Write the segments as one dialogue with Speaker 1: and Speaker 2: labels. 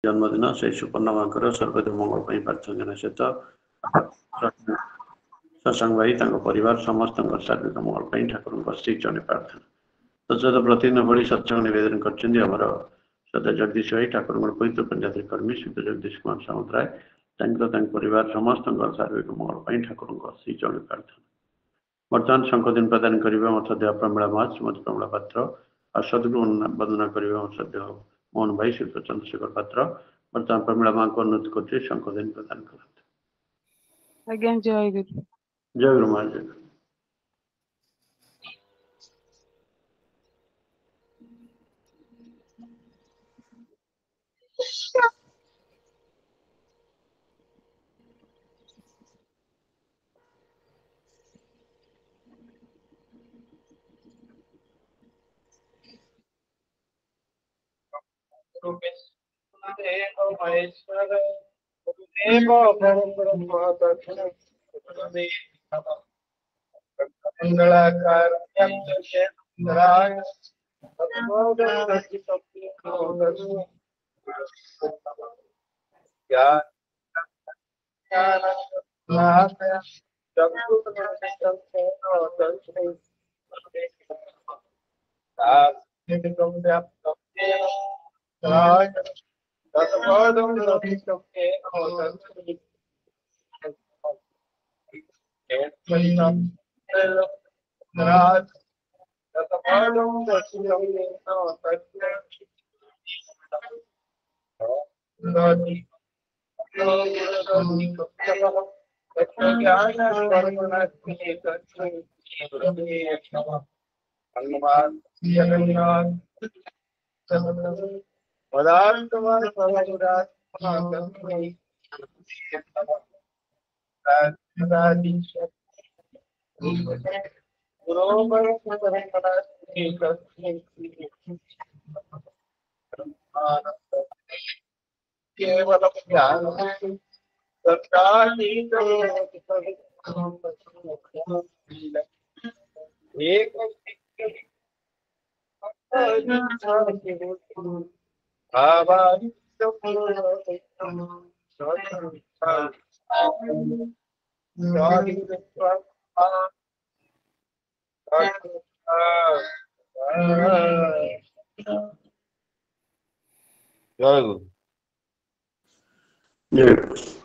Speaker 1: जन्मदिन से सुपर्णमा सर्वदेव मंगल प्रार्थना सहित सत्संग भाई परिवार समस्त शारीरिक मंगल ठाकुर श्री चरण प्रार्थना तत्सत प्रतिदिन भली सत्संग निवेदन कर श्रद्धा जगदीश भाई ठाकुर पवित्र पंचायत कर्मी श्री जगदीश कुमार सामुद्राय परिवार समस्त शारीरिक मंगल ठाकुर श्री चरण प्रार्थना बर्तमान शंखदिन प्रदान करने सद्य प्रमिला महाज श्रीमती प्रमिला पात्र और सदगुरु वंदना करने सद्य मोहन भाई श्री चंद्रशेखर पात्र बर्तमान प्रमिला माँ को अनुरोध करते शंखदिन प्रदान करते।
Speaker 2: जय गुरु।
Speaker 1: जय गुरु महाराज।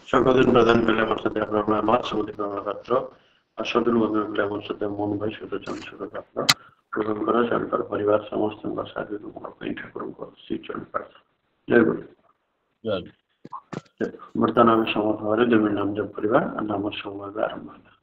Speaker 1: शंखदिन प्रदान करने सद्य प्रमिला माँ श्रीमती प्रमिला पात्र और सदगुरु वंदना करने सद्य मोहन भाई श्री चंद्रशेखर पात्र प्रदान परिवार समस्त शारीरिक मंगल ठाकुर श्री चरण प्रार्थना। जय गुरु। वर्तमान आम समूह भाव देवी नाम जप परिवार नाम समूह आरंभ है।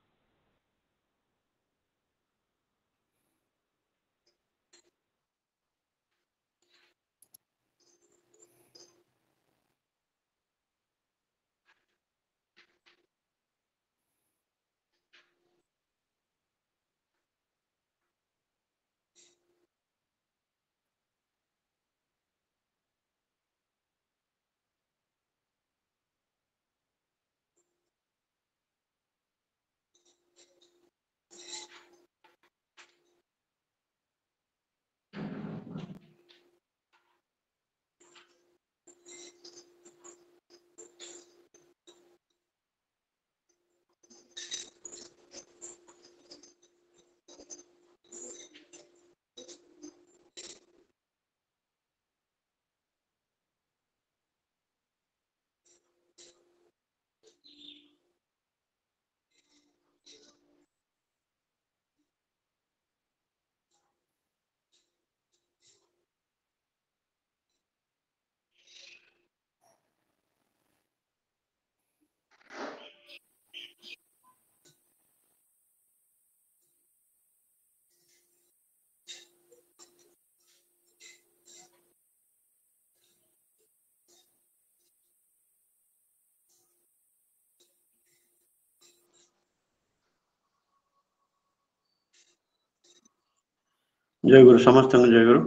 Speaker 1: जय गुरु समस्त जय गुरु।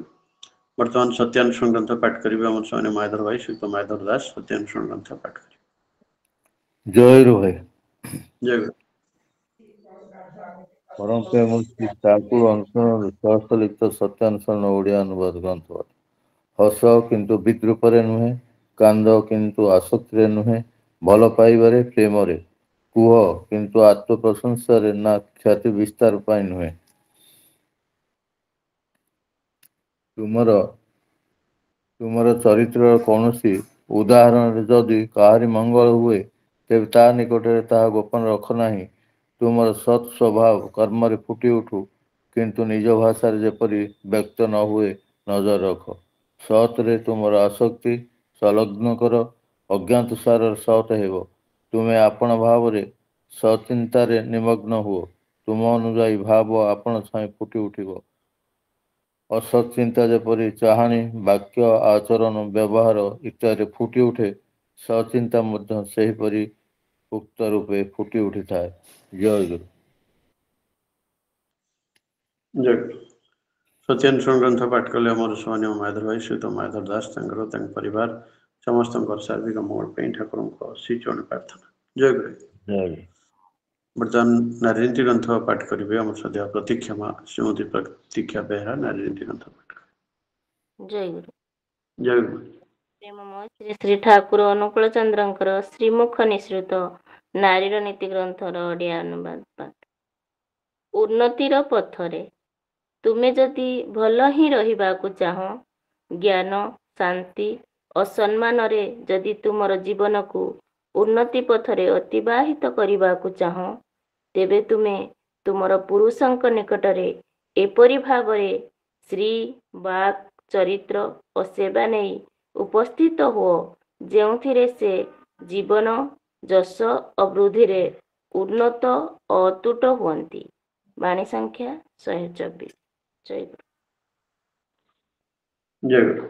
Speaker 1: वर्तमान सत्यानुष्ठान ग्रंथ पाठ करेंगे आम सामने माधर भाई श्री माधर दास सत्यानुष्ठान ग्रंथ पाठ करेंगे।
Speaker 3: जय गुरु भाई।
Speaker 1: जय गुरु।
Speaker 3: परम प्रेम श्री ठाकुर अनुसरण सहस्रलिप्त सत्यानुसरण ओडिया अनुवाद ग्रंथ हस किंतु विद्रूप नुहे କାନ୍ଦ କିନ୍ତୁ ଆସକ୍ତିରେ ନୁହେଁ, ଭଲ ପାଇବାରେ ପ୍ରେମରେ। କୁହ କିନ୍ତୁ ଆତ୍ମପ୍ରଶଂସାରେ, ନା ଖ୍ୟାତି ବିସ୍ତାର ପାଇଁ ନୁହେଁ। ତୁମର ଚରିତ୍ରର କୌଣସି ଉଦାହରଣରେ ଯଦି କାହାରି ମଙ୍ଗଳ ହୁଏ, ତେବେ ତା ନିକଟରେ ତାହା ଗୋପନ ରଖ ନାହିଁ। ତୁମର ସତ୍ ସ୍ୱଭାବ କର୍ମରେ ଫୁଟି ଉଠୁ, କିନ୍ତୁ ନିଜ ଭାଷାରେ ଯେପରି ବ୍ୟକ୍ତ ନ ହୁଏ ନଜର ରଖ। ସତ୍‌ରେ ତୁମର ଆସକ୍ତି ସଂଲଗ୍ନ କର, ଅଜ୍ଞାତସାରରେ ସତ୍ ହେବ। ତୁମେ ଆପଣା ଭାବରେ ସଚିନ୍ତାରେ ନିମଗ୍ନ ହୁଅ। ତୁମ ଅନୁଯାୟୀ ଭାବ ଆପଣ ଛାଏଁ ଫୁଟି ଉଠିବ। ଅସତ୍ ଚିନ୍ତା ଯେପରି ଚାହାଣୀ, ବାକ୍ୟ, ଆଚରଣ, ବ୍ୟବହାର ଇତ୍ୟାଦିରେ ଫୁଟି ଉଠେ, ସଚିନ୍ତା ମଧ୍ୟ ସେହିପରି ଉକ୍ତ ରୂପେ ଫୁଟି ଉଠିଥାଏ। ଜୟ ଗୁରୁ।
Speaker 1: ଜୟ ଗୁରୁ। ସତ୍ୟାନ୍ୱେଷଣ ଗ୍ରନ୍ଥ ପାଠ କଲେ ଆମର ସ୍ୱାମୀ ମାୟାଧର ଭାଇ ସହିତ ମାୟାଧର ଦାସ ତାଙ୍କ ପରିବାର ସମସ୍ତଙ୍କର ସାର୍ବିକ ମଙ୍ଗଳ ପାଇଁ ଠାକୁରଙ୍କ ଶ୍ରୀଚରଣ ପ୍ରାର୍ଥନା। ଜୟ ଗୁରୁ।
Speaker 3: ଜୟ ଗୁରୁ।
Speaker 1: ବର୍ତ୍ତମାନ ନାରୀନୀତି ଗ୍ରନ୍ଥ ପାଠ କରିବେ ଆମର ସଦ୍ୟ ପ୍ରତୀକ୍ଷା ମା ଶ୍ରୀମତୀ ପ୍ରତୀକ୍ଷା ବେହେରା। ନାରୀନୀତି ଗ୍ରନ୍ଥ ପାଠ କରିବେ।
Speaker 4: ଜୟ ଗୁରୁ।
Speaker 1: ଜୟ ଗୁରୁ।
Speaker 4: ପ୍ରେମମୟ ଶ୍ରୀ ଶ୍ରୀ ଠାକୁର ଅନୁକୂଳ ଚନ୍ଦ୍ରଙ୍କର ଶ୍ରୀମୁଖ ନିଃସୃତ ନାରୀର ନୀତି ଗ୍ରନ୍ଥର ଓଡ଼ିଆ ଅନୁବାଦ ପାଠ। ଉନ୍ନତିର ପଥରେ ତୁମେ ଯଦି ଭଲ ହିଁ ରହିବାକୁ ଚାହଁ, ଜ୍ଞାନ, ଶାନ୍ତି ଓ ସମ୍ମାନରେ ଯଦି ତୁମର ଜୀବନକୁ ଉନ୍ନତି ପଥରେ ଅତିବାହିତ କରିବାକୁ ଚାହଁ, ତେବେ ତୁମେ ତୁମର ପୁରୁଷଙ୍କ ନିକଟରେ ଏପରି ଭାବରେ ଶ୍ରୀ, ବାକ୍, ଚରିତ୍ର ଓ ସେବା ନେଇ ଉପସ୍ଥିତ ହୁଅ, ଯେଉଁଥିରେ ସେ ଜୀବନ, ଯଶ ଓ ବୃଦ୍ଧିରେ ଉନ୍ନତ ଓ ଅତୁଟ ହୁଅନ୍ତି। ବାଣୀ ସଂଖ୍ୟା 124। ଜୟ ଗୁରୁ।
Speaker 1: ଜୟ ଗୁରୁ।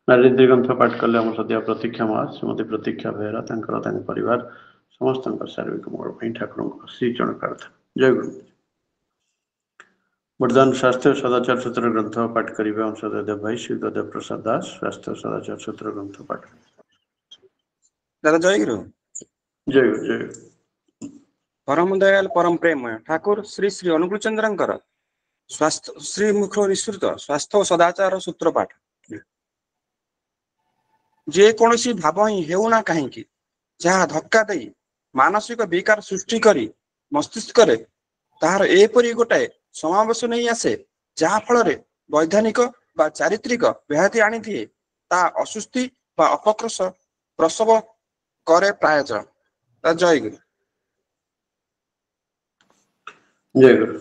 Speaker 1: ନାରୀନୀତି ଗ୍ରନ୍ଥ ପାଠ କଲେ ଆମର ସଦ୍ୟ ପ୍ରତୀକ୍ଷା ମା ଶ୍ରୀମତୀ ପ୍ରତୀକ୍ଷା ବେହେରା ତାଙ୍କ ପରିବାର ସମସ୍ତଙ୍କ ସାର୍ବିକ ମଙ୍ଗଳ ପାଇଁ ଠାକୁରଙ୍କ ଶ୍ରୀଚରଣ ପ୍ରାର୍ଥନା। ଜୟ ଗୁରୁ। ବର୍ତ୍ତମାନ ସ୍ୱାସ୍ଥ୍ୟ ସଦାଚାର ସୂତ୍ର ଗ୍ରନ୍ଥ ପାଠ କରିବେ ଅଂଶଦେବ ଦେବ ଭାଇ ଶ୍ରୀ ଦେବ ପ୍ରସାଦ ଦାସ। ସ୍ୱାସ୍ଥ୍ୟ ସଦାଚାର ସୂତ୍ର ଗ୍ରନ୍ଥ ପାଠ।
Speaker 5: ଦାଦା ଜୟ ଗୁରୁ।
Speaker 1: ଜୟ ଗୁରୁ। ଜୟ ଗୁରୁ।
Speaker 5: ପରମ ଦୟାଲ ପରମ ପ୍ରେମମୟ ଠାକୁର ଶ୍ରୀ ଶ୍ରୀ ଅନୁକୂଳ ଚନ୍ଦ୍ରଙ୍କର ଶ୍ରୀମୁଖ ନିଃସୃତ ସ୍ୱାସ୍ଥ୍ୟ ଓ ସଦାଚାର ସୂତ୍ର ପାଠ। ଯେକୌଣସି ଭାବ ହିଁ ହେଉନା କାହିଁକି, ଯାହା ଧକ୍କା ଦେଇ ମାନସିକ ବିକାର ସୃଷ୍ଟି କରି ମସ୍ତିଷ୍କରେ ତାହାର ଏପରି ଗୋଟାଏ ସମାବେଶ ନେଇ ଆସେ, ଯାହା ଫଳରେ ବୈଧାନିକ ବା ଚାରିତ୍ରିକ ବ୍ୟାହତି ଆଣିଦିଏ, ତା ଅସୁସ୍ଥି ବା ଅପକ୍ରସ ପ୍ରସବ କରେ ପ୍ରାୟତଃ। ଜୟ ଗୁରୁ।
Speaker 1: ଜୟ ଗୁରୁ।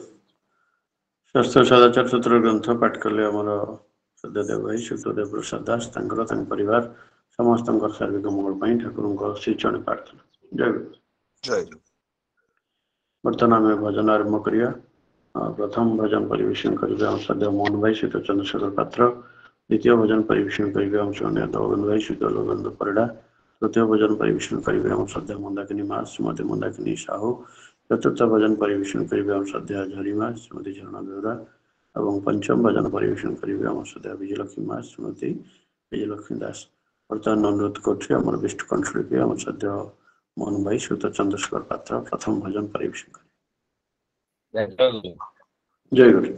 Speaker 1: ସ୍ୱାସ୍ଥ୍ୟ ସଦାଚାର ସୂତ୍ର ଗ୍ରନ୍ଥ ପାଠ କଲେ ଆମର ସତ୍ୟଦେବ ଭାଇ ସୁତଦେବ ପ୍ରସାଦ ଦାସ ତାଙ୍କ ପରିବାର ସମସ୍ତଙ୍କର ସାର୍ବିକ ମଙ୍ଗଳ ପାଇଁ ଠାକୁରଙ୍କ ଶ୍ରୀଚରଣ ପ୍ରାର୍ଥନା। ଜୟ ଗୁରୁ।
Speaker 5: ଜୟ ଗୁରୁ।
Speaker 1: ବର୍ତ୍ତମାନ ଆମେ ଭଜନ ଆରମ୍ଭ କରିବା। ପ୍ରଥମ ଭଜନ ପରିବେଷଣ କରିବେ ଆମ ସଦ୍ୟ ମୋହନ ଭାଇ ସହିତ ଚନ୍ଦ୍ରଶେଖର ପାତ୍ର। ଦ୍ୱିତୀୟ ଭଜନ ପରିବେଷଣ କରିବେ ଆମ ସନ୍ଧ୍ୟା ଦୌଗନ ଭାଇ ସହିତ ଲୋଗେନ୍ଦ୍ର ପରିଡ଼ା। ତୃତୀୟ ଭଜନ ପରିବେଷଣ କରିବେ ଆମ ସଦ୍ୟ ମନ୍ଦାକିନୀ ମା ଶ୍ରୀମତୀ ମନ୍ଦାକିନୀ ସାହୁ। ଚତୁର୍ଥ ଭଜନ ପରିବେଷଣ କରିବେ ଆମ ସଦ୍ୟ ଝରି ମା ଶ୍ରୀମତୀ ଝରଣା ବେହୁରା। ଏବଂ ପଞ୍ଚମ ଭଜନ ପରିବେଷଣ କରିବେ ଆମ ସଦ୍ୟ ବିଜୟଲକ୍ଷ୍ମୀ ମା ଶ୍ରୀମତୀ ବିଜୟଲକ୍ଷ୍ମୀ ଦାସ। ବର୍ତ୍ତମାନ ଅନୁରୋଧ କରୁଛି ଆମର ବିଷ୍ଣୁ କଣ୍ଠଶିଳ୍ପୀ ଆମ ସଦ୍ୟ ମୋହନ ଭାଇ ସହିତ ଚନ୍ଦ୍ରଶେଖର ପାତ୍ର ପ୍ରଥମ ଭଜନ ପରିବେଷଣ କରିବେ। ଜୟ ଗୁରୁ।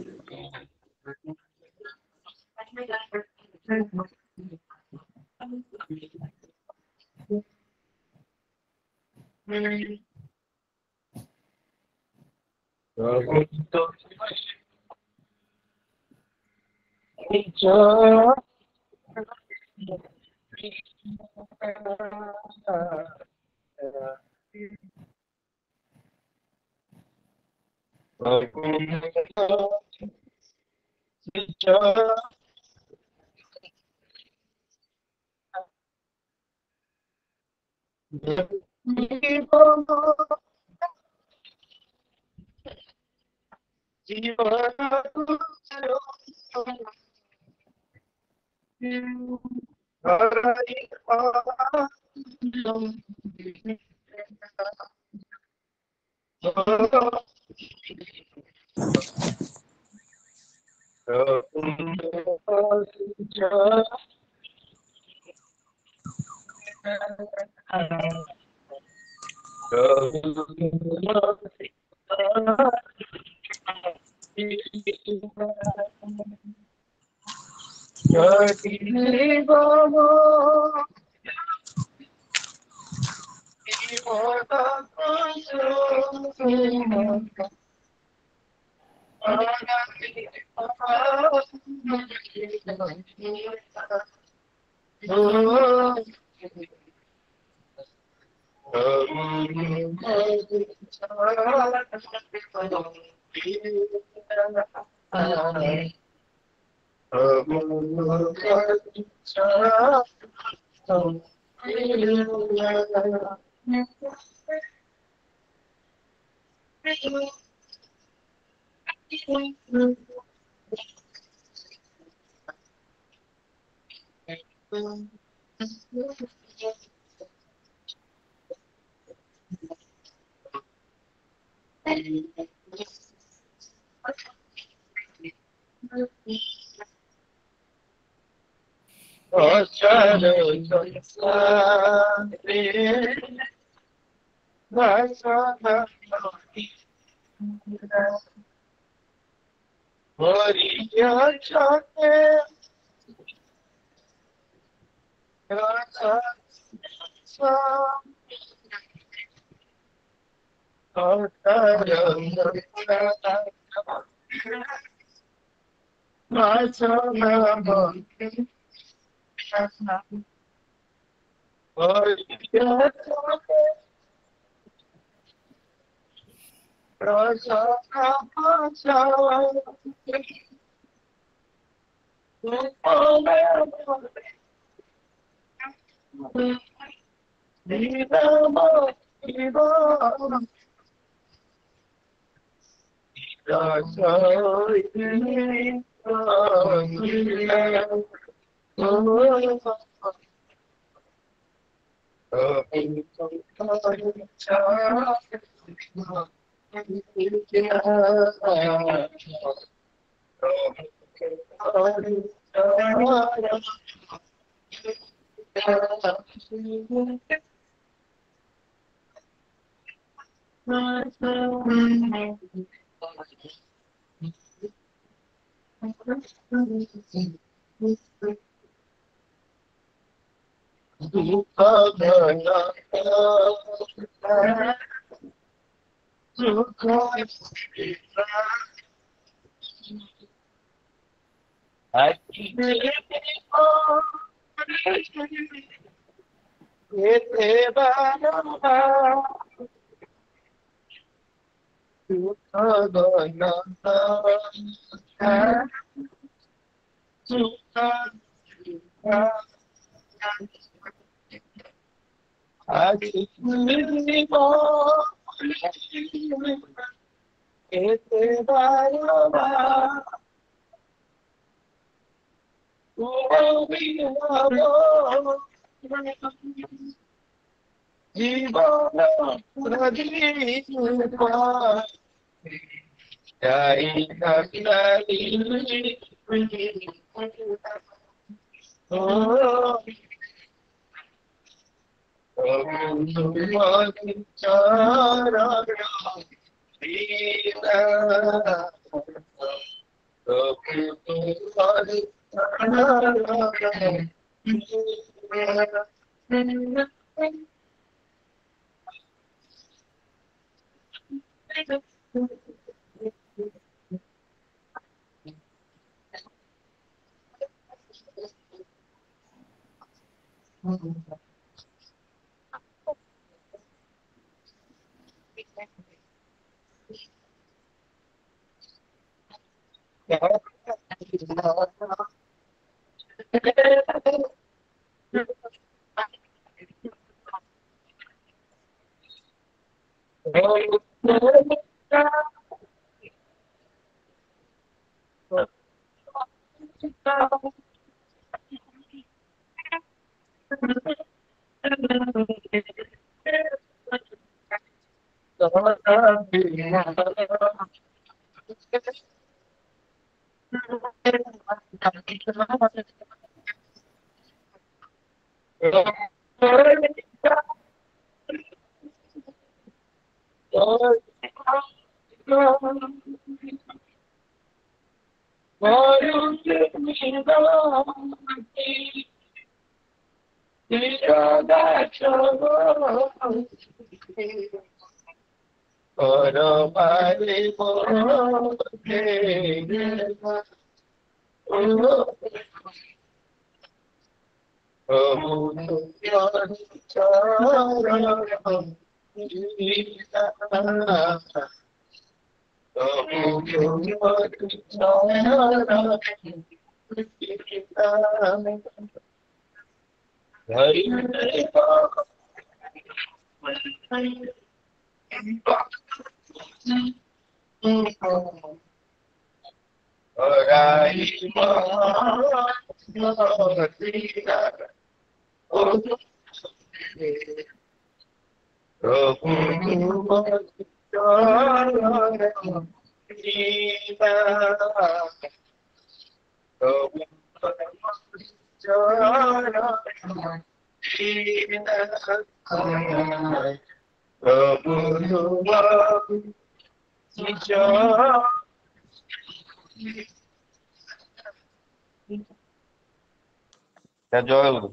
Speaker 1: ଜୟ ଗୁରୁ।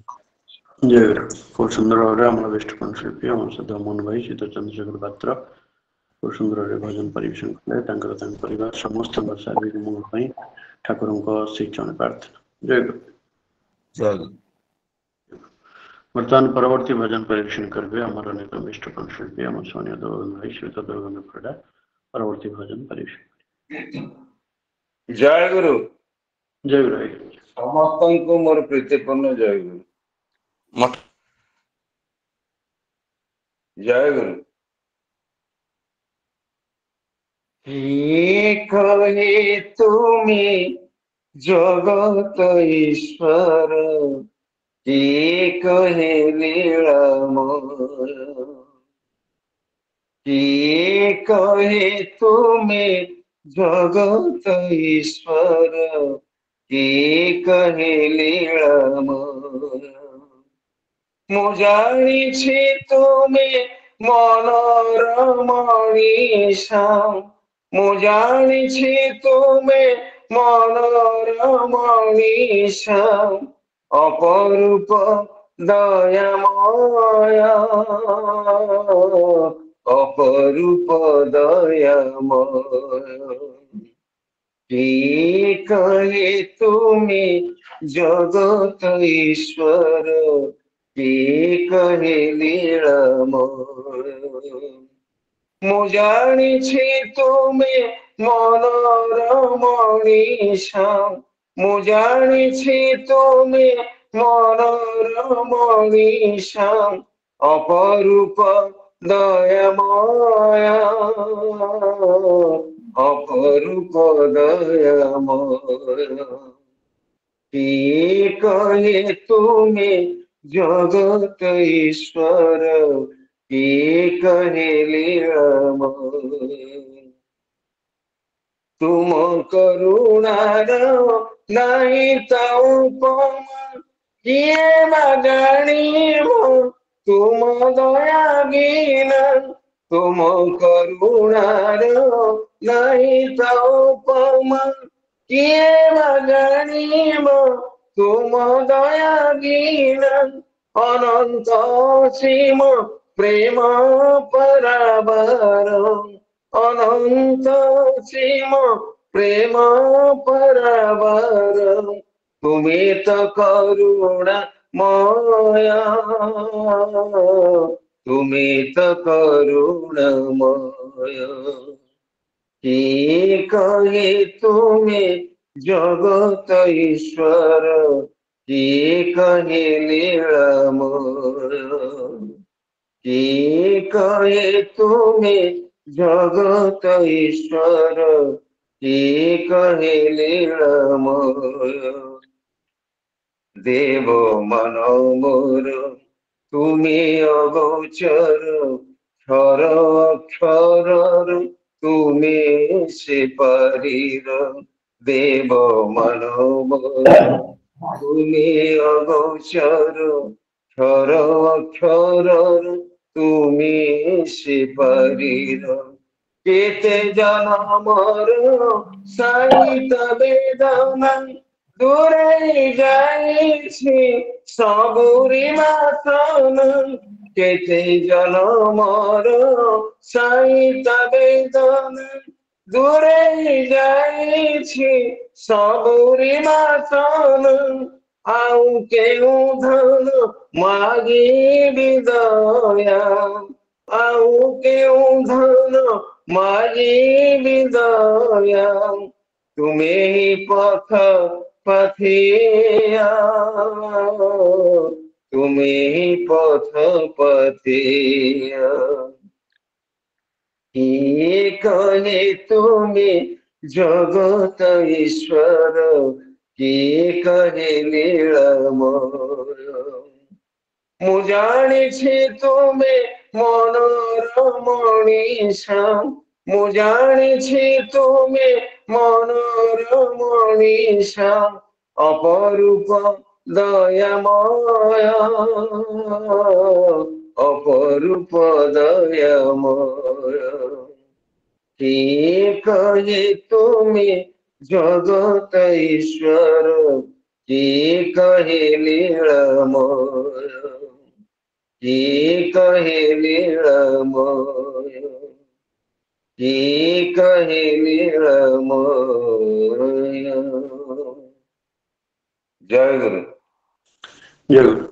Speaker 1: ଖୁବ ସୁନ୍ଦର ଭାବରେ ଆମର ବିଷ୍ଟୁପନ ଶିଳ୍ପୀ ଆମର ସହିତ ମୋହନ ଭାଇ ଶୀତ ଚନ୍ଦ୍ରଶେଖର ପାତ୍ର ଖୁବ ସୁନ୍ଦର ଭାବରେ ଭଜନ ପରିବେଷଣ କଲେ। ତାଙ୍କର ତାଙ୍କ ପରିବାର ସମସ୍ତଙ୍କ ଶାରୀରିକ ମଙ୍ଗଳ ପାଇଁ ଠାକୁରଙ୍କ ଶ୍ରୀ ଚରଣ ପ୍ରାର୍ଥନା। ଜୟ ଗୁରୁ। ବର୍ତ୍ତମାନ ପରବର୍ତ୍ତୀ ଭଜନ ପରିବେଷଣ କରିବେ ଆମର ଅନେକ ବିଷ୍ଟୁପନ ଶିଳ୍ପୀ ଆମର ସୌନ୍ୟ ଦେବଗନ ଭାଇ ଶ୍ରୀତ ଦେବଗନ ଖୋର୍ଦ୍ଧା ପରବର୍ତ୍ତୀ ଭଜନ ପରିବେଷଣ।
Speaker 6: ଜୟ ଗୁରୁ।
Speaker 1: ଜୟ ଗୁରୁ ଭାଇ।
Speaker 6: ସମସ୍ତଙ୍କୁ ମୋର ପ୍ରୀତିପୂର୍ଣ୍ଣ ଜୟ ଗୁରୁ। ଜୟ ଗୁରୁ। କହେ ତୁମେ জগত ঈশ্বর কি কহে লীলাময় কি কহে তুমি জগত ঈশ্বর কি কহে লীলাময় ମୁଁ ଜାଣିଛି ତୁମେ ମନର ମଣିଷ ମୁଁ ଜାଣିଛି ତୁମେ ମନର ମଣିଷ ଅପରୂପ ଦୟାମୟ ଅପରୂପ ଦୟାମୟ কি কহে তুমি জগত ঈশ্বর কি কহে লীলাময় ମୁଁ ଜାଣିଛି ତୁମେ ମନର ମଣିଷ ମୁଁ ଜାଣିଛି ତୁମେ ମନର ମଣିଷ ଅପରୂପ ଦୟାମୟ অপরূপ দয়াময় কি কহে তুমি জগত ঈশ্বর কি কহে লীলাময় তুম করুণার নাই তা উপমা কিয়ে বা জানিব তুম দয়া বিনা তুম করুণার নাই তা উপমা কিয়ে বা জানিব তুম দয়া বিনা অনন্ত সীম প্রেম পরাবার অনন্ত সীম প্রেম পরাবার তুমি তো করুণা ময়া তুমি তো করুণাময় কি কহে তুমি জগত ঈশ্বর কি কহে লীলাময় কি কহে তুমি জগত ঈশ্বর কি কহে লীলাময় দেব মন মোর তুমি অগোচর ক্ষর অক্ষর তুমি সে পারির দেব মন মোর তুমি অগোচর ক্ষর অক্ষর তুমি সে পারির কেতে জনমর সাহিত বেদনা দূরে যাইছি সবুরি মাতন কেটে জনমর সাইতা বেদনা দূরে যাইছি ସବୁରି ମାତନ ଆଉ କେଉଁ ଧନ ମାଗିବି ଦୟା ଆଉ କେଉଁ ଧନ ମାଗିବି ଦୟା ତୁମେ ହିଁ ପଥ ପଥିଆ ତୁମେ ହିଁ ପଥ ପଥିଆ କିଏ କହେ ତୁମେ ଜଗତ ଈଶ୍ୱର କିଏ କହେ ଲୀଳାମୟ ମୁଁ ଜାଣିଛି ତୁମେ ମନର ମଣିଷ ମୁଁ ଜାଣିଛି ତୁମେ ମନର ମଣିଷ ଅପରୂପ ଦୟାମୟ ଅପରୂପ ଦୟାମୟ କିଏ କହେ ତୁମେ ଜଗତ ଈଶ୍ୱର କିଏ କହେ ଲୀଳାମୟ କିଏ କହେ ଲୀଳାମୟ କିଏ କହେ ଲୀଳାମୟ ଜୟ ଗୁରୁ
Speaker 1: ଜୟ ଗୁରୁ।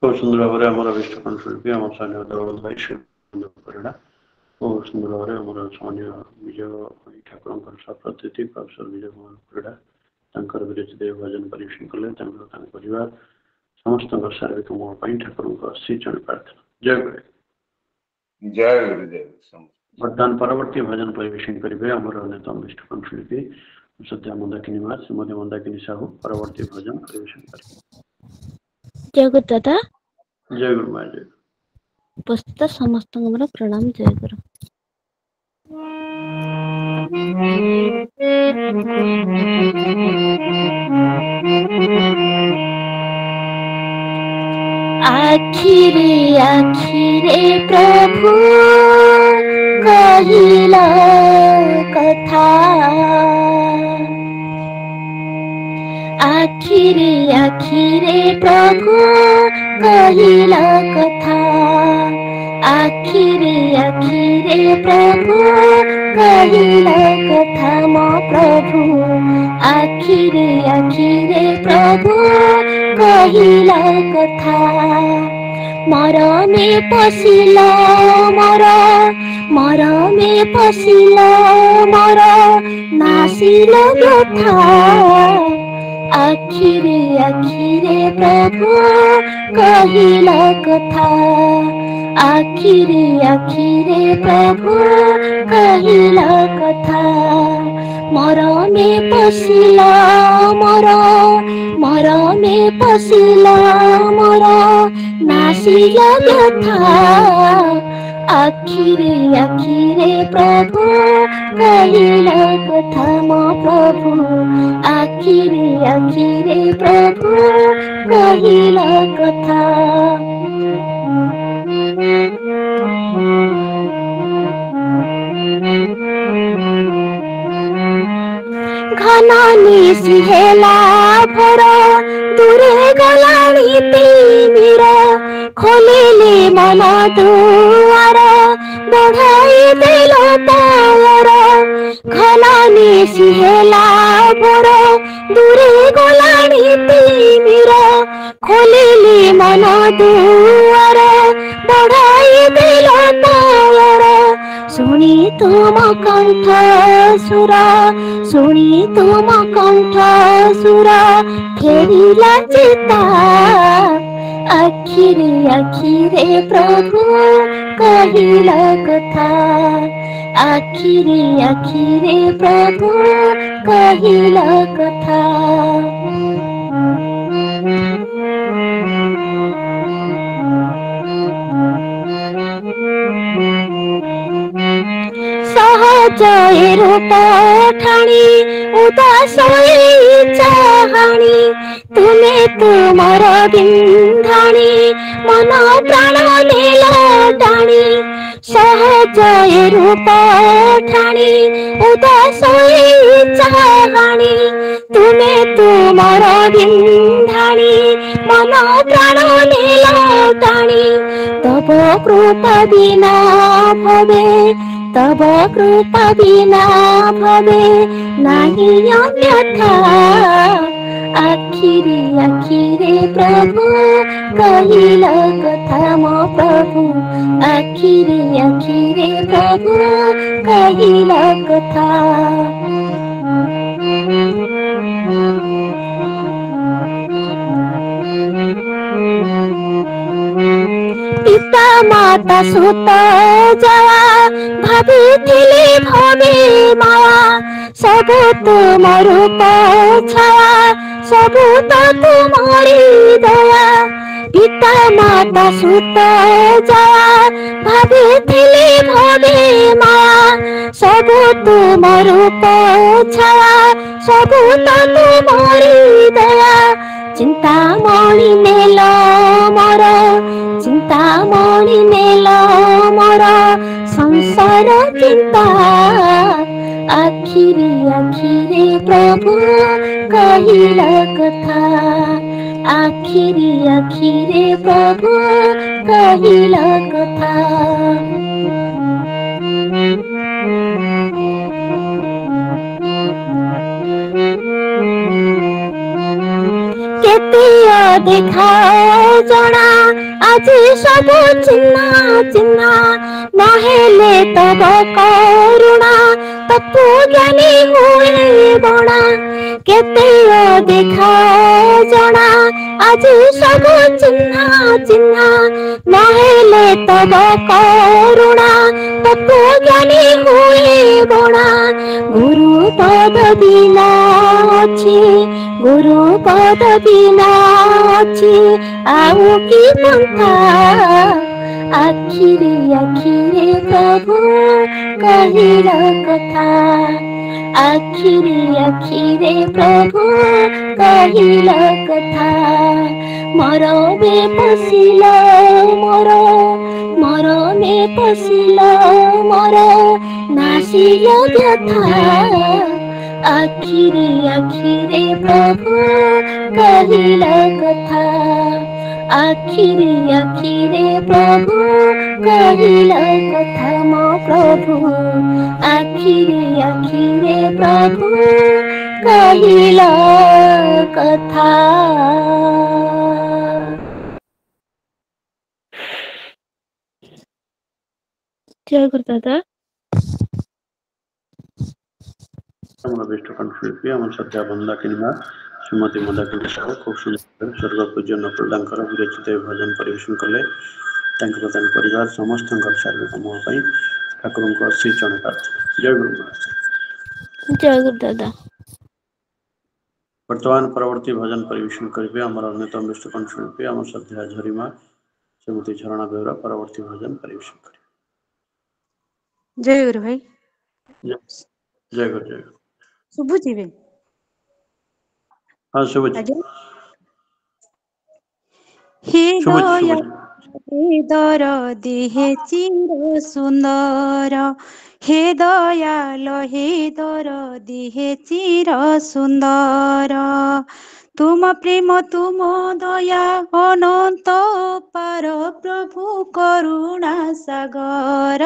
Speaker 1: খুব সুন্দর ভাবে আমার বিষ্ণু শিল্পী আমার স্থানীয় দৌলত ভাই শিল্পী ପରିଡ଼ା ବହୁତ ସୁନ୍ଦର ଭାବରେ ଆମର ସ୍ଥାନୀୟ ବିଜୟ ଠାକୁରଙ୍କର ସପ୍ରତିଥି ପ୍ରଫେସର ବିଜୟ କୁମାର ପରିଡ଼ା ତାଙ୍କର ବିରତି ଦେବ ଭଜନ ପରିବେଷଣ କଲେ ତାଙ୍କର ତାଙ୍କ ପରିବାର ସମସ୍ତଙ୍କ ଶାରୀରିକ ମଙ୍ଗଳ ପାଇଁ ଠାକୁରଙ୍କ ଶ୍ରୀଚରଣ ପ୍ରାର୍ଥନା। ଜୟ ଗୁରୁ।
Speaker 6: ଜୟ ଗୁରୁ ଜୟ ଗୁରୁ।
Speaker 1: ବର୍ତ୍ତମାନ ପରବର୍ତ୍ତୀ ଭଜନ ପରିବେଷଣ କରିବେ ଆମର ଅନ୍ୟତମ ବିଷ୍ଣୁ ଶିଳ୍ପୀ ସତ୍ୟା ମନ୍ଦାକିନୀ ମା ଶ୍ରୀମତୀ ମନ୍ଦାକିନୀ ସାହୁ ପରବର୍ତ୍ତୀ ଭଜନ ପରିବେଷଣ କରିବେ।
Speaker 7: ଜୟ ଗୁରୁ ଦାଦା।
Speaker 1: ଜୟ ଗୁରୁ ମା ଜୟ ଗୁରୁ।
Speaker 7: ଉପସ୍ଥିତ ସମସ୍ତଙ୍କୁ ମୋର ପ୍ରଣାମ। ଜୟ ଗୁରୁ। आखिरे आखिरे प्रभु कहिला कथा आखिरे आखिरे प्रभु कहिला कथा आखिरे आखिरे प्रभु कहिला कथा मो प्रभु आखिरे आखिरे प्रभु कहिला कथा मरमे पशिला मरमे पशिला मर नासिल व्यथा आखिरे आखिरे प्रभु कहिला कथा आखिरे आखिरे प्रभु कहिला कथा मरमे पशिला मरमे पशिला मर नासिल व्यथा आखिरे आखिरे प्रभु कहिला कथा मो प्रभु आखिरे आखिरे प्रभु कहिला कथा घना निशी हेला भर दूरे गलाणी तिमिर खोलिले मन दुआर बढ़ाई देल पावर घना निशी हेला भर दूरे गलाणी तिमिर खोलिले मन दुआर बढ़ाई देल पावर सुनी तुम कंठ सुरा सुनी तुम कंठ सुरा फेरिला चिता आखिरे आखिरे प्रभु कहिला कथा आखिरे आखिरे प्रभु कहिला कथा सहज रूप ठाणी उदास चाहाणी तुमे तुमर बिंधाणी मन प्राण नेल टाणी सहज ए रूप ठाणी उदास चाहाणी तुमे तुमर बिंधाणी मन प्राण नील टाणी तब कृपा बिना भवे तब कृपा बिना भवे नाही अन्यथा आखिरे आखिरे प्रभु कहिल कथा मो प्रभु आखिरे आखिरे प्रभु कहिल कथा पिता माता सुत जया भाविथिले भवे माया सबु तुम रूप छाया सबु तो तुमरी दया पिता माता सुत जया भाविथिले भवे माया सबु तुम रूप छाया सबु तो तुमरी दया चिंतामणि नेल मोर चिंतामणि नेल मोर संसार चिंता आखिरे आखिरे प्रभु कहिल कथा आखिरे आखिरे प्रभु कहिल कथा केते देखा जना आज सब चिन्हा चिन्हा नहेले तब करुणा तत्व ज्ञानी हुए बणा केते देखा जना आज सब चिन्हा चिन्हा नहेले तब करुणा तत्व ज्ञानी हुए बणा गुरु पद बिना अछि गुरु पद बिना अछि आउ की पंथा आखिरे आखिरे प्रभु कहिल कथा आखिरे आखिरे प्रभु कहिल कथा मोर में पसिल मोर मोर में पसिल मोर नासिय व्यथा आखिरे आखिरे प्रभु कहिल कथा आखिरे आखिरे प्रभु कहिल कथा मो प्रभु आखिरे आखिरे प्रभु कहिल कथा जय गुरुदादा
Speaker 1: विष्णु कंठशिल्पी आम श्रद्धा बंदाकिनी श्रीमती मंदाकिनी साहू खूब सुंदर स्वर्ग पूज्य नकुलदांकर विरचित भजन परिवेशन कले परिवार समस्त सार्वभौम ठाकुर को श्री चरण प्रार्थना जय गुरु महाराज
Speaker 7: जय गुरुदादा
Speaker 1: वर्तमान परवर्ती भजन परिवेशन करेंगे आमर अन्यतम विष्णु कंठशिल्पी आम श्रद्धा झरीमा श्रीमती झरणा बेहरा परवर्ती भजन परिवेशन करें
Speaker 2: जय गुरु भाई
Speaker 1: जय गुरु जय गुरु
Speaker 2: शुभुची भाई
Speaker 1: हाँ शुभुची
Speaker 2: हे
Speaker 1: शुभुची
Speaker 2: दया
Speaker 1: शुभुची
Speaker 2: हे दरदी हे चिर सुंदर हे दयाल हे दरदी हे चिर सुंदर तुम प्रेम तुम दया अनंत पार प्रभु करुणा सागर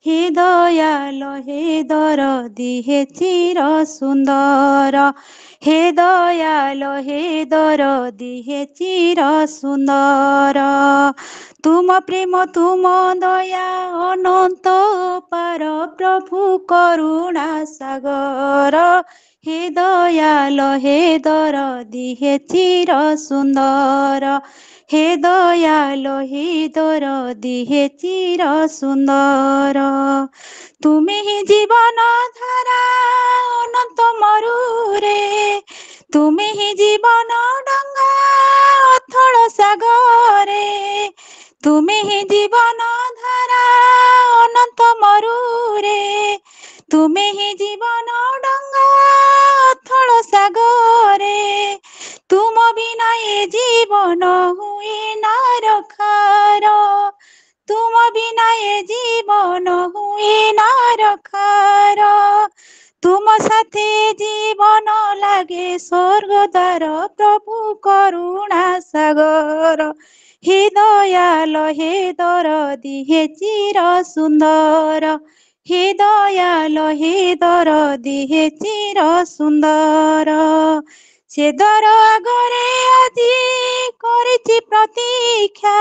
Speaker 2: हे दयाल हे दरदी हे चिर सुंदर हे दयाल हे दरदी हे चिर सुंदर तुम प्रेम तुम दया अनंत पार प्रभु करुणा सागर हे दयाल हे दरदी हे चिर सुंदर हे दयाल हे दरदी हे चिर सुंदर तुमे ही जीवन धारा अनंत मरुरे तुमे ही जीवन डंगा अथल सागरे तुमे ही जीवन धारा अनंत मरुरे तुमे ही जीवन डंगा अथल सागरे तुम बिना ये जीवन हुए ना रखार तुम बिना ये जीवन खार तुम साथे जीवन लागे स्वर्गद्वार प्रभु करुणा सागर हे दयाल हे दरदी हे चिर सुंदर हे दयाल हे दरदी हे चिर सुंदर से दर आगरे आजी करिछि प्रतीक्षा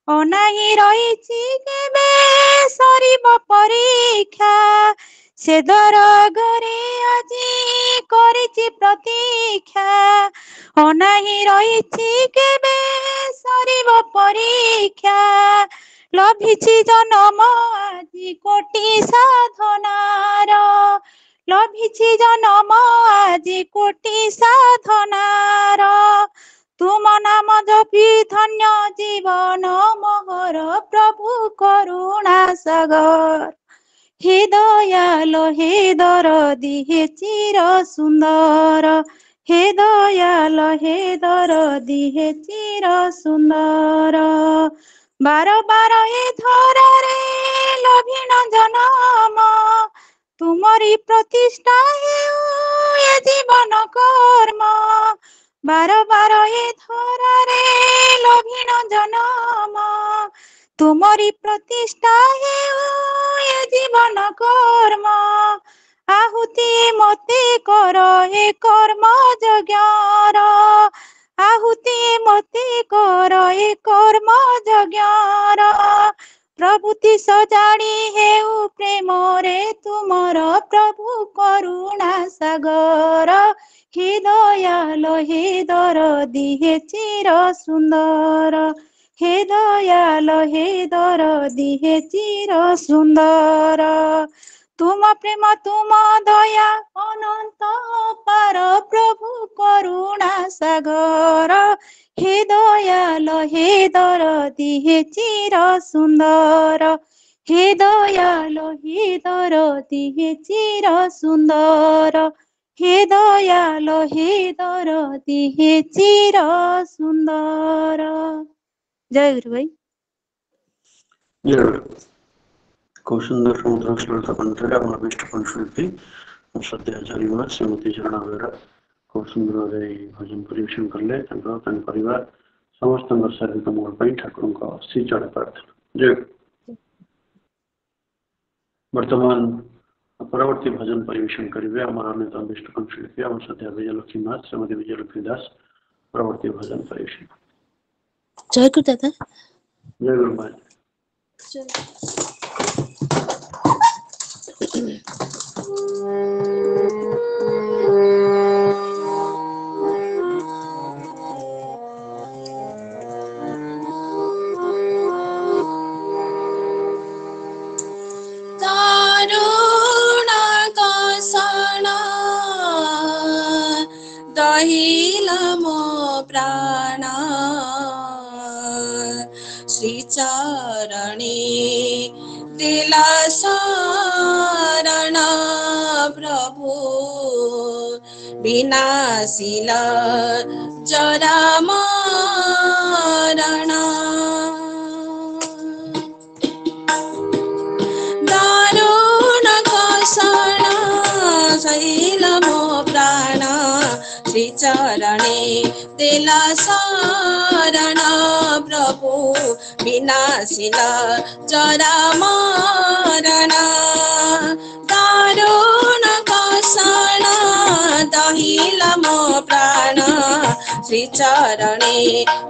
Speaker 2: अनाही रहिछि केबे सरिब परीक्षा से दर आगरे आजी करिछि प्रतीक्षा अनाही रहिछि केबे सरिब परीक्षा लभिछि जन्म आजी कोटि साधनार लभिछि जन्म आजी कोटि साधनार तुम नाम जपि धन्य जीवन मोहर प्रभु करुणा सागर हे दयाल हे दरदी हे चिर सुंदर हे दयाल हे दरदी हे चिर सुंदर बार बार ए धरारे लभिन जन्म तुमरी प्रतिष्ठा हेउ ए जीवन कर्म बार बार ए धरारे लभिन जन्म तुमरी प्रतिष्ठा हेउ ए जीवन कर्म आहुति मते कर ए कर्म यज्ञर आहुति मते कर ए कर्म यज्ञर प्रभुति सजाड़ी हेउ प्रेम रे तुमर प्रभु करुणा सागर हे दयाल हे दरदी हे चिर सुंदर हे दयाल हे दरदी हे चिर सुंदर तुम प्रेम तुम दया अनंत पार प्रभु करुणा सागर हे दयाल हे दरदी हे चिर सुंदर हे दयाल हे दरदी हे चिर सुंदर हे दयाल हे दरदी हे चिर सुंदर। जय गुरु भाई।
Speaker 1: खूब सुंदर समुद्र श्लोक कंठरे आम अभिष्ट कंठशिल्पी श्रद्धेय आचार्य श्रीमती शरणा बेहरा खूब सुंदर भजन परिवेशन कले परिवार समस्त शारीरिक मंगल ठाकुर श्री चरण प्रार्थना। जय वर्तमान परवर्ती भजन परिवेशन करेंगे आम अन्यतम अभिष्ट कंठशिल्पी आम श्रद्धेय विजयलक्ष्मी माँ श्रीमती विजयलक्ष्मी दास परवर्ती भजन परिवेशन।
Speaker 7: जय गुरु दादा।
Speaker 1: जय गुरु माँ।
Speaker 8: दहिला मो प्राण श्री चरणी दिला शरण प्रभु विनाशिल जरा मरण दारुण कषण शैल मो प्राण श्री चरणे दिला शरण प्रभु विनाशिल जरा मरण दारुण कषण दहिला मो प्राण श्री चरणे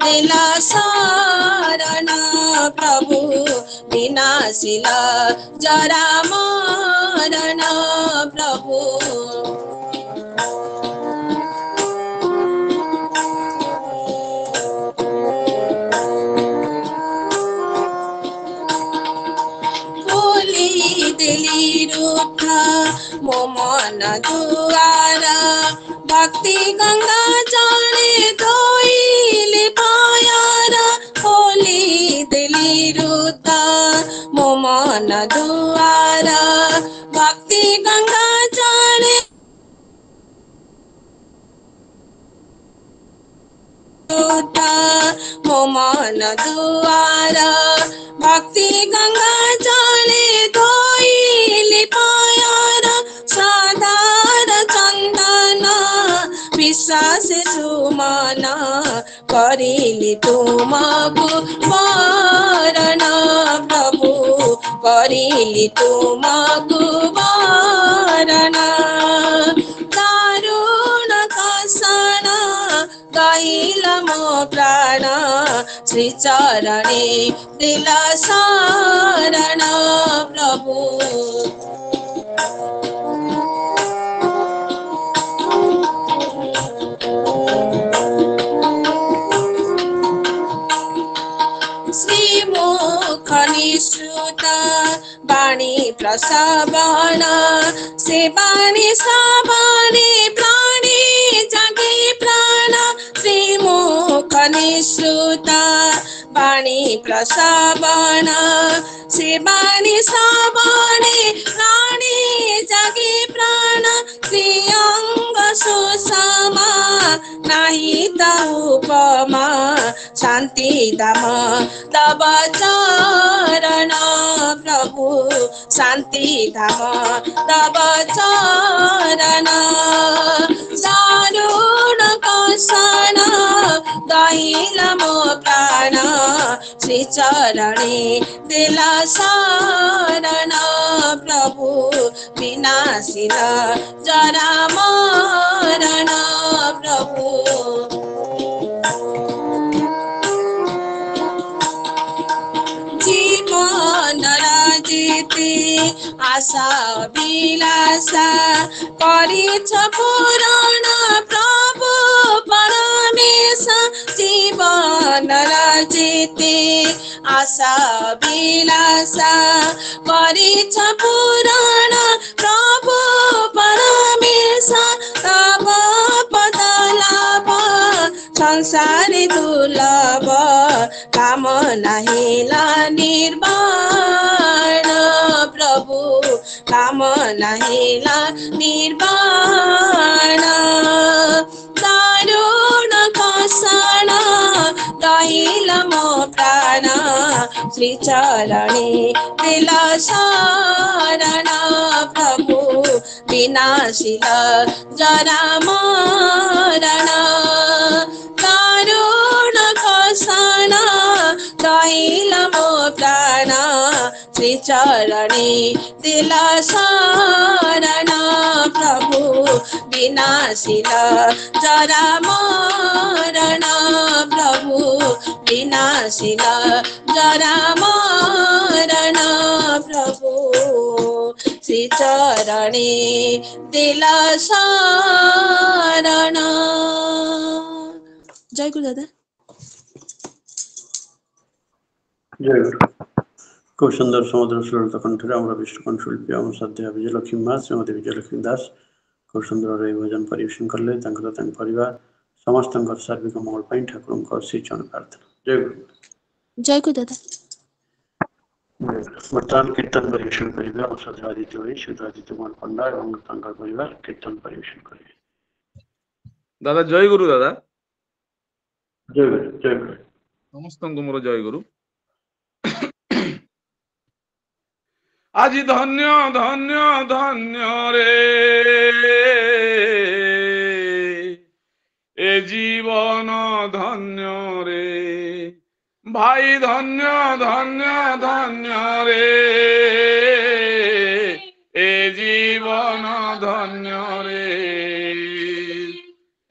Speaker 8: दिला शरण प्रभु विनाशिल जरा मरण प्रभु मो मन दुआर भक्ति गंगा जाने धोइले पायार होली दिली रुद्र मो मन दुआर भक्ति गंगा जाने मो मन दुआर भक्ति गंगा जाने धोइले କରିଲି ତୁମକୁ ବରଣ ପ୍ରଭୁ କରିଲି ତୁମକୁ ବରଣ ଦାରୁଣ କଷଣ ଗାଇଲ ମୋ ପ୍ରାଣ ଶ୍ରୀ ଚରଣେ ଦିଲ ଶରଣ ପ୍ରଭୁ শ্রীমুখ নিঃসৃত বাণী প্রসবন সে বাণী শ্রবণে প্রাণে জাগে প্রাণ শ্রীমুখ নিঃসৃত বাণী প্রসবন সে বাণী শ্রবণে প্রাণে জাগে প্রাণ শ্রীঅঙ্গ সুষমা নাহি তা উপমা শান্তি দাম তব চরণ প্রভু শান্তি ধাম তব চরণ দারুণ কষণ গাইল মো প্রাণ শ্রী চরণে দিল শরণ প্রভু বিনাশিল জরা মরণ প্রভু জীবনরাজিতে আশা বিলাসা করিছ পুরাণ প্রভু পরমেশ জীবনরাজিতে আশা বিলাসা করিছ পুরাণ প্রভু পরমেশ তব পদ লাভ সংসারে দুর্লভ কাম নাহিলা নির্বাণ প্রভু কাম নাহিলা নির্বাণ দারুণ কষণ গাইল মো প্রাণ শ্রী চরণে দিল শরণ প্রভু বিনাশিল জরা মরণ দারুণ কষণ গাইল মো প্রাণ শ্রী চরণে দিল শরণ প্রভু বিনাশিল জরা মরণ প্রভু বিনাশিল জরা মরণ প্রভু শ্রী চরণে দিল শরণ জয় গুরু দাদা
Speaker 1: জয় গুরু খুব সুন্দর সমুদ্র সুরত কণ্ঠরে আমরা বিষ্ণুকণ শিল্পী ଆମ ଶ୍ରଦ୍ଧେୟ ବିଜୟଲକ୍ଷ୍ମୀ ମା ଶ୍ରୀମତୀ ବିଜୟଲକ୍ଷ୍ମୀ ଦାସ খুব সুন্দর ভাবে ভোজন পরিবেশন করলে ତାଙ୍କର ତାଙ୍କ ପରିବାର ସମସ୍ତଙ୍କର ସାର୍ବିକ ମଙ୍ଗଳ ପାଇଁ ଠାକୁରଙ୍କ ଶ୍ରୀଚରଣ ପ୍ରାର୍ଥନା ଜୟ ଗୁରୁ
Speaker 7: ଜୟ ଗୁରୁ ଦାଦା
Speaker 1: ବର୍ତ୍ତମାନ କୀର୍ତ୍ତନ ପରିବେଶନ କରିବେ ଆମ ଶ୍ରଦ୍ଧେୟ ଆଦିତ୍ୟ ଭାଇ ଶ୍ରୀଯୁକ୍ତ ଆଦିତ୍ୟ କୁମାର ପଣ୍ଡା ଏବଂ ତାଙ୍କର ପରିବାର କୀର୍ତ୍ତନ ପରିବେଶନ କରିବେ
Speaker 9: ଦାଦା ଜୟ ଗୁରୁ ଦାଦା
Speaker 1: ଜୟ ଗୁରୁ ଜୟ ଗୁରୁ
Speaker 9: ସମସ୍ତଙ୍କୁ ମୋର ଜୟ ଗୁରୁ আজি ধন্য ধন্য ধন্য রে এ জীবন ধন্য রে ভাই ধন্য ধন্য ধন্য রে এ জীবন ধন্য রে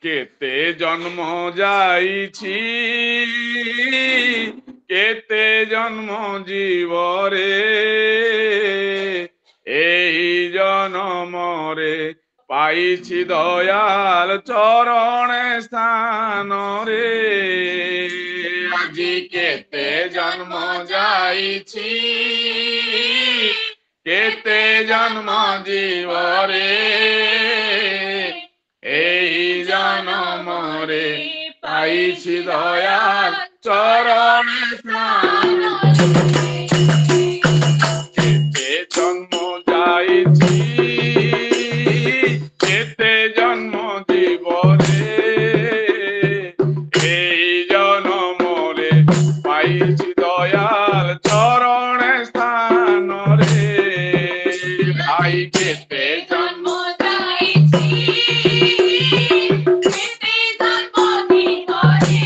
Speaker 9: কেতে জন্ম যাইছি কেতে জন্ম জীবরে এই জনমরে পাইছি দয়াল চরণে স্থান রে আজি কেতে জন্ম যাইছি কেতে জন্ম জীবরে এই জনমরে পাইছি দয়াল চরণে স্থান কেতে জন্ম যাইছি কেতে জন্ম জীবনে এই জনমরে পাইছি দয়াল চরণে স্থান রে ভাই কেতে জন্ম যাইছি কেতে জন্ম জীবনে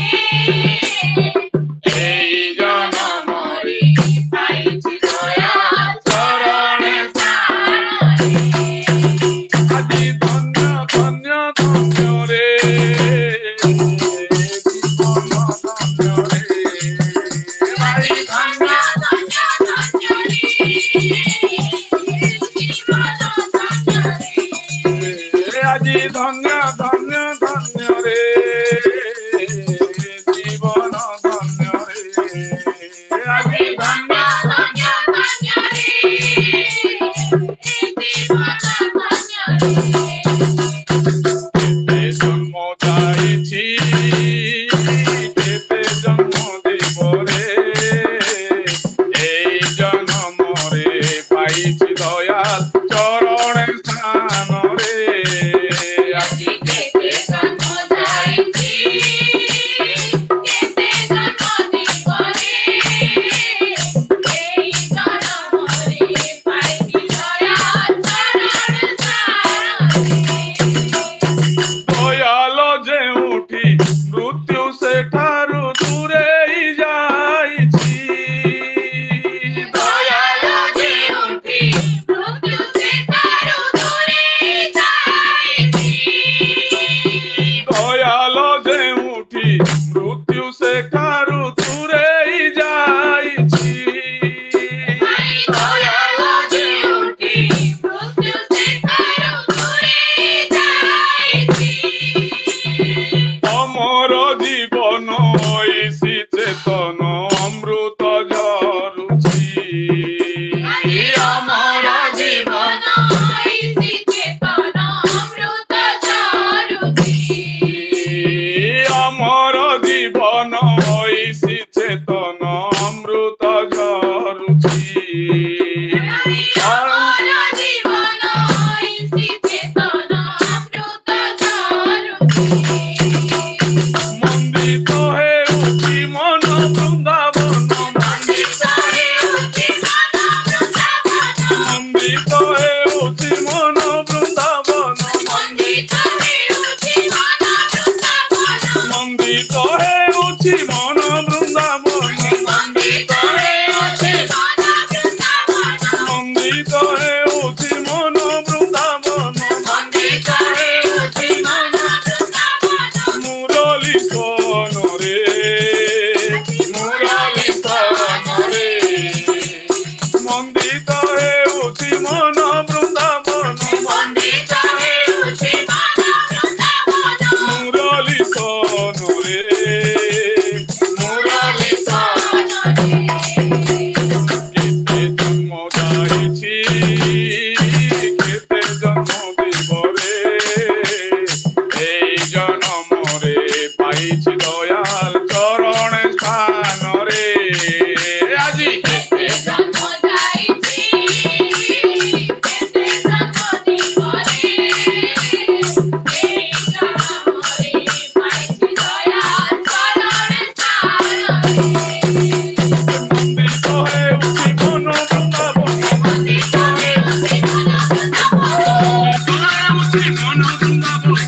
Speaker 9: ଧନ୍ୟ ଧନ୍ୟ ଧନ୍ୟ ରେ ଜୀବନ ଧନ୍ୟ ରେ ଆଜି ଧନ୍ୟ ଧନ୍ୟ ଧନ୍ୟ ରେ ଜୀବନ ଧନ୍ୟ ରେ କେତେ ଜନ୍ମ ଯାଇଛି କେତେ ଜନ୍ମ ଦେବ ରେ এই জন্মরে পাইছি দয়াল চরণে স্থান রে আছি কেতে জন্ম যাইছি কেতে জন্ম দিব রে এই জন্মরে পাইছি দয়াল চরণে স্থান দয়াল ଯେଉଁଠି ମୃତ୍ୟୁ ସେଠାରୁ ଦୂରେଇ ଯାଇଛି মৃত্যু সেখারু দূরেই যাইছি দয়াল ଯେଉଁଠି ମୃତ୍ୟୁ ସେଠାରୁ ଦୂରେଇ যাইছি অমর জীবন ঐশী চেতন অমৃত ঝরুছি অমর জীবন ঐশী চেতন অমৃত ঝরুছি অমর জীবন ঐশী চেতন অমৃত ঝরুছি অমর জীবন ঐশী চেতন অমৃত ঝরুছি মন্দিত হেউছি মন বৃন্দাবন মন্দিত হেউছি মন বৃন্দাবন মন্দিত হেউছি মন বৃন্দাবন মন্দিত হেউছি মন বৃন্দাবন মন্দিত হেউছি মন বৃন্দাবন মন্দিত হেউছি মন বৃন্দাবন মন্দিত হেউছি মন বৃন্দাবন মন্দিত হেউছি মন বৃন্দাবন মুরলী সোন রে মুরলী সোন রে মন্দিত হেউছি মন বৃন্দাবন মন্দিত হেউছি মন বৃন্দাবন মুরলী সোন রে মুরলী সোন রে কেতে জন্ম যাইছি কেতে জন্ম দিব রে এই জন্মরে পাইছি দয়াল চরণে স্থান রে আজি কেতে জন্ম যাইছি কেতে জন্ম দিব রে এই জন্মরে পাইছি দয়াল চরণে স্থান রে মন্দিত হেউছি মন বৃন্দাবন মন্দিত হেউছি মন বৃন্দাবন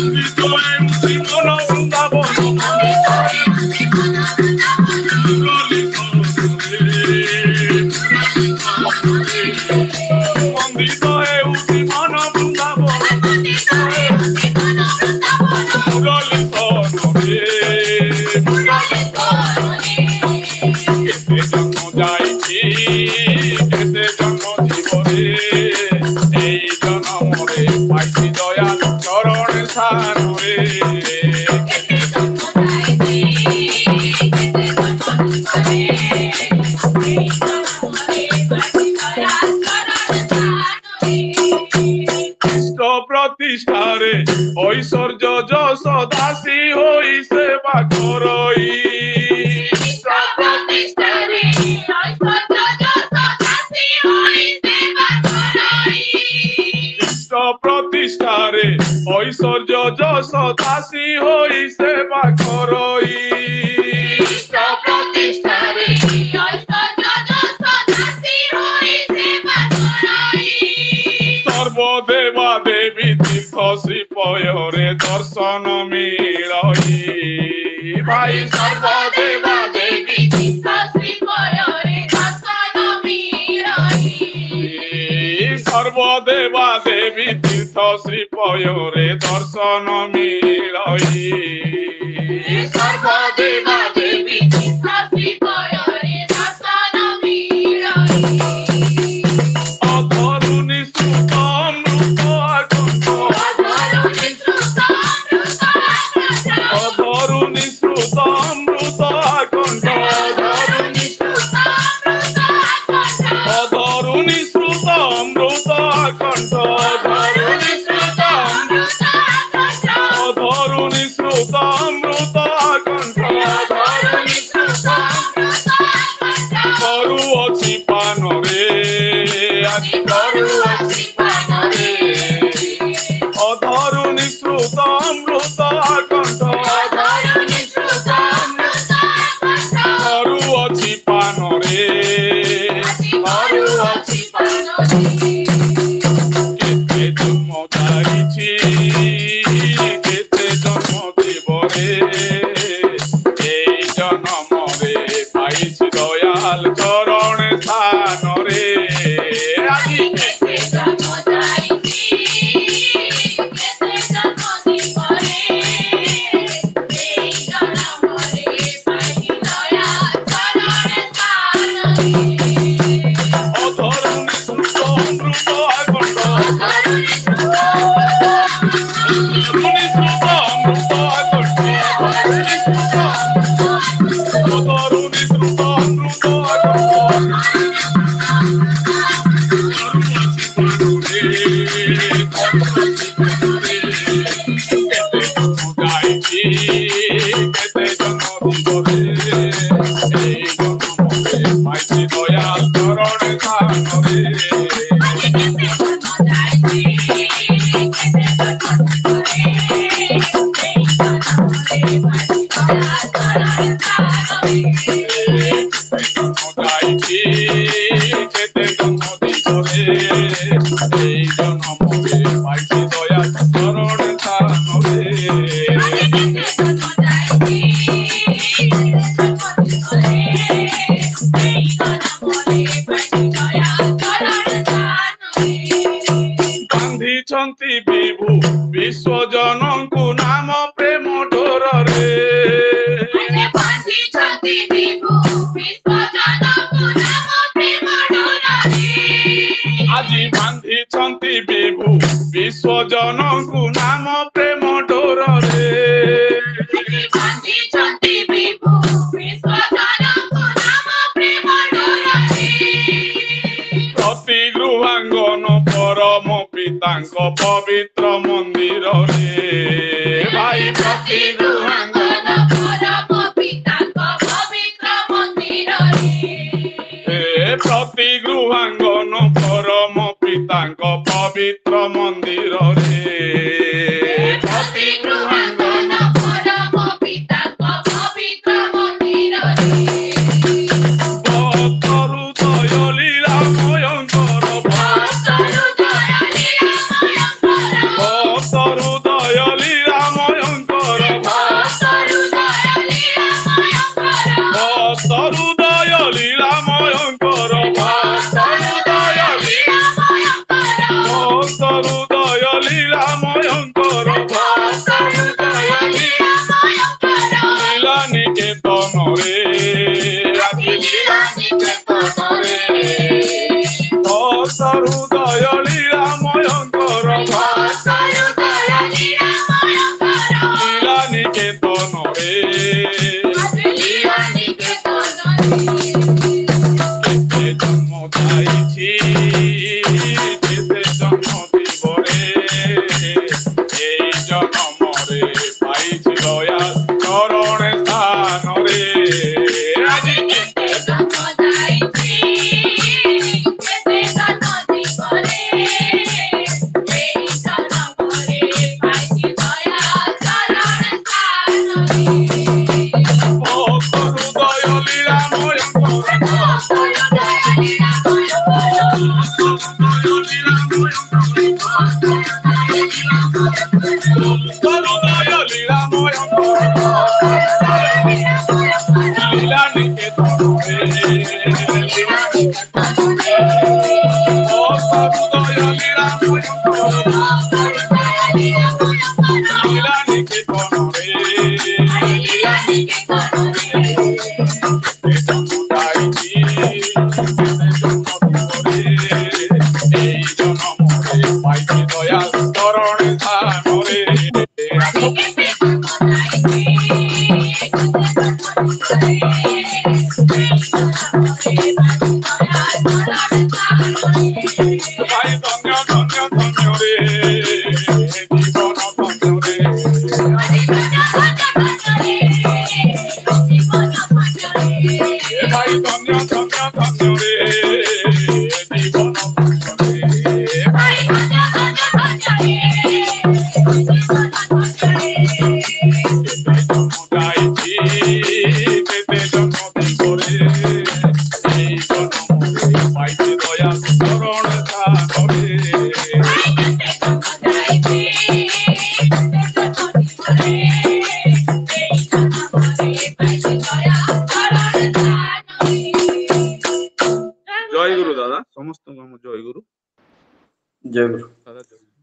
Speaker 9: মন্দিত হেউছি মন বৃন্দাবন মন্দিত হেউছি মন বৃন্দাবন মন্দিত হেউছি মন বৃন্দাবন মুরলী সোন রে মন্দিত হেউছি মন বৃন্দাবন মন্দিত হেউছি মন বৃন্দাবন মুরলী সোন রে মুরলী সোন রে কেতে জন্ম যাইছি কেতে জন্ম দিব রে এই জন্মরে পাইছি দয়াল চরণে স্থান রে কেতে জন্ম যাইছি কেতে জন্ম দিব রে এই জন্মরে পাইছি দয়াল চরণে স্থান রে কৃষ্ণ প্রতিষ্ঠারে ঐশ্বর্য যশ দাসী হই সেবা করই কৃষ্ণ প্রতিষ্ঠারে ঐশ্বর্য যশ দাসী হই সেবা করই কৃষ্ণ প্রতিষ্ঠারে ঐশ্বর্য যশ দাসী হই সেবা করই কৃষ্ণ প্রতিষ্ঠারে ঐশ্বর্য যশ দাসী হই সেবা করই সর্বদেবা দেবী তীর্থ শ্রীপয়রে দর্শন মিলই ভাই সর্বদেবা দেবী তীর্থ শ্রীপয়রে দর্শন মিলই সর্বদেবা দেবী তীর্থ শ্রীপয়রে দর্শন মিলই সর্বদেবা দেবী তীর্থ শ্রীপয়রে দর্শন মিলই অধরুণী সুতম ରେ ମାରୁଅଛି କେତେ ଜନ୍ମ ଯାଇଛି କେତେ ଜନ୍ମ ଦେବରେ এই জন্মরে পাইছি দয়াল চরণ স্থানরে আজি কেতে জন্ম যাইছি কেতে জন্ম দিবরে এই জন্মরে পাইছি দয়াল চরণ স্থানরে অধরুণী সুন্দর অমৃত আকণ্ড অধরুণী সুন্দর অমৃত আকণ্ড অধরুণী সুন্দর অমৃত আকণ্ড কেতে জন্ম দিবরে এই জন্মরে পাইছি দয়াল চরণ স্থানরে কেতে জন্ম দিবরে এই জন্মরে পাইছি দয়াল চরণ স্থানরে ବାନ୍ଧିଛନ୍ତି ବିଭୁ ବିଶ୍ୱଜନଙ୍କୁ ନାମ ପ୍ରେମ ଡୋରରେ ବାନ୍ଧିଛନ୍ତି ବିଭୁ ବିଶ୍ୱଜନଙ୍କୁ ନାମ ପ୍ରେମ ଡୋରରେ ଆଜି ବାନ୍ଧିଛନ୍ତି ବିଭୁ ବିଶ୍ୱଜନଙ୍କୁ ନାମ ପ୍ରେମ ଡୋରରେ ବାନ୍ଧିଛନ୍ତି ବିଭୁ ବିଶ୍ୱଜନଙ୍କୁ ନାମ ପ୍ରେମ ଡୋରରେ ପ୍ରତି ଗୃହାଙ୍ଗନ ପରମ ପିତାଙ୍କ ପବିତ୍ର ମନ୍ଦିରରେ ଭାଇ ପ୍ରତି ଗୃହାଙ୍ଗନ ପରମ ପିତାଙ୍କ ପବିତ୍ର ମନ୍ଦିରରେ ପ୍ରତି ଗୃହାଙ୍ଗନ ପରମ ପିତାଙ୍କ ପବିତ୍ର ମନ୍ଦିରରେ ପ୍ରତି ଗୃହାଙ୍ଗନ ପରମ ପିତାଙ୍କ ପବିତ୍ର ମନ୍ଦିରରେ ଭକ୍ତରୁ ଦୟ ଲୀଳାମୟଙ୍କର ଭକ୍ତରୁ ଦୟ ଲୀଳାମୟଙ୍କର ଭକ୍ତରୁ ଦୟ ଲୀଳାମୟଙ୍କର ଭକ୍ତରୁ ଦୟ ଲୀଳାମୟଙ୍କର ଲୀଳା ନିକେତନରେ ଲୀଳା ନିକେତନରେ ଭକ୍ତରୁ ଦୟ ଲୀଳାମୟଙ୍କର ଲୀଳା ନିକେତନରେ କେତେ ଜନ୍ମ ଯାଇଛି କେତେ ଜନ୍ମ ଦିବରେ এই জন্মরে পাইছি দয়াল চরণ স্থানরে আজি কেতে জন্ম ଯାଇଛି কেতে জন্ম দিবরে এই জন্মরে পাইছি দয়াল চরণ স্থানরে ভক্তরু দয় লীলাময়ঙ্কর ভক্তরু দয় লীলা নিকেতনে লীলা নিকেতনে এই জন্মরে পাইছি দয়াল চরণ স্থানরে ভাই ধন্য ধন্য ধন্য রে জীবন ধন্য রে ভাই ধন্য ধন্য ধন্য রে জীবন ধন্য রে কেতে জন্ম দিবরে
Speaker 1: जय गुरु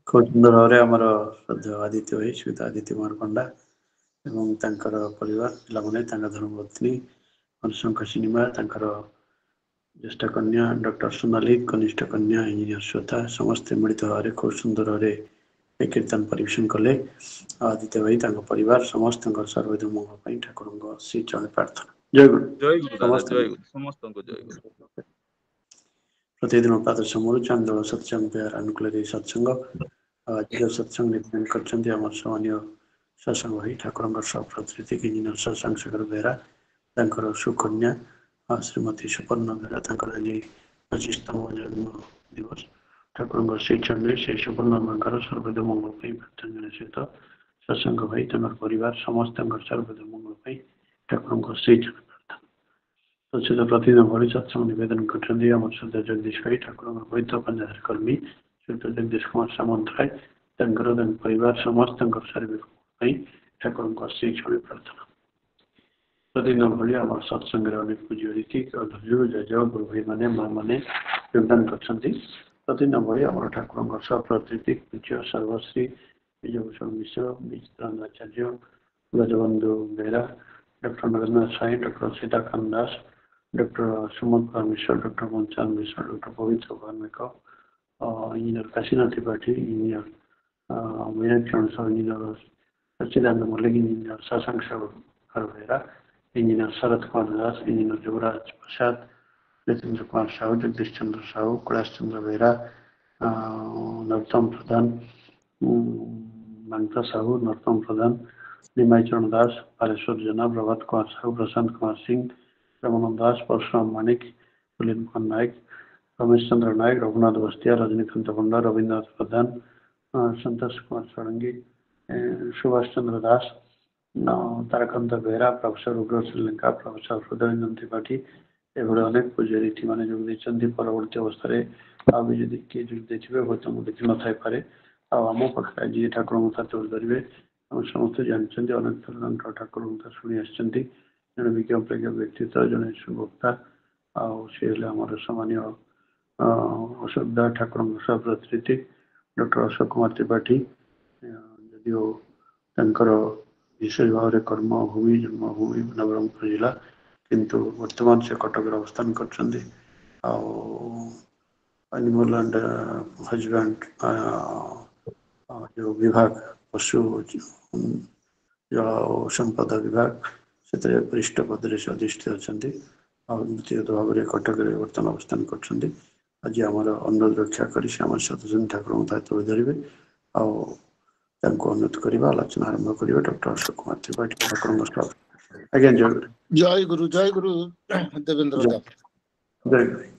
Speaker 1: खूब सुंदर भाव आमर श्रद्धा आदित्य भाई श्रीता आदित्य कुमार पंडा एवं तांकर परिवार पिलाने धर्मपत्नी हरिशंकर सिनेमा ज्येष्ठ कन्या डॉक्टर सोनाली कनिष्ठ कन्या इंजीनियर श्वेता समस्ते मिलित भाव खूब सुंदर भाव कीर्तन परिवेशन कले आदित्य भाई परिवार समस्त सर्वदा मंगल ठाकुर श्री चरण प्रार्थना जय गुरु प्रतिदिन प्रातः समय चांदोल सत्संग बिहार अनुकूल सत्संग आज सत्संग निर्माण कर सामान्य सत्संग भाई ठाकुर सब प्रतिनिधि इंजीनियर सत्संग शेखर बेहरा सुकन्या श्रीमती सुपर्ण बेहरा आज 25तम जन्म दिवस ठाकुर श्री चरण से सुपर्ण सर्वदा मंगल प्रार्थना सहित सत्संग भाई परिवार समस्त सर्वदा मंगल ठाकुर श्री चरण प्रार्थना प्रतिदिन भली सत्संग निवेदन कर श्रद्धा जगदीश भाई ठाकुर वैद्य पंचायत कर्मी श्रीयुत जगदीश कुमार सामंतराय परिवार समस्त शारीरिक ठाकुर श्री चरण प्रार्थना प्रतिदिन भली आम सत्संग अनेक पूज्य रीति जय गुरु भाई मैंने माँ मैंने योगदान कर प्रतिदिन भली आम ठाकुर सप्रतिथि पूज्य सर्वश्री Vijaybhushan Mishra Mishracharya Gajabandhu Behera doctor Narendra Sai doctor Sitakant Das doctor Suman Kumar Mishra doctor Manchand Mishra doctor Pavitra Karmik engineer Kashinath Tripathi engineer Meenakshan Sahu engineer Sachidanand Mallick engineer Shashank Sahu Behera engineer Sharad Kumar Das engineer Yuvraj Prasad Jitendra Kumar Sahu Jagdish Chandra Sahu Kailash Chandra Behera Narottam Pradhan Mangta Sahu Narottam Pradhan Nimai Charan Das Pareshwar Jena Prabhat Kumar Sahu Prashant Kumar Singh Raman दास परशुराम मानिक पुलिन कुमार नायक रमेश चंद्र नायक रघुनाथ बस्तिया रजनीकांत पंडा रवीन्द्रनाथ प्रधान संतोष कुमार षडंगी सुभाष चंद्र दास तारकांत बेहरा प्रोफेसर उग्र श्रीलंका प्रोफेसर हृदयरंजन त्रिपाठी एभଳି अनेक पूज्य रीति मान जोग परवर्ती अवस्था आदि किए जोग देखिए हूँ मुझे देखी न थाईपे आम पाखे आज ठाकुर कथा चोरी करेंगे आम समस्त जानते अनेक थर ठाकुर कथा शुणी आसती जड़े विज्ञापन व्यक्तित्व जड़े सुभक्ता आमर सामान्य अश्रद्धा ठाकुर प्रतिनिधि डॉक्टर अशोक कुमार त्रिपाठी जदिव विशेष भाव में कर्मभूमि जन्मभूमि नवरंगपुर जिला किंतु वर्तमान से कटक अवस्थान कर एनिमल एंड हजबैंड जो विभाग पशु जल संपदा विभाग से वरिष्ठ पद से अधिष्ठित अच्छा व्यक्तिगत भाव में कटक बर्तमान अवस्थान कर आज आम अनुरोध रक्षा कर सतचंद ठाकुर दायित्व धरवे अनुरोध करवा आलोचना आरंभ करेंगे डॉक्टर अशोक कुमार त्रिपाठी ठाकुर आज्ञा
Speaker 10: जय गुरु देवेंद्र
Speaker 1: जय गुरु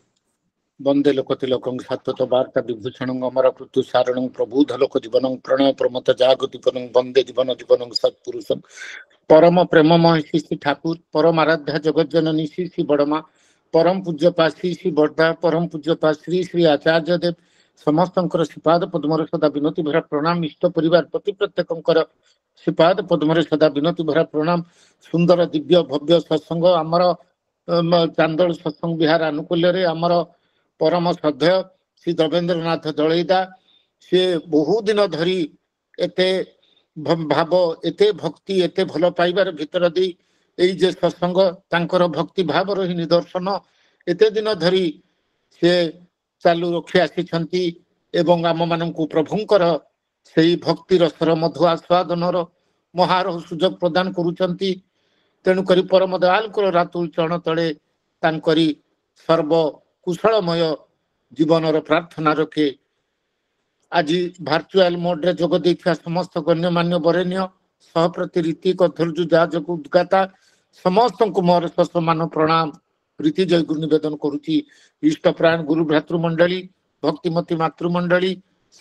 Speaker 10: वंदे लोकतिलकं सत्वत वार्ता विभूषण अमर कृतु सारण प्रबुध लोक जीवन प्रणय प्रमत जागतिपनं वंदे जीवन जीवन सत्पुरुषं परम प्रेममय श्री ठाकुर परम आराध्या जगत जननी श्री बड़मा परम पूज्यपा श्री बड़दा परम पूज्यपा श्री श्री आचार्य देव समस्त श्रीपाद पद्म सदा विनती भरा प्रणाम इष्ट परिवार प्रति प्रत्येक श्रीपाद पद्म सदा विनती भरा प्रणाम सुंदर दिव्य भव्य सत्संग आमर चांदोल सत्संग विहार आनुकूल्य आमर परम श्रद्धेय श्री देवेंद्रनाथ दलईदा सी बहु दिन धरी एते भाव एते भक्ति एते भल पाइबार भितर दी एई जे सत्संग तांकर भक्ति भावर ही निदर्शन एते दिन धरी से चालू रखी आसी एवं आम मानू प्रभुंकर से भक्ति रसर मधु आस्वादनर महार सुजोग प्रदान करुचंती तेणुक परम दयाल रातुल चरण तले तांकरी सर्व कुशलमय जीवनर प्रार्थना रखे आज भार्चुआल मोड रे जोग देखा समस्त गण्यमान्य बरेण्य सहप्रति रीति कथर्जु जाजक उद्गाता समस्त को मोर समान प्रणाम प्रीति जय गुरु निवेदन करुची इष्ट प्राण गुरु भ्रातृमंडली भक्तिमती मातृमंडली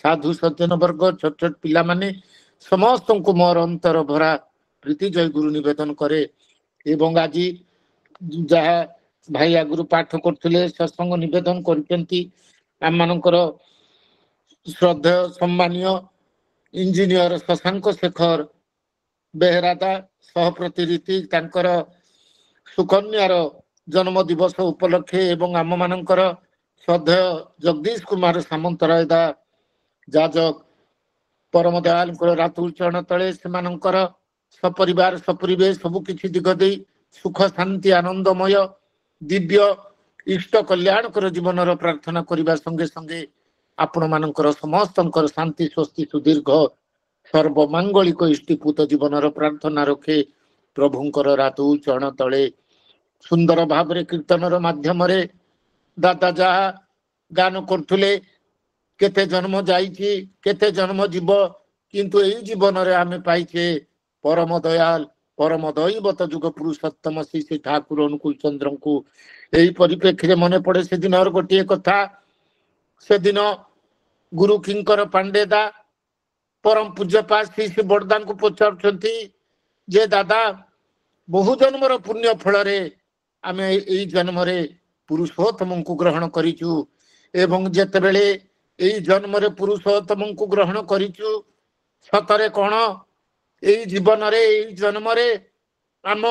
Speaker 10: साधु सज्जन वर्ग छोट छोट पिला माने समस्त को मोर अंतर भरा प्रीति जय गुरु निवेदन करे एवं आज जहाँ भाई आगुरु पाठ करथिले सत्संग निवेदन करचंती आम मानकर श्रद्धेय सम्मानीय इंजीनियर शशांक शेखर बेहरादा सहप्रति रीति तांकर सुकन्यार जन्म दिवस उपलक्षे एवं आम मानकर श्रद्धेय जगदीश कुमार सामंतराय दा ଯାଜକ ପରମ ଦୟାଳୁଙ୍କର ରାତୁଲ ଚରଣ ତଳେ ସେମାନଙ୍କର ସପରିବାର ସପରିବେଶ ସବୁ କିଛି ଦିଗ ଦେଇ ସୁଖ ଶାନ୍ତି ଆନନ୍ଦମୟ ଦିବ୍ୟ ଇଷ୍ଟ କଲ୍ୟାଣକର ଜୀବନର ପ୍ରାର୍ଥନା କରିବା ସଙ୍ଗେ ସଙ୍ଗେ ଆପଣ ମାନଙ୍କର ସମସ୍ତଙ୍କର ଶାନ୍ତି ସ୍ୱସ୍ତି ସୁଦୀର୍ଘ ସର୍ବମାଙ୍ଗଳିକ ଇଷ୍ଟିପୂତ ଜୀବନର ପ୍ରାର୍ଥନା ରଖେ ପ୍ରଭୁଙ୍କର ରାତୁଲ ଚରଣ ତଳେ ସୁନ୍ଦର ଭାବରେ କୀର୍ତ୍ତନର ମାଧ୍ୟମରେ ଦାଦା ଯାହା ଗାନ କରୁଥିଲେ କେତେ ଜନ୍ମ ଯାଇଛି କେତେ ଜନ୍ମ ଯିବ କିନ୍ତୁ ଏଇ ଜୀବନରେ ଆମେ ପାଇଛେ ପରମ ଦୟାଲ ପରମ ଦୈବତ ଯୁଗ ପୁରୁଷୋତ୍ତମ ଶ୍ରୀ ଠାକୁର ଅନୁକୂଳ ଚନ୍ଦ୍ରଙ୍କୁ ଏହି ପରିପ୍ରେକ୍ଷୀରେ ମନେ ପଡେ ସେଦିନର ଗୋଟିଏ କଥା ସେଦିନ ଗୁରୁ କିଙ୍କର ପାଣ୍ଡେଦା ପରମ ପୂଜ୍ୟପାଦ ଶ୍ରୀ ବଡ଼ଦାଙ୍କୁ ପଚାରୁଛନ୍ତି ଯେ ଦାଦା ବହୁ ଜନ୍ମର ପୁଣ୍ୟ ଫଳରେ ଆମେ ଏଇ ଜନ୍ମରେ ପୁରୁଷୋତ୍ତମଙ୍କୁ ଗ୍ରହଣ କରିଛୁ ଏବଂ ଯେତେବେଳେ ଏଇ ଜନ୍ମରେ ପୁରୁଷୋତ୍ତମଙ୍କୁ ଗ୍ରହଣ କରିଛୁ ସତରେ କଣ ଏଇ ଜୀବନରେ ଏଇ ଜନ୍ମରେ ଆମ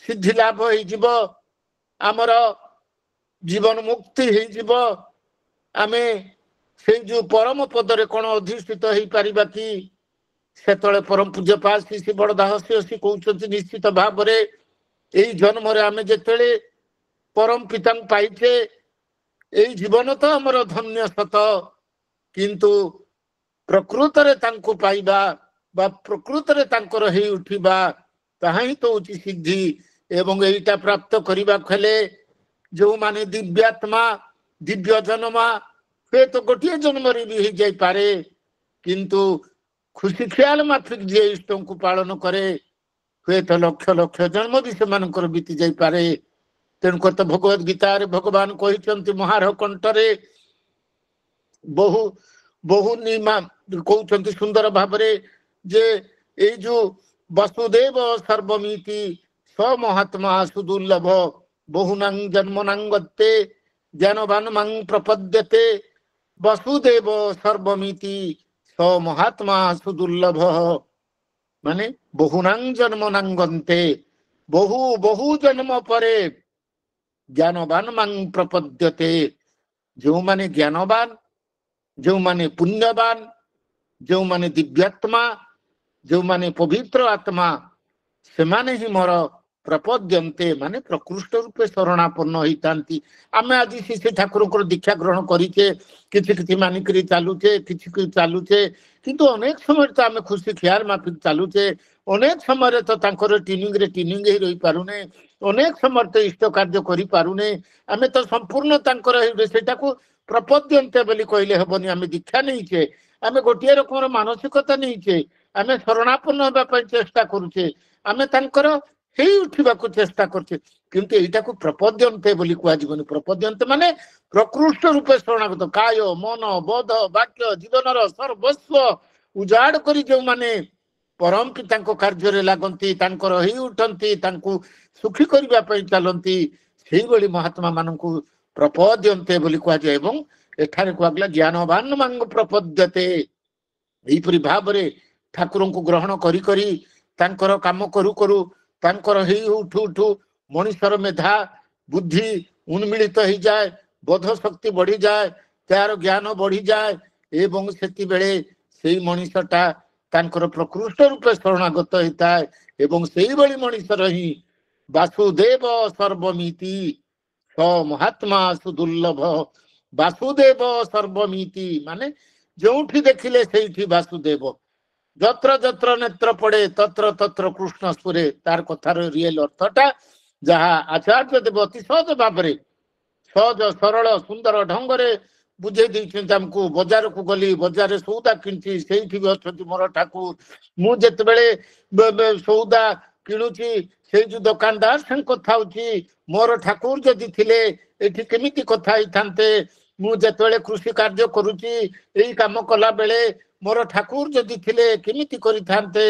Speaker 10: ସିଦ୍ଧି ଲାଭ ହେଇଯିବ ଆମର ଜୀବନ ମୁକ୍ତି ହେଇଯିବ ଆମେ ସେଇ ଯୋଉ ପରମ ପଦରେ କଣ ଅଧିଷ୍ଠିତ ହେଇପାରିବା କି ସେତେବେଳେ ପରମ ପୂଜ୍ୟପାଦ ଶ୍ରୀ ବଡ଼ଦା ହସି ହସି କହୁଛନ୍ତି ନିଶ୍ଚିତ ଭାବରେ ଏଇ ଜନ୍ମରେ ଆମେ ଯେତେବେଳେ ପରମ ପିତାଙ୍କୁ ପାଇଛେ ଏଇ ଜୀବନ ତ ଆମର ଧନ୍ୟ ସତ କିନ୍ତୁ ପ୍ରକୃତରେ ତାଙ୍କୁ ପାଇବା ବା ପ୍ରକୃତରେ ତାଙ୍କର ହେଇ ଉଠିବା ତାହା ହିଁ ତ ହଉଛି ସିଦ୍ଧି ଏବଂ ଏଇଟା ପ୍ରାପ୍ତ କରିବାକୁ ହେଲେ ଯୋଉମାନେ ଦିବ୍ୟାତ୍ମା ଦିବ୍ୟ ଜନ୍ମା ହୁଏତ ଗୋଟିଏ ଜନ୍ମରେ ବି ହେଇଯାଇପାରେ କିନ୍ତୁ ଖୁସି ଖିଆଲ ମାଫିକ ଯିଏ ଇଷ୍ଟଙ୍କୁ ପାଳନ କରେ ହୁଏତ ଲକ୍ଷ ଲକ୍ଷ ଜନ୍ମ ବି ସେମାନଙ୍କର ବିତି ଯାଇପାରେ ତେଣୁକରି ତ ଭଗବତ ଗୀତାରେ ଭଗବାନ କହିଛନ୍ତି ମହାର କଣ୍ଠରେ ବହୁ ବହୁ ନିମା କହୁଛନ୍ତି ସୁନ୍ଦର ଭାବରେ ଯେ ଏଇ ଯୋଉ ବସୁଦେବ ସର୍ବମିତି ସ୍ୱମହାତ୍ମା ସୁଦୁର୍ଲଭ ବହୁନାଂ ଜନ୍ମନାଙ୍ଗତେ ଜ୍ଞାନବାନ ମାଂ ପ୍ରପଦ୍ୟତେ ବସୁଦେବ ସର୍ବମିତି ସ୍ୱମହାତ୍ମା ସୁଦୁର୍ଲଭ ମାନେ ବହୁନାଂ ଜନ୍ମନାଙ୍ଗନ୍ତେ ବହୁ ବହୁ ଜନ୍ମ ପରେ ଜ୍ଞାନବାନ ମାଂ ପ୍ରପଦ୍ୟତେ ଯେଉଁମାନେ ଜ୍ଞାନବାନ ଯେଉଁମାନେ ପୁଣ୍ୟବାନ ଯେଉଁମାନେ ଦିବ୍ୟାତ୍ମା ଯେଉଁମାନେ ପବିତ୍ର ଆତ୍ମା ସେମାନେ ହିଁ ମୋର ପ୍ରପଦ୍ୟନ୍ତେ ମାନେ ପ୍ରକୃଷ୍ଟ ରୂପେ ଶରଣାପନ୍ନ ହେଇଥାନ୍ତି ଆମେ ଆଜି ଶ୍ରୀ ଠାକୁରଙ୍କର ଦୀକ୍ଷା ଗ୍ରହଣ କରିଛେ କିଛି କିଛି ମାନିକରି ଚାଲୁଛେ କିଛି କିଛି ଚାଲୁଛେ କିନ୍ତୁ ଅନେକ ସମୟରେ ତ ଆମେ ଖୁସି ଖିଆଲ ମାଫିକ ଚାଲୁଛେ ଅନେକ ସମୟରେ ତ ତାଙ୍କର ଟ୍ରେନିଂରେ ଟ୍ରେନିଂ ହେଇ ରହିପାରୁନେ ଅନେକ ସମୟରେ ତ ଇଷ୍ଟ କାର୍ଯ୍ୟ କରିପାରୁନେ ଆମେ ତ ସମ୍ପୂର୍ଣ୍ଣ ତାଙ୍କର ସେଇଟାକୁ ପ୍ରପଦ୍ୟନ୍ତେ ବୋଲି କହିଲେ ହେବନି ଆମେ ଦୀକ୍ଷା ନେଇଛେ ଆମେ ଗୋଟିଏ ରକମର ମାନସିକତା ନେଇଛେ ଆମେ ଶରଣାପନ୍ନ ହେବା ପାଇଁ ଚେଷ୍ଟା କରୁଛେ ଆମେ ତାଙ୍କର ହେଇ ଉଠିବାକୁ ଚେଷ୍ଟା କରୁଛେ କିନ୍ତୁ ଏଇଟାକୁ ପ୍ରପଦ୍ୟନ୍ତେ ବୋଲି କୁହାଯିବନି ପ୍ରପଦ୍ୟନ୍ତେ ମାନେ ପ୍ରକୃଷ୍ଟ ରୂପେ ଶରଣାଗତ କାୟ ମନ ବୋଧ ବାକ୍ୟ ଜୀବନର ସର୍ବସ୍ୱ ଉଜାଡ଼ କରି ଯେଉଁମାନେ ପରମ ପିତାଙ୍କ କାର୍ଯ୍ୟରେ ଲାଗନ୍ତି ତାଙ୍କର ହେଇ ଉଠନ୍ତି ତାଙ୍କୁ ସୁଖୀ କରିବା ପାଇଁ ଚାଲନ୍ତି ସେଇଭଳି ମହାତ୍ମା ମାନଙ୍କୁ ପ୍ରପଦ୍ୟନ୍ତେ ବୋଲି କୁହାଯାଏ ଏବଂ ଏଠାରେ କୁହାଗଲା ଜ୍ଞାନବାନ ମାଙ୍ଗ ପ୍ରପଦ୍ୟତେ ଏହିପରି ଭାବରେ ଠାକୁରଙ୍କୁ ଗ୍ରହଣ କରି କରି ତାଙ୍କର କାମ କରୁ କରୁ ତାଙ୍କର ହେଇ ଉଠୁ ଉଠୁ ମଣିଷର ମେଧା ବୁଦ୍ଧି ଉନ୍ମିଳିତ ହେଇଯାଏ ବୋଧ ଶକ୍ତି ବଢିଯାଏ ତାର ଜ୍ଞାନ ବଢିଯାଏ ଏବଂ ସେତିବେଳେ ସେଇ ମଣିଷଟା ତାଙ୍କର ପ୍ରକୃଷ୍ଟ ରୂପେ ଶରଣାଗତ ହେଇଥାଏ ଏବଂ ସେଇଭଳି ମଣିଷର ହିଁ ବାସୁଦେବ ସର୍ବମିତି ମହାତ୍ମା ସୁଦୁର୍ଲଭ ବାସୁଦେବ ସର୍ବମିତି ମାନେ ଯୋଉଠି ଦେଖିଲେ ସେଇଠି ବାସୁଦେବ ଯତ୍ର ଯତ୍ର ନେତ୍ର ପଡେ ତତ୍ର ତତ୍ର କୃଷ୍ଣ ସ୍ପୁରେ ତାର କଥାର ରିଏଲ ଅର୍ଥଟା ଯାହା ଆଚାର୍ଯ୍ୟ ଦେବ ଅତି ସହଜ ଭାବରେ ସହଜ ସରଳ ସୁନ୍ଦର ଢଙ୍ଗରେ ବୁଝେଇ ଦେଇଛନ୍ତି ଆମକୁ ବଜାରକୁ ଗଲି ବଜାରରେ ସଉଦା କିଣିଛି ସେଇଠି ବି ଅଛନ୍ତି ମୋର ଠାକୁର ମୁଁ ଯେତେବେଳେ ସଉଦା କିଣୁଛି ସେଇ ଯୋଉ ଦୋକାନଦାର ସାଙ୍ଗେ କଥା ହଉଛି ମୋର ଠାକୁର ଯଦି ଥିଲେ ଏଠି କେମିତି କଥା ହେଇଥାନ୍ତେ ମୁଁ ଯେତେବେଳେ କୃଷି କାର୍ଯ୍ୟ କରୁଛି ଏଇ କାମ କଲା ବେଳେ ମୋର ଠାକୁର ଯଦି ଥିଲେ କେମିତି କରିଥାନ୍ତେ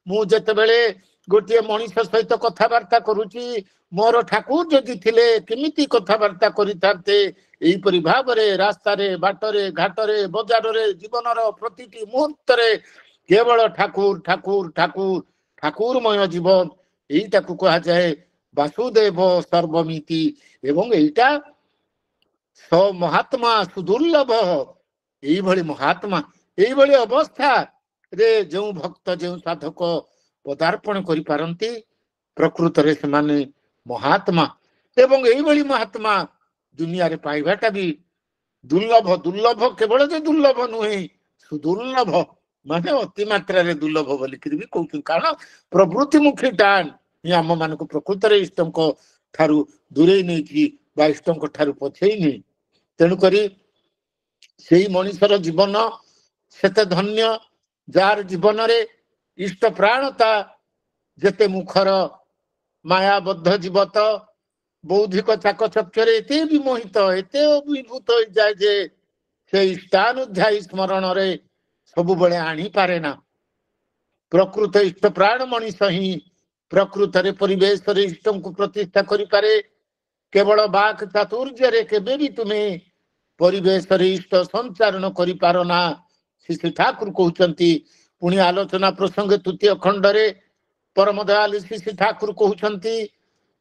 Speaker 10: ମୁଁ ଯେତେବେଳେ ଗୋଟିଏ ମଣିଷ ସହିତ କଥାବାର୍ତ୍ତା କରୁଛି ମୋର ଠାକୁର ଯଦି ଥିଲେ କେମିତି କଥାବାର୍ତ୍ତା କରିଥାନ୍ତେ ଏହିପରି ଭାବରେ ରାସ୍ତାରେ ବାଟରେ ଘାଟରେ ବଜାରରେ ଜୀବନର ପ୍ରତିଟି ମୁହୂର୍ତ୍ତରେ କେବଳ ଠାକୁର ଠାକୁର ଠାକୁର ଠାକୁରମୟ ଜୀବନ এইটাକୁ କୁହାଯାଏ ବାସୁଦେବ ସର୍ବମିତି ଏବଂ ଏଇଟା ମହାତ୍ମା ସୁଦୁର୍ଲଭ ଏଇଭଳି ମହାତ୍ମା এইଭଳି ଅବସ୍ଥାରେ ଯେଉଁ ଭକ୍ତ ଯେଉଁ ସାଧକ ପଦାର୍ପଣ କରିପାରନ୍ତି ପ୍ରକୃତରେ ସେମାନେ ମହାତ୍ମା ଏବଂ ଏଇଭଳି ମହାତ୍ମା ଦୁନିଆରେ ପାଇବାଟା ବି ଦୁର୍ଲଭ ଦୁର୍ଲଭ କେବଳ ଯେ ଦୁର୍ଲଭ ନୁହେଁ ସୁଦୁର୍ଲଭ ମାନେ ଅତି ମାତ୍ରାରେ ଦୁର୍ଲଭ ବୋଲିକିରି ବି କହୁଛନ୍ତି କାରଣ ପ୍ରବୃତ୍ତିମୁଖୀ ଟାନ୍ ହିଁ ଆମ ମାନଙ୍କୁ ପ୍ରକୃତରେ ଇଷ୍ଟଙ୍କ ଠାରୁ ଦୂରେଇ ନେଇଛି ବା ଇଷ୍ଟଙ୍କ ଠାରୁ ପଛେଇ ନେଇ ତେଣୁକରି ସେଇ ମଣିଷର ଜୀବନ ସେତେ ଧନ୍ୟ ଯାହାର ଜୀବନରେ ଇଷ୍ଟ ପ୍ରାଣତା ଯେତେ ମୁଖର ମାୟାବଦ୍ଧ ଜୀବତ ବୌଦ୍ଧିକ ଚାକଚକ୍ୟରେ ଏତେ ବିମୋହିତ ଏତେ ଅଭିଭୂତ ହୋଇଯାଏ ଯେ ସେ ଇଷ୍ଟାନୁଧ୍ୟାୟୀ ସ୍ମରଣରେ ସବୁବେଳେ ଆଣିପାରେ ନା ପ୍ରକୃତ ଇଷ୍ଟ ପ୍ରାଣ ମଣିଷ ହିଁ ପ୍ରକୃତରେ ପରିବେଶରେ ଇଷ୍ଟଙ୍କୁ ପ୍ରତିଷ୍ଠା କରିପାରେ କେବଳ ବାକ୍ ଚାତୁର୍ଯ୍ୟରେ କେବେ ବି ତୁମେ ପରିବେଶରେ ଇଷ୍ଟ ସଞ୍ଚାରଣ କରିପାର ନା ଶ୍ରୀ ଠାକୁର କହୁଛନ୍ତି ପୁଣି ଆଲୋଚନା ପ୍ରସଙ୍ଗ ତୃତୀୟ ଖଣ୍ଡରେ ପରମ ଦୟାଳୁ ଶ୍ରୀ ଠାକୁର କହୁଛନ୍ତି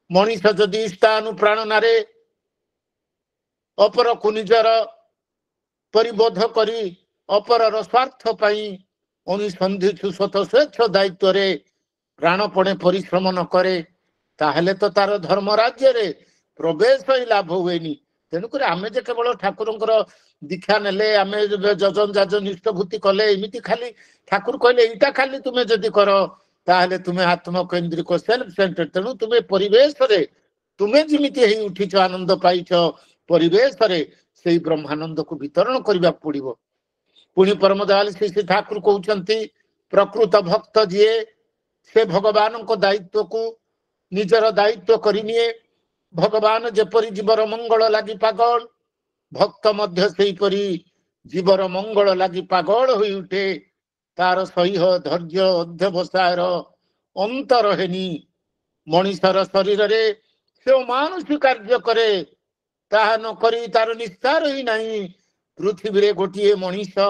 Speaker 10: ମଣିଷ ଯଦି ଇଷ୍ଟାନୁପ୍ରାଣନାରେ ଅପରକୁ ନିଜର ପରିବୋଧ କରି ଅପରର ସ୍ୱାର୍ଥ ପାଇଁ ଅନୁସନ୍ଧିତୁ ସ୍ୱତ ସ୍ୱେଚ୍ଛ ଦାୟିତ୍ୱରେ ପ୍ରାଣପଣେ ପରିଶ୍ରମ ନ କରେ ତାହେଲେ ତ ତାର ଧର୍ମ ରାଜ୍ୟରେ ପ୍ରବେଶ ହିଁ ଲାଭ ହୁଏନି ତେଣୁକରି ଆମେ ଯେ କେବଳ ଠାକୁରଙ୍କର ଦୀକ୍ଷା ନେଲେ ଆମେ ଯଜନ ଯାଜ ନିଷ୍ଠଭୂତି କଲେ ଏମିତି ଖାଲି ଠାକୁର କହିଲେ ଏଇଟା ଖାଲି ତୁମେ ଯଦି କର ତାହେଲେ ତୁମେ ଆତ୍ମକେନ୍ଦ୍ରିକ ସେଲ୍ଫ ସେଣ୍ଟର ତେଣୁ ତୁମେ ପରିବେଶରେ ତୁମେ ଯେମିତି ହେଇ ଉଠିଛ ଆନନ୍ଦ ପାଇଛ ପରିବେଶରେ ସେଇ ବ୍ରହ୍ମାନନ୍ଦକୁ ବିତରଣ କରିବାକୁ ପଡିବ ପୁଣି ପରମ ଦୟାଳୁ ଶ୍ରୀ ଠାକୁର କହୁଛନ୍ତି ପ୍ରକୃତ ଭକ୍ତ ଯିଏ ସେ ଭଗବାନଙ୍କ ଦାୟିତ୍ୱକୁ ନିଜର ଦାୟିତ୍ୱ କରିନିଏ ଭଗବାନ ଯେପରି ଜୀବର ମଙ୍ଗଳ ଲାଗି ପାଗଳ ଭକ୍ତ ମଧ୍ୟ ସେହିପରି ଜୀବର ମଙ୍ଗଳ ଲାଗି ପାଗଳ ହୋଇ ଉଠେ ତାର ସହ୍ୟ ଧୈର୍ଯ୍ୟ ଅଧ୍ୟବସାୟର ଅନ୍ତ ରହେନି ମଣିଷର ଶରୀରରେ ସେ ମାନସିକ କାର୍ଯ୍ୟ କରେ ତାହା ନ କରି ତାର ନିସ୍ତାର ହିଁ ନାହିଁ ପୃଥିବୀରେ ଗୋଟିଏ ମଣିଷ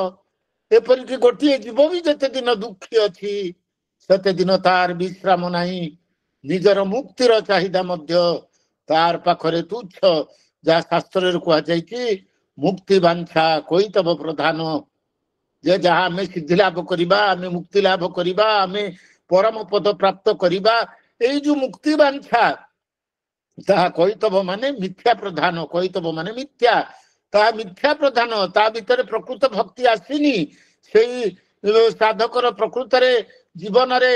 Speaker 10: ଏପରିକି ଗୋଟିଏ ଜୀବ ବି ଯେତେ ଦିନ ଦୁଃଖୀ ଅଛି ସେତେ ଦିନ ତାର ବିଶ୍ରାମ ନାହିଁ ନିଜର ମୁକ୍ତିର ଚାହିଦା ମଧ୍ୟ ତାର ପାଖରେ ତୁଚ୍ଛ ଯାହା ଶାସ୍ତ୍ରରେ କୁହାଯାଇଛି ମୁକ୍ତି ବାଞ୍ଛା କୈତବ ପ୍ରଧାନ ଯେ ଯାହା ଆମେ ସିଦ୍ଧି ଲାଭ କରିବା ଆମେ ମୁକ୍ତି ଲାଭ କରିବା ଆମେ ପରମ ପଦ ପ୍ରାପ୍ତ କରିବା ଏଇ ଯୋଉ ମୁକ୍ତି ବାଞ୍ଛା ତାହା କୈତବ ମାନେ ମିଥ୍ୟା ପ୍ରଧାନ କୈତବ ମାନେ ମିଥ୍ୟା ତାହା ମିଥ୍ୟା ପ୍ରଧାନ ତା ଭିତରେ ପ୍ରକୃତ ଭକ୍ତି ଆସିନି ସେଇ ସାଧକର ପ୍ରକୃତରେ ଜୀବନରେ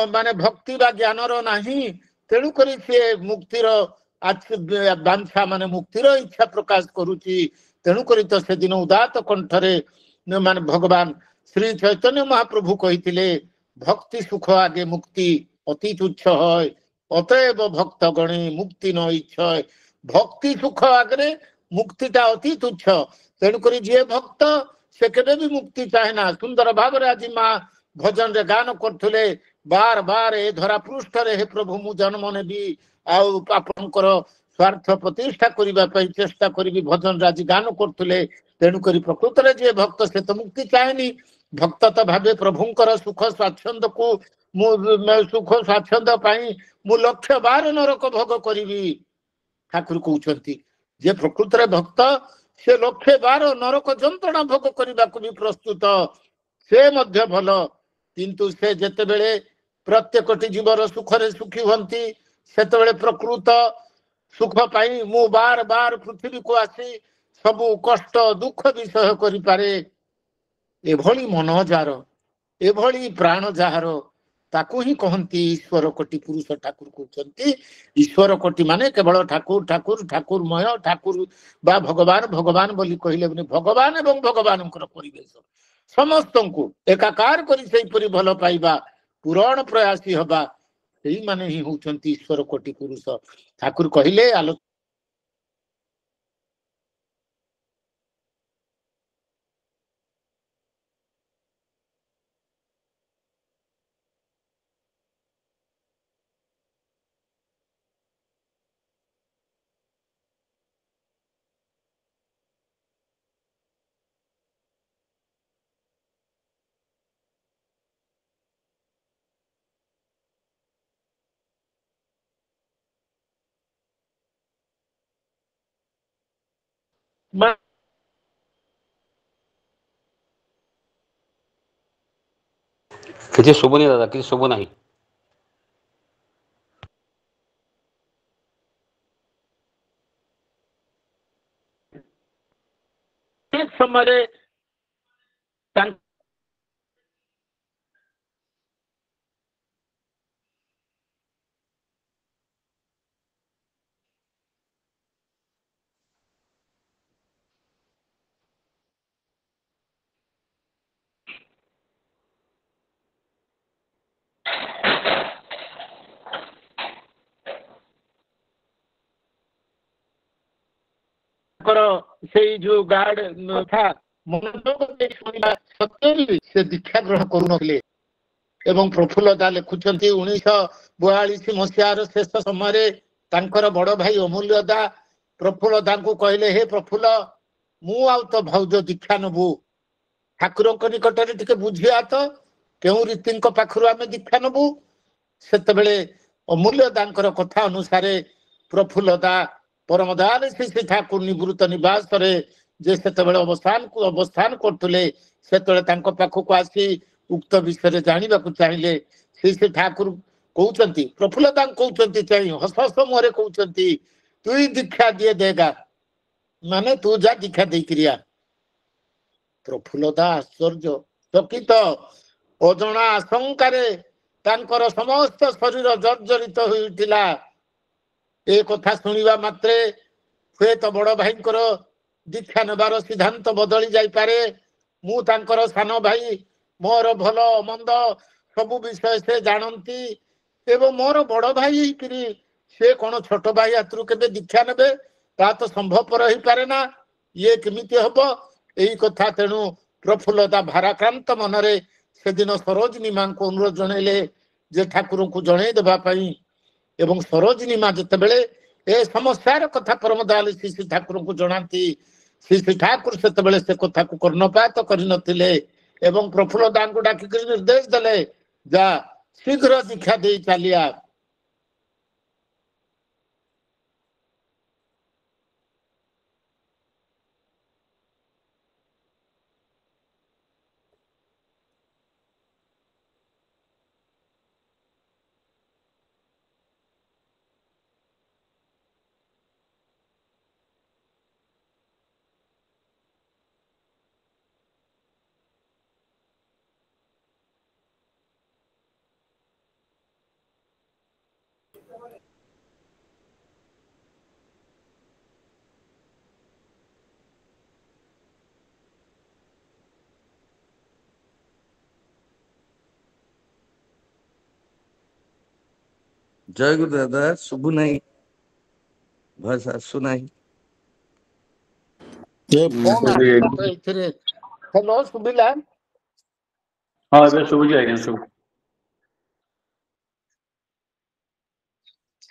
Speaker 10: ମାନେ ଭକ୍ତି ବା ଜ୍ଞାନର ନାହିଁ ତେଣୁକରି ସିଏ ମୁକ୍ତିର ବାଞ୍ଛା ମାନେ ମୁକ୍ତିର ଇଚ୍ଛା ପ୍ରକାଶ କରୁଛି ତେଣୁକରି ତ ସେଦିନ ଉଦାତ କଣ୍ଠରେ ମାନେ ଭଗବାନ ଶ୍ରୀ ଚୈତନ୍ୟ ମହାପ୍ରଭୁ କହିଥିଲେ ଭକ୍ତି ସୁଖ ଆଗେ ମୁକ୍ତି ଅତି ତୁଚ୍ଛ হয় অতএব ভক্ত গণে মুক্তি ন ইচ্ছয় ভক্তি সুখ আগে মুক্তিটা অতি তুচ্ছ তেণুকরি যে ভক্ত সে কেবে ବି মুক্তি চাহে না সুন্দর ভাବରେ ଆଜି ମା ଭଜନରେ ଗାନ କରୁଥିଲେ ବାର ବାର ଏ ଧରା ପୃଷ୍ଠରେ ହେ ପ୍ରଭୁ ମୁଁ ଜନ୍ମ ନେବି ଆଉ ଆପଣଙ୍କର ସ୍ୱାର୍ଥ ପ୍ରତିଷ୍ଠା କରିବା ପାଇଁ ଚେଷ୍ଟା କରିବି ଭଜନରେ ଆଜି ଗାନ କରୁଥିଲେ ତେଣୁକରି ପ୍ରକୃତରେ ଯିଏ ଭକ୍ତ ସେ ତ ମୁକ୍ତି ଚାହେଁନି ଭକ୍ତ ତ ଭାବେ ପ୍ରଭୁଙ୍କର ସୁଖ ସ୍ୱାଚ୍ଛନ୍ଦ୍ୟକୁ ମୁଁ ସୁଖ ସ୍ୱାଚ୍ଛନ୍ଦ୍ୟ ପାଇଁ ମୁଁ 112 ନରକ ଭୋଗ କରିବି ଠାକୁର କହୁଛନ୍ତି ଯେ ପ୍ରକୃତରେ ଭକ୍ତ ସେ 112 ନରକ ଯନ୍ତ୍ରଣା ଭୋଗ କରିବାକୁ ବି ପ୍ରସ୍ତୁତ ସେ ମଧ୍ୟ ଭଲ କିନ୍ତୁ ସେ ଯେତେବେଳେ ପ୍ରତ୍ୟେକଟି ଜୀବର ସୁଖରେ ସୁଖୀ ହୁଅନ୍ତି ସେତେବେଳେ ପ୍ରକୃତ ସୁଖ ପାଇଁ ମୁଁ ବାର ବାର ପୃଥିବୀକୁ ଆସି ସବୁ କଷ୍ଟ ଦୁଃଖ ବିଷୟ କରିପାରେ ଏଭଳି ମନ ଯାହାର ଏଭଳି ପ୍ରାଣ ଯାହାର ତାକୁ ହିଁ କହନ୍ତି ଈଶ୍ୱର କୋଟି ପୁରୁଷ ଠାକୁର କହୁଛନ୍ତି ଈଶ୍ୱର କୋଟି ମାନେ କେବଳ ଠାକୁର ଠାକୁର ଠାକୁରମୟ ଠାକୁର ବା ଭଗବାନ ଭଗବାନ ବୋଲି କହିଲେ ଭଗବାନ ଏବଂ ଭଗବାନଙ୍କର ପରିବେଶ ସମସ୍ତଙ୍କୁ ଏକାକାର କରି ସେଇପରି ଭଲ ପାଇବା ପୁରାଣ ପ୍ରୟାସୀ ହବା ସେଇମାନେ ହିଁ ହଉଛନ୍ତି ଈଶ୍ୱର କୋଟି ପୁରୁଷ ଠାକୁର କହିଲେ
Speaker 11: କିଛି ଶୁଭୁନି ଦାଦା, କିଛି ଶୁଭୁ ନାହିଁ।
Speaker 10: ସେ ସମୟରେ ସେଇ ଯୋଉ ଗାର୍ଡ କଥା ମନୋଯୋଗ ଦେଇ ଶୁଣିବା ସତ୍ତ୍ୱେ ସେ ଦୀକ୍ଷା ଗ୍ରହଣ କରୁନଥିଲେ। ଏବଂ ପ୍ରଫୁଲ୍ଲ ଦା ଲେଖୁଛନ୍ତି 1942 ମସିହାର ଶେଷ ସମୟରେ ତାଙ୍କର ବଡ ଭାଇ ଅମୂଲ୍ୟ ଦା ପ୍ରଫୁଲ୍ଲ ଦାଙ୍କୁ କହିଲେ, ହେ ପ୍ରଫୁଲ୍ଲ, ମୁଁ ଆଉ ତ ଭାଉଜ ଦୀକ୍ଷା ନେବୁ, ଠାକୁରଙ୍କ ନିକଟରେ ଟିକେ ବୁଝିବା ତ କେଉଁ ରୀତିଙ୍କ ପାଖରୁ ଆମେ ଦୀକ୍ଷା ନେବୁ। ସେତେବେଳେ ଅମୂଲ୍ୟ ଦାଙ୍କର କଥା ଅନୁସାରେ ପ୍ରଫୁଲ୍ଲ ଦା ପରମ ଦୟାଳୁ ଶ୍ରୀ ଠାକୁର ନିବୃତ୍ତ ନିବାସରେ ଯେ ସେତେବେଳେ ଅବସ୍ଥାନ କରୁଥିଲେ, ସେତେବେଳେ ତାଙ୍କ ପାଖକୁ ଆସି ଉକ୍ତ ବିଷୟରେ ଜାଣିବାକୁ ଚାହିଁଲେ। ଶ୍ରୀ ଠାକୁର କହୁଛନ୍ତି, ପ୍ରଫୁଲ୍ଲ ଦାଙ୍କୁ କହୁଛନ୍ତି, ଚାହିଁ ହସ ହସ ମୁହଁରେ କହୁଛନ୍ତି, ତୁ ଦୀକ୍ଷା ଦିଏ ଦେଗା, ମାନେ ତୁ ଯା ଦୀକ୍ଷା ଦେଇକିରିଆ। ପ୍ରଫୁଲ୍ଲ ଦା ଆଶ୍ଚର୍ଯ୍ୟ ଚକିତ, ଅଜଣା ଆଶଙ୍କାରେ ତାଙ୍କର ସମସ୍ତ ଶରୀର ଜର୍ଜରିତ ହୋଇଉଠିଲା। ଏ କଥା ଶୁଣିବା ମାତ୍ରେ ହୁଏତ ବଡ ଭାଇଙ୍କର ଦୀକ୍ଷା ନେବାର ସିଦ୍ଧାନ୍ତ ବଦଳି ଯାଇପାରେ। ମୁଁ ତାଙ୍କର ସାନ ଭାଇ, ମୋର ଭଲ ମନ୍ଦ ସବୁ ବିଷୟ ସେ ଜାଣନ୍ତି ଏବଂ ମୋର ବଡ ଭାଇ ହେଇକିରି ସେ କଣ ଛୋଟ ଭାଇ ହାତରୁ କେବେ ଦୀକ୍ଷା ନେବେ? ତା ତ ସମ୍ଭବପର ହେଇପାରେ ନା, ଇଏ କେମିତି ହବ? ଏଇ କଥା ତେଣୁ ପ୍ରଫୁଲ୍ଲ ଦା ଭାରାକ୍ରାନ୍ତ ମନରେ ସେଦିନ ସରୋଜିନୀ ମାଙ୍କୁ ଅନୁରୋଧ ଜଣେଇଲେ ଯେ ଠାକୁରଙ୍କୁ ଜଣେଇ ଦେବା ପାଇଁ। ଏବଂ ସରୋଜିନୀ ମା ଯେତେବେଳେ ଏ ସମସ୍ୟାର କଥା ପରମ ଦୟାଳୁ ଶ୍ରୀ ଠାକୁରଙ୍କୁ ଜଣାନ୍ତି, ଶ୍ରୀ ଠାକୁର ସେତେବେଳେ ସେ କଥାକୁ କର୍ଣ୍ଣପାତ କରିନଥିଲେ ଏବଂ ପ୍ରଫୁଲ୍ଲ ଦାଙ୍କୁ ଡାକିକି ନିର୍ଦ୍ଦେଶ ଦେଲେ, ଯା ଶୀଘ୍ର ଦୀକ୍ଷା ଦେଇ ଚାଲିଆ।
Speaker 12: ଜୟ ଗୁରୁ ଦାଦା, ଶୁଭୁ ନାହିଁ, ଭଏସ ଆସୁନାହିଁ।
Speaker 10: ହ୍ୟାଲୋ, ଶୁଭିଲା?
Speaker 1: ହଁ, ଏବେ ଶୁଭୁଛି ଆଜ୍ଞା, ସବୁ।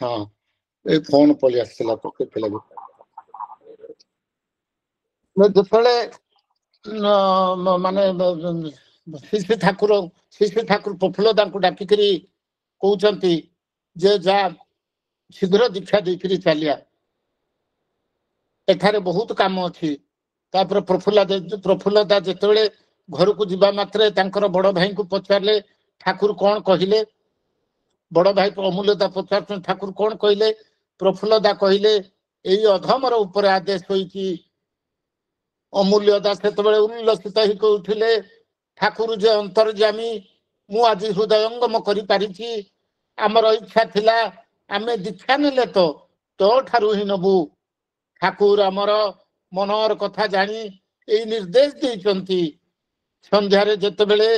Speaker 10: ହଁ, ଏଇ ଫୋନ ପଳେଇ ଆସିଥିଲା ତ ସେଥିଲାଗି। ଯେତେବେଳେ ମାନେ ଶ୍ରୀ ଠାକୁର ପ୍ରଫୁଲ୍ଲ ଦାଙ୍କୁ ଡାକିକିରି କହୁଛନ୍ତି ଯେ ଯା ଶୀଘ୍ର ଦୀକ୍ଷା ଦେଇକିରି ଚାଲିଆ, ଏଠାରେ ବହୁତ କାମ ଅଛି। ତାପରେ ପ୍ରଫୁଲ୍ଲ ଦା ଯେତେବେଳେ ଘରକୁ ଯିବା ମାତ୍ରେ ତାଙ୍କର ବଡ ଭାଇଙ୍କୁ ପଚାରିଲେ, ଠାକୁର କଣ କହିଲେ? ବଡ ଭାଇ ଅମୂଲ୍ୟ ଦା ପଚାରୁଛନ୍ତି, ଠାକୁର କଣ କହିଲେ? ପ୍ରଫୁଲ୍ଲ ଦା କହିଲେ, ଏଇ ଅଧମର ଉପରେ ଆଦେଶ ହୋଇଛି। ଅମୂଲ୍ୟ ଦା ସେତେବେଳେ ଉଲ୍ଲସିତ ହେଇ କହୁଥିଲେ, ଠାକୁର ଯେ ଅନ୍ତର୍ଯାମୀ, ମୁଁ ଆଜି ହୃଦୟଙ୍ଗମ କରିପାରିଛି। ଆମର ଇଚ୍ଛା ଥିଲା ଆମେ ଦୀକ୍ଷା ନେଲେ ତୋ ଠାରୁ ହିଁ ନେବୁ। ଠାକୁର ଆମର ମନର କଥା ଜାଣି ଏଇ ନିର୍ଦ୍ଦେଶ ଦେଇଛନ୍ତି। ସନ୍ଧ୍ୟାରେ ଯେତେବେଳେ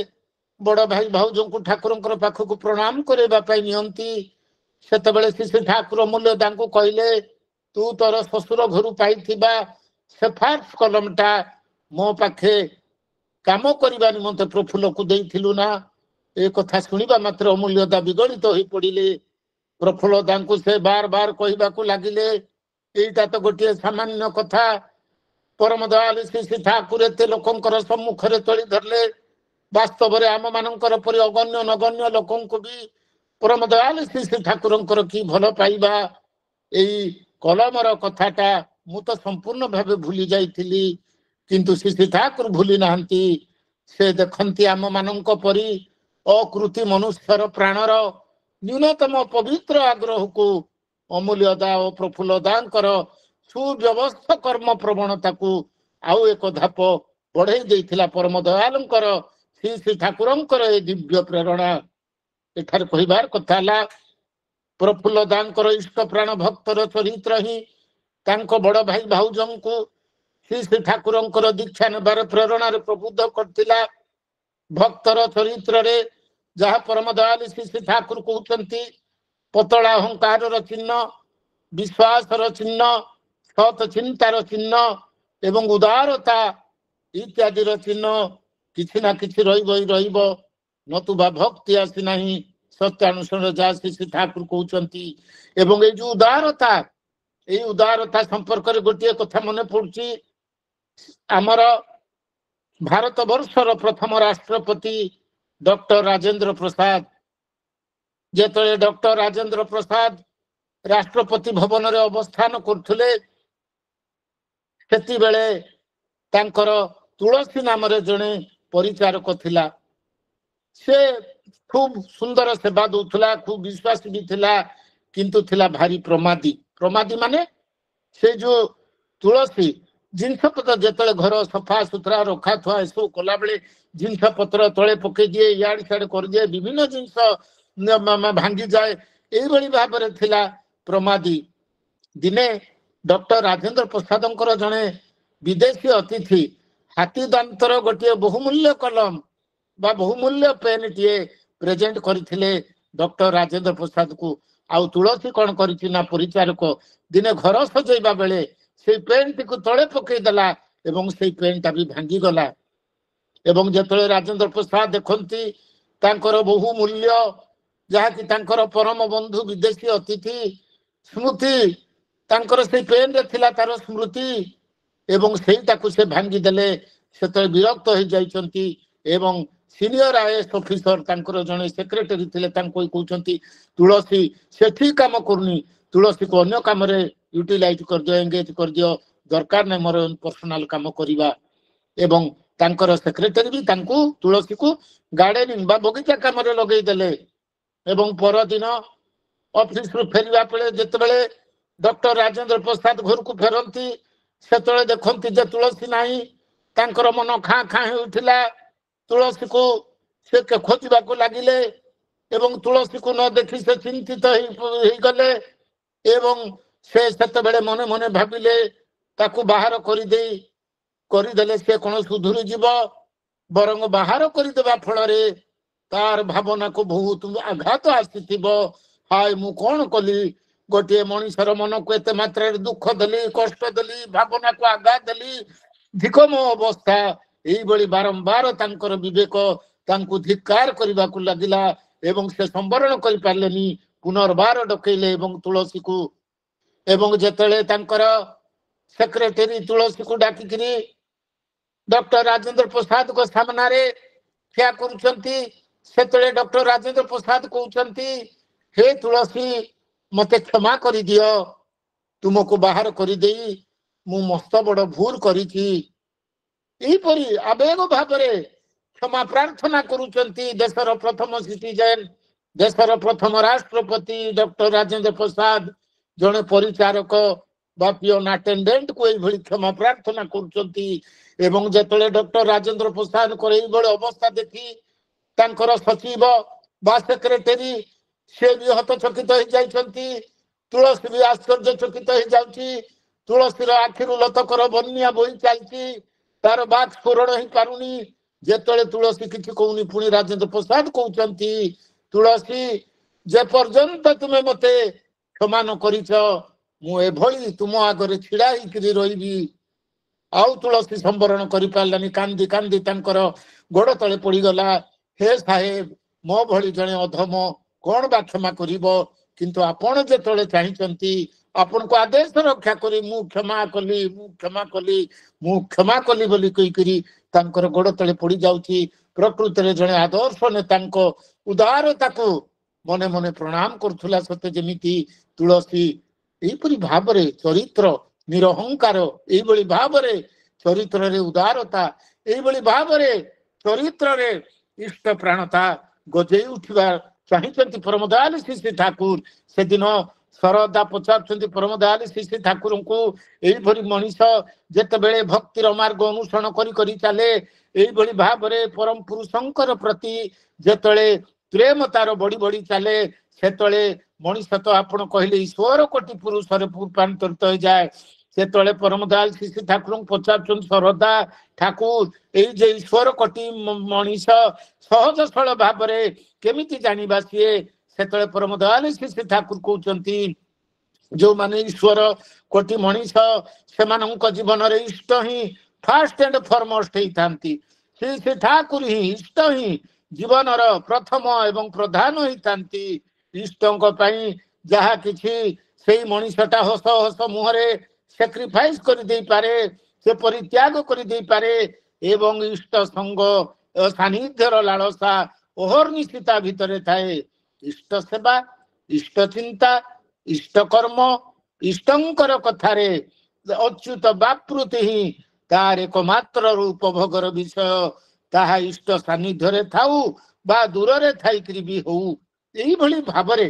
Speaker 10: ବଡ ଭାଇ ଭାଉଜଙ୍କୁ ଠାକୁରଙ୍କର ପାଖକୁ ପ୍ରଣାମ କରିବା ପାଇଁ ନିଅନ୍ତି, ସେତେବେଳେ ଶ୍ରୀ ଠାକୁର ଅମୂଲ୍ୟ ଦାଙ୍କୁ କହିଲେ, ତୁ ତୋର ଶ୍ୱଶୁର ଘରୁ ପାଇଥିବା ସେଫାର୍ସ କଲମଟା ମୋ ପାଖେ କାମ କରିବା ନିମନ୍ତେ ପ୍ରଫୁଲ୍ଲକୁ ଦେଇଥିଲୁ ନା? ଏ କଥା ଶୁଣିବା ମାତ୍ର ଅମୂଲ୍ୟ ଦା ବିଗଳିତ ହୋଇ ପଡିଲେ। ପ୍ରଫୁଲ୍ଲ ଦାଙ୍କୁ ସେ ବାର ବାର କହିବାକୁ ଲାଗିଲେ, ଏଇଟା ତ ଗୋଟିଏ ସାମାନ୍ୟ କଥା। ପରମ ଦୟାଳୁ ଶ୍ରୀ ଠାକୁର ଏତେ ଲୋକଙ୍କର ସମ୍ମୁଖରେ ତୋଳି ଧରିଲେ। ବାସ୍ତବରେ ଆମ ମାନଙ୍କର ପରି ଅଗଣ୍ୟ ନଗଣ୍ୟ ଲୋକଙ୍କୁ ବି ପରମ ଦୟାଳୁ ଶ୍ରୀ ଠାକୁରଙ୍କର କି ଭଲ ପାଇବା। ଏଇ କଲମର କଥାଟା ମୁଁ ତ ସମ୍ପୂର୍ଣ୍ଣ ଭାବେ ଭୁଲି ଯାଇଥିଲି, କିନ୍ତୁ ଶ୍ରୀ ଠାକୁର ଭୁଲି ନାହାନ୍ତି। ସେ ଦେଖନ୍ତି ଆମ ମାନଙ୍କ ପରି ଅକୃତି ମନୁଷ୍ୟର ପ୍ରାଣର ନ୍ୟୁନତମ ପବିତ୍ର ଆଗ୍ରହକୁ ଅମୂଲ୍ୟ ଦା ଓ ପ୍ରଫୁଲ୍ଲ ଦାଙ୍କର ସୁବ୍ୟବସ୍ଥା କର୍ମ ପ୍ରବଣତାକୁ ଆଉ ଏକ ଧାପ ବଢେଇ ଦେଇଥିଲା। ପରମ ଦୟାଲୁଙ୍କର ଶ୍ରୀ ଶ୍ରୀ ଠାକୁରଙ୍କର ଏ ଦିବ୍ୟ ପ୍ରେରଣା। ଏଠାରେ କହିବାର କଥା ହେଲା ପ୍ରଫୁଲ୍ଲ ଦାଙ୍କର ଇଷ୍ଟ ପ୍ରାଣ ଭକ୍ତର ଚରିତ୍ର ହିଁ ତାଙ୍କ ବଡ ଭାଇ ଭାଉଜଙ୍କୁ ଶ୍ରୀ ଶ୍ରୀ ଠାକୁରଙ୍କର ଦୀକ୍ଷା ନେବାର ପ୍ରେରଣାରେ ପ୍ରବୁଦ୍ଧ କରିଥିଲା। ଭକ୍ତର ଚରିତ୍ରରେ ଯାହା ପରମ ଦୟାଲୁ ଶ୍ରୀ ଶ୍ରୀ ଠାକୁର କହୁଛନ୍ତି ପତଳା ଅହଙ୍କାରର ଚିହ୍ନ, ବିଶ୍ୱାସର ଚିହ୍ନ, ସତ୍ ଚିନ୍ତାର ଚିହ୍ନ ଏବଂ ଉଦାରତା ଇତ୍ୟାଦିର ଚିହ୍ନ କିଛି ନା କିଛି ରହିବ ହିଁ ରହିବ, ନତୁବା ଭକ୍ତି ଆସି ନାହିଁ। ସତ୍ୟାନୁସରଣ ଯାହା ଶ୍ରୀ ଶ୍ରୀ ଠାକୁର କହୁଛନ୍ତି। ଏବଂ ଏଇ ଯୋଉ ଉଦାରତା ସମ୍ପର୍କରେ ଗୋଟିଏ କଥା ମନେ ପଡୁଛି। ଆମର ଭାରତ ବର୍ଷର ପ୍ରଥମ ରାଷ୍ଟ୍ରପତି ଡକ୍ଟର ରାଜେନ୍ଦ୍ର ପ୍ରସାଦ, ଯେତେବେଳେ ଡକ୍ଟର ରାଜେନ୍ଦ୍ର ପ୍ରସାଦ ରାଷ୍ଟ୍ରପତି ଭବନରେ ଅବସ୍ଥାନ କରୁଥିଲେ ସେତେବେଳେ ତାଙ୍କର ତୁଳସୀ ନାମରେ ଜଣେ ପରିଚାରକ ଥିଲା। ସେ ଖୁବ ସୁନ୍ଦର ସେବା ଦଉଥିଲା, ଖୁବ ବିଶ୍ୱାସୀ ବି ଥିଲା, କିନ୍ତୁ ଥିଲା ଭାରି ପ୍ରମାଦୀ। ପ୍ରମାଦୀ ମାନେ ସେ ଯୋଉ ତୁଳସୀ ଜିନିଷ ପତ୍ର ଯେତେବେଳେ ଘର ସଫା ସୁତୁରା ରଖାଥୁଆ ଏସବୁ କଲାବେଳେ ଜିନିଷ ପତ୍ର ତଳେ ପକେଇ ଦିଏ, ଇଆଡେ ସିଆଡେ କରିଦିଏ, ବିଭିନ୍ନ ଜିନିଷ ଭାଙ୍ଗିଯାଏ, ଏଇଭଳି ଭାବରେ ଥିଲା ପ୍ରମାଦୀ। ଦିନେ ଡକ୍ଟର ରାଜେନ୍ଦ୍ର ପ୍ରସାଦଙ୍କର ଜଣେ ବିଦେଶୀ ଅତିଥି ହାତୀ ଦାନ୍ତର ଗୋଟିଏ ବହୁମୂଲ୍ୟ କଲମ ବା ବହୁମୂଲ୍ୟ ପେନ୍ଟିଏ ପ୍ରେଜେଣ୍ଟ କରିଥିଲେ ଡକ୍ଟର ରାଜେନ୍ଦ୍ର ପ୍ରସାଦକୁ। ଆଉ ତୁଳସୀ କଣ କରିଛି ନା ପରିଚାରକ ଦିନେ ଘର ସଜେଇବା ବେଳେ ସେଇ ପେନ୍ଟିକୁ ତଳେ ପକେଇ ଦେଲା ଏବଂ ସେଇ ପେନ୍ଟା ବି ଭାଙ୍ଗିଗଲା। ଏବଂ ଯେତେବେଳେ ରାଜେନ୍ଦ୍ର ପ୍ରସାଦ ଦେଖନ୍ତି ତାଙ୍କର ବହୁମୂଲ୍ୟ ଯାହାକି ତାଙ୍କର ପରମ ବନ୍ଧୁ ବିଦେଶୀ ଅତିଥି ସ୍ମୃତି ତାଙ୍କର ସେଇ ପେନ୍ରେ ଥିଲା ତାର ସ୍ମୃତି ଏବଂ ସେଇଟାକୁ ସେ ଭାଙ୍ଗିଦେଲେ, ସେତେବେଳେ ବିରକ୍ତ ହେଇଯାଇଛନ୍ତି ଏବଂ ସିନିୟର IAS ଅଫିସର ତାଙ୍କର ଜଣେ ସେକ୍ରେଟାରୀ ଥିଲେ ତାଙ୍କୁ କହୁଛନ୍ତି ତୁଳସୀ ସେ ଠିକ କାମ କରୁନି, ତୁଳସୀକୁ ଅନ୍ୟ କାମରେ ୟୁଟିଲାଇଜ କରିଦିଅ, ଏଙ୍ଗେଜ କରିଦିଅ, ଦରକାର ନାହିଁ ମୋର ପର୍ସନାଲ କାମ କରିବା। ଏବଂ ତାଙ୍କର ସେକ୍ରେଟାରୀ ବି ତାଙ୍କୁ ତୁଳସୀକୁ ଗାର୍ଡେନିଂ ବା ବଗିଚା କାମରେ ଲଗେଇ ଦେଲେ। ଏବଂ ପରଦିନ ଅଫିସରୁ ଫେରିବା ବେଳେ ଯେତେବେଳେ ଡକ୍ଟର ରାଜେନ୍ଦ୍ର ପ୍ରସାଦ ଘରକୁ ଫେରନ୍ତି ସେତେବେଳେ ଦେଖନ୍ତି ଯେ ତୁଳସୀ ନାହିଁ। ତାଙ୍କର ମନ ଖାଁ ଖାଁ ହେଉଥିଲା। ତୁଳସୀକୁ ସେ ଖୋଜିବାକୁ ଲାଗିଲେ ଏବଂ ତୁଳସୀକୁ ନ ଦେଖି ସେ ଚିନ୍ତିତ ହେଇଗଲେ ଏବଂ ସେ ସେତେବେଳେ ମନେ ମନେ ଭାବିଲେ ତାକୁ ବାହାର କରିଦେଲେ ସେ କଣ ସୁଧୁରି ଯିବ, ବରଂ ବାହାର କରିଦେବା ଫଳରେ ତାର ଭାବନାକୁ ବହୁତ ଆଘାତ ଆସିଥିବ। ହାୟ ମୁଁ କଣ କଲି, ଗୋଟିଏ ମଣିଷର ମନକୁ ଏତେ ମାତ୍ରାରେ ଦୁଃଖ ଦେଲି, କଷ୍ଟ ଦେଲି, ଭାବନାକୁ ଆଘାତ ଦେଲି, ଧିକ ମୋ ଅବସ୍ଥା। ଏଇଭଳି ବାରମ୍ବାର ତାଙ୍କର ବିବେକ ତାଙ୍କୁ ଧିକ୍କାର କରିବାକୁ ଲାଗିଲା ଏବଂ ସେ ସମ୍ବରଣ କରିପାରିଲେନି। ପୁନର୍ବାର ଡକେଇଲେ ଏବଂ ତୁଳସୀକୁ ଏବଂ ଯେତେବେଳେ ତାଙ୍କର ସେକ୍ରେଟାରୀ ତୁଳସୀକୁ ଡାକିକିରି ଡକ୍ଟର ରାଜେନ୍ଦ୍ର ପ୍ରସାଦଙ୍କ ସାମ୍ନାରେ ଠିଆ କରୁଛନ୍ତି ସେତେବେଳେ ଡକ୍ଟର ରାଜେନ୍ଦ୍ର ପ୍ରସାଦ କହୁଛନ୍ତି ହେ ତୁଳସୀ ମତେ କ୍ଷମା କରିଦିଅ, ତୁମକୁ ବାହାର କରିଦେଇ ମୁଁ ମସ୍ତ ବଡ ଭୁଲ କରିଛି। ଏହିପରି ଆବେଗ ଭାବରେ କ୍ଷମା ପ୍ରାର୍ଥନା କରୁଛନ୍ତି ଦେଶର ପ୍ରଥମ ସିଟିଜେନ, ଦେଶର ପ୍ରଥମ ରାଷ୍ଟ୍ରପତି ଡକ୍ଟର ରାଜେନ୍ଦ୍ର ପ୍ରସାଦ ଜଣେ ପରିଚାରକ ବା ପିଅନ ଆଟେଣ୍ଡେଣ୍ଟକୁ ଏଇଭଳି କ୍ଷମା ପ୍ରାର୍ଥନା କରୁଛନ୍ତି। ଏବଂ ଯେତେବେଳେ ଡକ୍ଟର ରାଜେନ୍ଦ୍ର ପ୍ରସାଦଙ୍କର ଏଇଭଳି ଅବସ୍ଥା ଦେଖି ତାଙ୍କର ସଚିବ ବା ସେକ୍ରେଟାରୀ ସେ ବି ହତଚକିତ ହେଇଯାଇଛନ୍ତି, ତୁଳସୀ ବି ଆଶ୍ଚର୍ଯ୍ୟଚକିତ ହେଇଯାଉଛି। ତୁଳସୀର ଆଖିରୁ ଲତକର ବନ୍ୟା ବୋହି ଚାଲିଛି, ତାର ବାକ୍ ସ୍ଫୁରଣ ହେଇପାରୁନି। ଯେତେବେଳେ ତୁଳସୀ କିଛି କହୁନି ପୁଣି ରାଜେନ୍ଦ୍ର ପ୍ରସାଦ କହୁଛନ୍ତି ତୁଳସୀ ଯେ ପର୍ଯ୍ୟନ୍ତ ତୁମେ ମତେ କ୍ଷମା ନ କରିଛ ମୁଁ ଏଭଳି ତୁମ ଆଗରେ ଛିଡା ହେଇକିରି ରହିବି। ଆଉ ତୁଳସୀ ସମ୍ବରଣ କରିପାରିଲାନି, କାନ୍ଦି କାନ୍ଦି ତାଙ୍କର ଗୋଡ ତଳେ ପଡିଗଲା। ହେ ସାହେବ ମୋ ଭଳି ଜଣେ ଅଧମ କଣ ବା କ୍ଷମା କରିବ, କିନ୍ତୁ ଆପଣ ଯେତେବେଳେ ଚାହିଁଛନ୍ତି ଆପଣଙ୍କୁ ଆଦେଶ ରକ୍ଷା କରି ମୁଁ କ୍ଷମା କଲି ବୋଲି କହିକିରି ତାଙ୍କର ଗୋଡ ତଳେ ପଡି ଯାଉଛି। ପ୍ରକୃତରେ ଜଣେ ଆଦର୍ଶ ନେତାଙ୍କ ଉଦାରତାକୁ ମନେ ମନେ ପ୍ରଣାମ କରୁଥିଲା ସତେ ଯେମିତି ତୁଳସୀ ଏଇପରି ଭାବରେ ଚରିତ୍ର ନିରହଙ୍କାର, ଏଇଭଳି ଭାବରେ ଚରିତ୍ରରେ ଉଦାରତା, ଏଇଭଳି ଭାବରେ ଚରିତ୍ରରେ ଇଷ୍ଟ ପ୍ରାଣତା ଗଜେଇ ଉଠିବା ଚାହିଁଛନ୍ତି ପରମ ଦୟାଳୁ ଶ୍ରୀ ଶ୍ରୀ ଠାକୁର। ସେଦିନ ଶରଦା ପଚାରୁଛନ୍ତି ପରମ ଦୟାଳୁ ଶ୍ରୀ ଶ୍ରୀ ଠାକୁରଙ୍କୁ, ଏଇଭଳି ମଣିଷ ଯେତେବେଳେ ଭକ୍ତିର ମାର୍ଗ ଅନୁସରଣ କରି କରି ଚାଲେ, ଏଇଭଳି ଭାବରେ ପରମ ପୁରୁଷଙ୍କର ପ୍ରତି ଯେତେବେଳେ ପ୍ରେମ ତାର ବଢି ବଢି ଚାଲେ, ସେତେବେଳେ ମଣିଷ ତ ଆପଣ କହିଲେ ଈଶ୍ୱର କୋଟି ପୁରୁଷରେ ରୂପାନ୍ତରିତ ହେଇଯାଏ। ସେତେବେଳେ ପରମ ଦୟାଳୁ ଶ୍ରୀ ଶ୍ରୀ ଠାକୁରଙ୍କୁ ପଚାରୁଛନ୍ତି ଶରଦା ଠାକୁର, ଏଇ ଯେ ଈଶ୍ୱର କୋଟି ମଣିଷ ସହଜ ସରଳ ଭାବରେ କେମିତି ଜାଣିବା ସିଏ? ସେତେବେଳେ ପରମ ଦୟାଳୁ ଶ୍ରୀ ଶ୍ରୀ ଠାକୁର କହୁଛନ୍ତି, ଯୋଉମାନେ ଈଶ୍ୱର କୋଟି ମଣିଷ ସେମାନଙ୍କ ଜୀବନରେ ଇଷ୍ଟ ହିଁ ଫାଷ୍ଟ ଆଣ୍ଡ ଫରମୋଷ୍ଟ ହେଇଥାନ୍ତି। ଶ୍ରୀ ଶ୍ରୀ ଠାକୁର ହିଁ ଇଷ୍ଟ ହିଁ ଜୀବନର ପ୍ରଥମ ଏବଂ ପ୍ରଧାନ ହେଇଥାନ୍ତି। ଇଷ୍ଟଙ୍କ ପାଇଁ ଯାହା କିଛି ସେଇ ମଣିଷଟା ହସ ହସ ମୁହଁରେ ସାକ୍ରିଫାଇସ କରିଦେଇପାରେ, ସେ ପରିତ୍ୟାଗ କରିଦେଇପାରେ ଏବଂ ଇଷ୍ଟ ସଙ୍ଗ ସାନ୍ନିଧ୍ୟର ଲାଳସା ଅହର୍ନିଶି ତା ଭିତରେ ଥାଏ। ଇଷ୍ଟ ସେବା, ଇଷ୍ଟ ଚିନ୍ତା, ଇଷ୍ଟ କର୍ମ, ଇଷ୍ଟଙ୍କର କଥାରେ ଅଚ୍ୟୁତ ବାପୃତି ହିଁ ତାର ଏକମାତ୍ର ଉପଭୋଗର ବିଷୟ। ତାହା ଇଷ୍ଟ ସାନ୍ନିଧ୍ୟରେ ଥାଉ ବା ଦୂରରେ ଥାଇକିରି ବି ହଉ, ଏଇଭଳି ଭାବରେ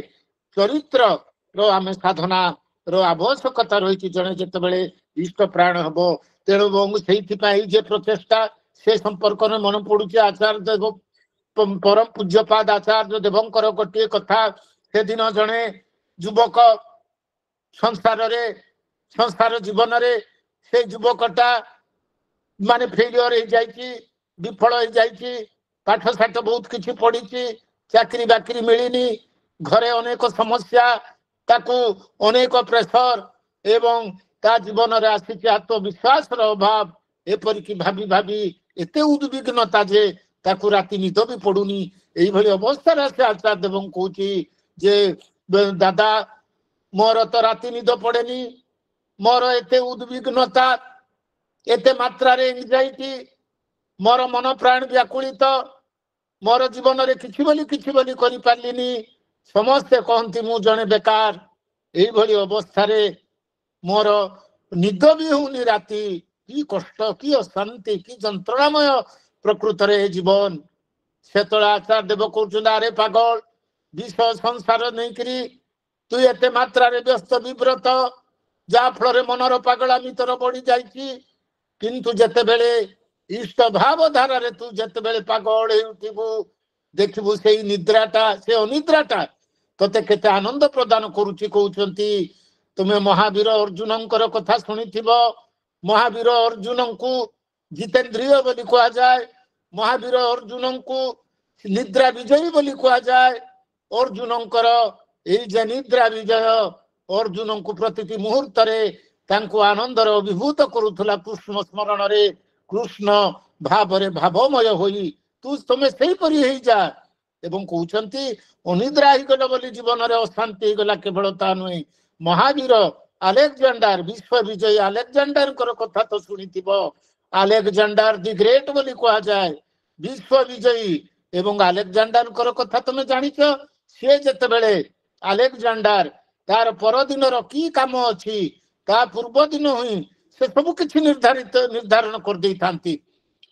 Speaker 10: ଚରିତ୍ରର ଆମେ ସାଧନାର ଆବଶ୍ୟକତା ରହିଛି ଜଣେ ଯେତେବେଳେ ଇଷ୍ଟ ପ୍ରାଣ ହବ। ତେଣୁ ସେଇଥିପାଇଁ ଯେ ପ୍ରଚେଷ୍ଟା ସେ ସମ୍ପର୍କରେ ମନେ ପଡୁଛି ଆଚାର୍ଯ୍ୟ ଦେବ ପରମ ପୂଜ୍ୟପାଦ ଆଚାର୍ଯ୍ୟ ଦେବଙ୍କର ଗୋଟିଏ କଥା। ସେଦିନ ଜଣେ ଯୁବକ ସଂସାର ଜୀବନରେ ସେ ଯୁବକଟା ମାନେ ଫେଲିୟର ହେଇଯାଇଛି, ବିଫଳ ହେଇଯାଇଛି, ପାଠ ସାଠ ବହୁତ କିଛି ପଢିଛି, ଚାକିରି ବାକିରି ମିଳିନି, ଘରେ ଅନେକ ସମସ୍ୟା, ତାକୁ ଅନେକ ପ୍ରେସର ଏବଂ ତା ଜୀବନରେ ଆସିଛି ଆତ୍ମବିଶ୍ୱାସର ଅଭାବ। ଏପରିକି ଭାବି ଭାବି ଏତେ ଉଦ୍ବିଗ୍ନତା ଯେ ତାକୁ ରାତି ନିଦ ବି ପଡୁନି। ଏଇଭଳି ଅବସ୍ଥାରେ ସେ ଆଚାର୍ଯ୍ୟ ଦେବଙ୍କୁ କହୁଛି ଯେ ଦାଦା ମୋର ତ ରାତି ନିଦ ପଡେନି, ମୋର ଏତେ ଉଦ୍ବିଗ୍ନତା, ଏତେ ମାତ୍ରାରେ ଏଂଜାଇଟି, ମୋର ମନ ପ୍ରାଣ ବ୍ୟାକୁଳିତ, ମୋର ଜୀବନରେ କିଛି ବୋଲି କରିପାରିଲିନି, ସମସ୍ତେ କହନ୍ତି ମୁଁ ଜଣେ ବେକାର। ଏଇଭଳି ଅବସ୍ଥାରେ ମୋର ନିଦ ବି ହଉନି ରାତି, କି କଷ୍ଟ, କି ଅଶାନ୍ତି, କି ଯନ୍ତ୍ରଣାମୟ ପ୍ରକୃତରେ ଏ ଜୀବନ। ସେତେବେଳେ ଆଚାର୍ଯ୍ୟ ଦେବ କହୁଛନ୍ତି ଆରେ ପାଗଳ, ବିଷୟ ସଂସାର ନେଇକିରି ତୁ ଏତେ ମାତ୍ରାରେ ବ୍ୟସ୍ତ ବିବ୍ରତ, ଯାହା ଫଳରେ ମନର ପାଗଳାମି ତୋର ବଢି ଯାଇଛି। କିନ୍ତୁ ଯେତେବେଳେ ଇଷ୍ଟ ଭାବ ଧାରାରେ ତୁ ଯେତେବେଳେ ପାଗଳ ହେଉଥିବୁ, ଦେଖିବୁ ସେଇ ନିଦ୍ରାଟା, ସେ ଅନିଦ୍ରାଟା ତତେ କେତେ ଆନନ୍ଦ ପ୍ରଦାନ କରୁଛି। କହୁଛନ୍ତି ତୁମେ ମହାବୀର ଅର୍ଜୁନଙ୍କର କଥା ଶୁଣିଥିବ। ମହାବୀର ଅର୍ଜୁନଙ୍କୁ ଜିତେନ୍ଦ୍ରିୟ ବୋଲି କୁହାଯାଏ, ମହାବୀର ଅର୍ଜୁନଙ୍କୁ ନିଦ୍ରା ବିଜୟୀ ବୋଲି କୁହାଯାଏ। ଅର୍ଜୁନଙ୍କର ଏଇ ଯେ ନିଦ୍ରା ବିଜୟ ଅର୍ଜୁନଙ୍କୁ ପ୍ରତିଟି ମୁହୂର୍ତ୍ତରେ ତାଙ୍କୁ ଆନନ୍ଦର ଅଭିଭୂତ କରୁଥିଲା। କୃଷ୍ଣ ସ୍ମରଣରେ, କୃଷ୍ଣ ଭାବରେ ଭାବମୟ ହୋଇ ତୁମେ ସେଇପରି ହେଇଯା। ଏବଂ କହୁଛନ୍ତି ଅନିଦ୍ରା ହେଇଗଲ ବୋଲି ଜୀବନରେ ଅଶାନ୍ତି ହେଇଗଲା, କେବଳ ତା ନୁହେଁ। ମହାବୀର ଆଲେକଜାଣ୍ଡାର, ବିଶ୍ୱ ବିଜୟୀ ଆଲେକଜାଣ୍ଡାରଙ୍କର କଥା ତ ଶୁଣିଥିବ। ଆଲେକଜାଣ୍ଡାର ଦି ଗ୍ରେଟ ବୋଲି କୁହାଯାଏ, ବିଶ୍ୱ ବିଜୟୀ। ଏବଂ ଆଲେକଜାଣ୍ଡାରଙ୍କର କଥା ତମେ ଜାଣିଛ। ସିଏ ଯେତେବେଳେ ଆଲେକଜାଣ୍ଡାର ତାର ପରଦିନର କି କାମ ଅଛି, ତା ପୂର୍ବ ଦିନ ହିଁ ସେ ସବୁ କିଛି ନିର୍ଦ୍ଧାରଣ କରିଦେଇଥାନ୍ତି।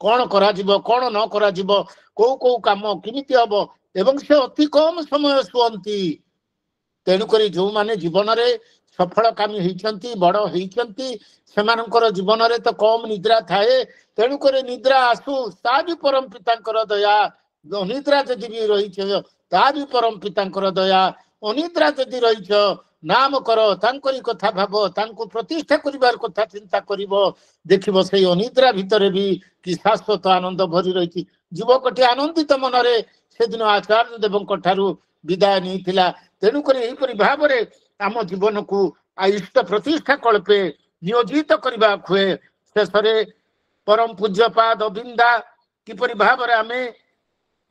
Speaker 10: କଣ କରାଯିବ, କଣ ନ କରାଯିବ, କୋଉ କୋଉ କାମ କେମିତି ହବ, ଏବଂ ସେ ଅତି କମ ସମୟ ଶୁଅନ୍ତି। ତେଣୁକରି ଯୋଉମାନେ ଜୀବନରେ ସଫଳ କାମୀ ହେଇଛନ୍ତି, ବଡ ହେଇଛନ୍ତି, ସେମାନଙ୍କର ଜୀବନରେ ତ କମ ନିଦ୍ରା ଥାଏ। ତେଣୁକରି ନିଦ୍ରା ଆସୁ, ତା ବି ପରମ ପିତାଙ୍କର ଦୟା। ଅନିଦ୍ରା ଯଦି ବି ରହିଛ, ତା ବି ପରମ ପିତାଙ୍କର ଦୟା। ଅନିଦ୍ରା ଯଦି ରହିଛ, ନାମ କର, ତାଙ୍କରି କଥା ଭାବ, ତାଙ୍କୁ ପ୍ରତିଷ୍ଠା କରିବାର କଥା ଚିନ୍ତା କରିବ, ଦେଖିବ ସେଇ ଅନିଦ୍ରା ଭିତରେ ବି କି ଶାଶ୍ୱତ ଆନନ୍ଦ ଭରି ରହିଛି। ଯୁବକଟି ଆନନ୍ଦିତ ମନରେ ସେଦିନ ଆଚାର୍ଯ୍ୟ ଦେବଙ୍କ ଠାରୁ ବିଦାୟ ନେଇଥିଲା। ତେଣୁକରି ଏହିପରି ଭାବରେ ଆମ ଜୀବନକୁ ଇଷ୍ଟ ପ୍ରତିଷ୍ଠା କଳ୍ପେ ନିୟୋଜିତ କରିବା ହୁଏ। ଶେଷରେ ପରମ ପୂଜ୍ୟପାଦ ଅବିନ୍ଦା କିପରି ଭାବରେ ଆମେ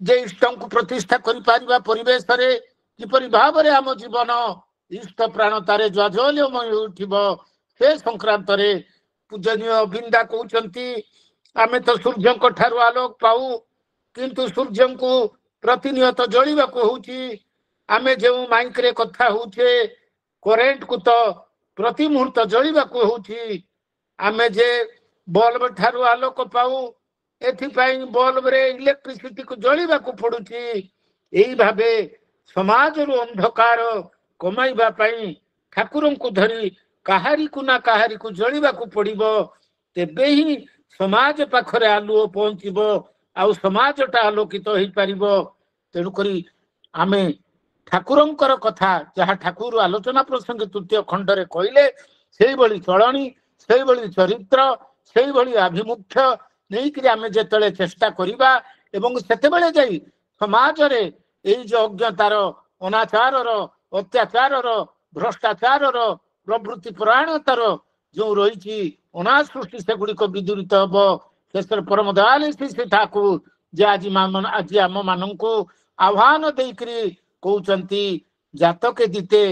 Speaker 10: ଯେ ଇଷ୍ଟଙ୍କୁ ପ୍ରତିଷ୍ଠା କରିପାରିବା ପରିବେଶରେ, କିପରି ଭାବରେ ଆମ ଜୀବନ ଇଷ୍ଟ ପ୍ରାଣତାରେ ଜ୍ୱାଜ୍ୱଲ୍ୟମୟ ଉଠିବ, ସେ ସଂକ୍ରାନ୍ତରେ ପୂଜନୀୟ ଅବିନ୍ଦା କହୁଛନ୍ତି ଆମେ ତ ସୂର୍ଯ୍ୟଙ୍କ ଠାରୁ ଆଲୋକ ପାଉ, କିନ୍ତୁ ସୂର୍ଯ୍ୟଙ୍କୁ ପ୍ରତିନିୟତ ଜଳିବାକୁ ହଉଛି। ଆମେ ଯେଉଁ ମାଇକରେ କଥା ହଉଛେ, କରେଣ୍ଟକୁ ତ ପ୍ରତି ମୁହୂର୍ତ୍ତ ଜଳିବାକୁ ହଉଛି। ଆମେ ଯେ ବଲ୍ବ ଠାରୁ ଆଲୋକ ପାଉ, ଏଥିପାଇଁ ବଲ୍ବରେ ଇଲେକ୍ଟ୍ରିସିଟିକୁ ଜଳିବାକୁ ପଡୁଛି। ଏଇ ଭାବେ ସମାଜରୁ ଅନ୍ଧକାର କମାଇବା ପାଇଁ ଠାକୁରଙ୍କୁ ଧରି କାହାରିକୁ ନା କାହାରିକୁ ଜଳିବାକୁ ପଡିବ। ତେବେ ହିଁ ସମାଜ ପାଖରେ ଆଲୁଅ ପହଞ୍ଚିବ, ଆଉ ସମାଜଟା ଆଲୋକିତ ହେଇପାରିବ। ତେଣୁକରି ଆମେ ଠାକୁରଙ୍କର କଥା ଯାହା ଠାକୁର ଆଲୋଚନା ପ୍ରସଙ୍ଗ ତୃତୀୟ ଖଣ୍ଡରେ କହିଲେ, ସେଇଭଳି ଚଳଣି, ସେଇଭଳି ଚରିତ୍ର, ସେଇଭଳି ଆଭିମୁଖ୍ୟ ନେଇକରି ଆମେ ଯେତେବେଳେ ଚେଷ୍ଟା କରିବା ଏବଂ ସେତେବେଳେ ଯାଇ ସମାଜରେ ଏଇ ଯୋଉ ଅଜ୍ଞତାର, ଅନାଚାରର, ଅତ୍ୟାଚାରର, ଭ୍ରଷ୍ଟାଚାରର, ପ୍ରଭୃତି ପରାୟଣତାର ଯୋଉ ରହିଛି ଅନାସୃଷ୍ଟି ସେଗୁଡିକ ବିଦୂରିତ ହବ। ଶେଷରେ ପରମ ଦୟାଳୁ ଶ୍ରୀ ଠାକୁର ଯେ ଆଜି ଆମ ମାନଙ୍କୁ ଆହ୍ୱାନ ଦେଇକରି କହୁଛନ୍ତି ଜାତକେ ଦିତେ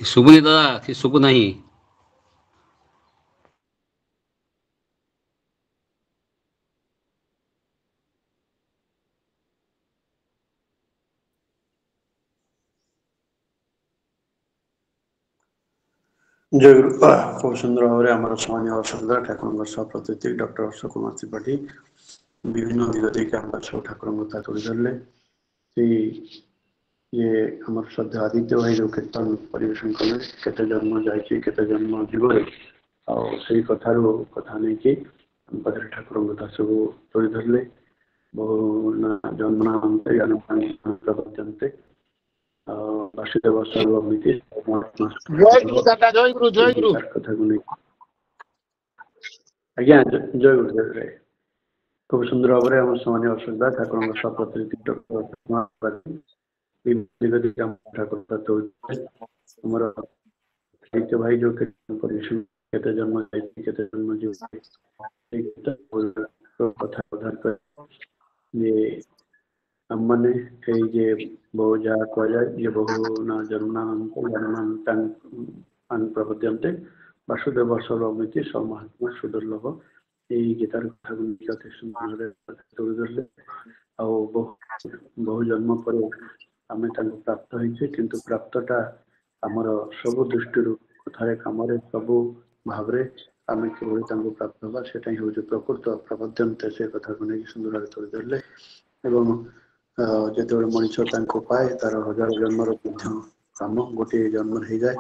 Speaker 11: ଶୁଭୁନି ଦାଦା, କି ଶୁଭୁ ନାହିଁ।
Speaker 1: ଜୟଗୁରୁ। ଖୁବ ସୁନ୍ଦର ଭାବରେ ଆମର ସମାଜ ସରଦାର ଠାକୁରଙ୍କ ସହ ପ୍ରତିନିଧି ଡକ୍ଟର ଅଶୋକ କୁମାର ତ୍ରିପାଠୀ ବିଭିନ୍ନ ଦିଗ ଦେଇକି ଆମ ସବୁ ଠାକୁରଙ୍କ କଥା ତୁଳି ଧରିଲେ। ସେଇ ଇଏ ଆମର ଶ୍ରଦ୍ଧା ଆଦିତ୍ୟ ଭାଇ ଯୋଉ କୀର୍ତ୍ତନ ପରିବେଷଣ କଲେ, କେତେ ଜନ୍ମ ଯାଇଛି କେତେ ଜନ୍ମ ଯିବରେ, ଆଉ ସେଇ କଥାରୁ କଥା ନେଇକି ଆମ ପାଖରେ ଠାକୁରଙ୍କ କଥା ସବୁ ତୁଳି ଧରିଲେ। ବହୁ ଜନ୍ମ ବାସୁଦେବ ସର୍ବମିତି
Speaker 10: ଜୟଗୁରୁ ଦାଦା, ଜୟଗୁରୁ ଜୟଗୁରୁ।
Speaker 1: କଥାକୁ ନେଇ ଆଜ୍ଞା ଜୟଗୁରୁ ଜୟଗୁରୁ। ଖୁବ ସୁନ୍ଦର ଭାବରେ ଆମ ସମାଜ ଅସୁବିଧା ଠାକୁରଙ୍କ ସହ ପ୍ରତିନିଧି ଆମର ସାହିତ୍ୟ ଭାଇ ଯୋଉ ପରିବେଷଣ, କେତେ ଜନ୍ମ ଯାଇଛି କେତେ ଜନ୍ମ ଯିବ, କଥା ଉଦ୍ଧାର করে ଯେ ଆମମାନେ ଏଇ ଯେ ବହୁ ଯାହା କୁହାଯାଏ ଯେ ବହୁ ନା ଜନ୍ମାନ୍ତରପଦ୍ୟନ୍ତେ ବାସୁଦେବ ସର୍ବମିତି ସମହାତ୍ମା ସୁଦୁର୍ଲଭ, ଏଇ ଗୀତାର କଥାକୁ ନେଇକି ଅତି ସୁନ୍ଦର ତୁଳି ଧରିଲେ। ଆଉ ବହୁ ଜନ୍ମ ପରେ ଆମେ ତାଙ୍କୁ ପ୍ରାପ୍ତ ହେଇଛେ, କିନ୍ତୁ ପ୍ରାପ୍ତଟା ଆମର ସବୁ ଦୃଷ୍ଟିରୁ କଥାରେ କାମରେ ସବୁ ଭାବରେ ଆମେ କିଭଳି ତାଙ୍କୁ ପ୍ରାପ୍ତ ହେବା, ସେଟା ହିଁ ହେଉଛି ପ୍ରକୃତ ପ୍ରପଦ୍ୟନ୍ତେ, ସେ କଥାକୁ ନେଇକି ସୁନ୍ଦର ଭାବେ ତୁଳି ଧରିଲେ। ଏବଂ ଯେତେବେଳେ ମଣିଷ ତାଙ୍କୁ ପାଏ ତାର ହଜାର ଜନ୍ମର ମଧ୍ୟ କାମ ଗୋଟିଏ ଜନ୍ମରେ ହେଇଯାଏ,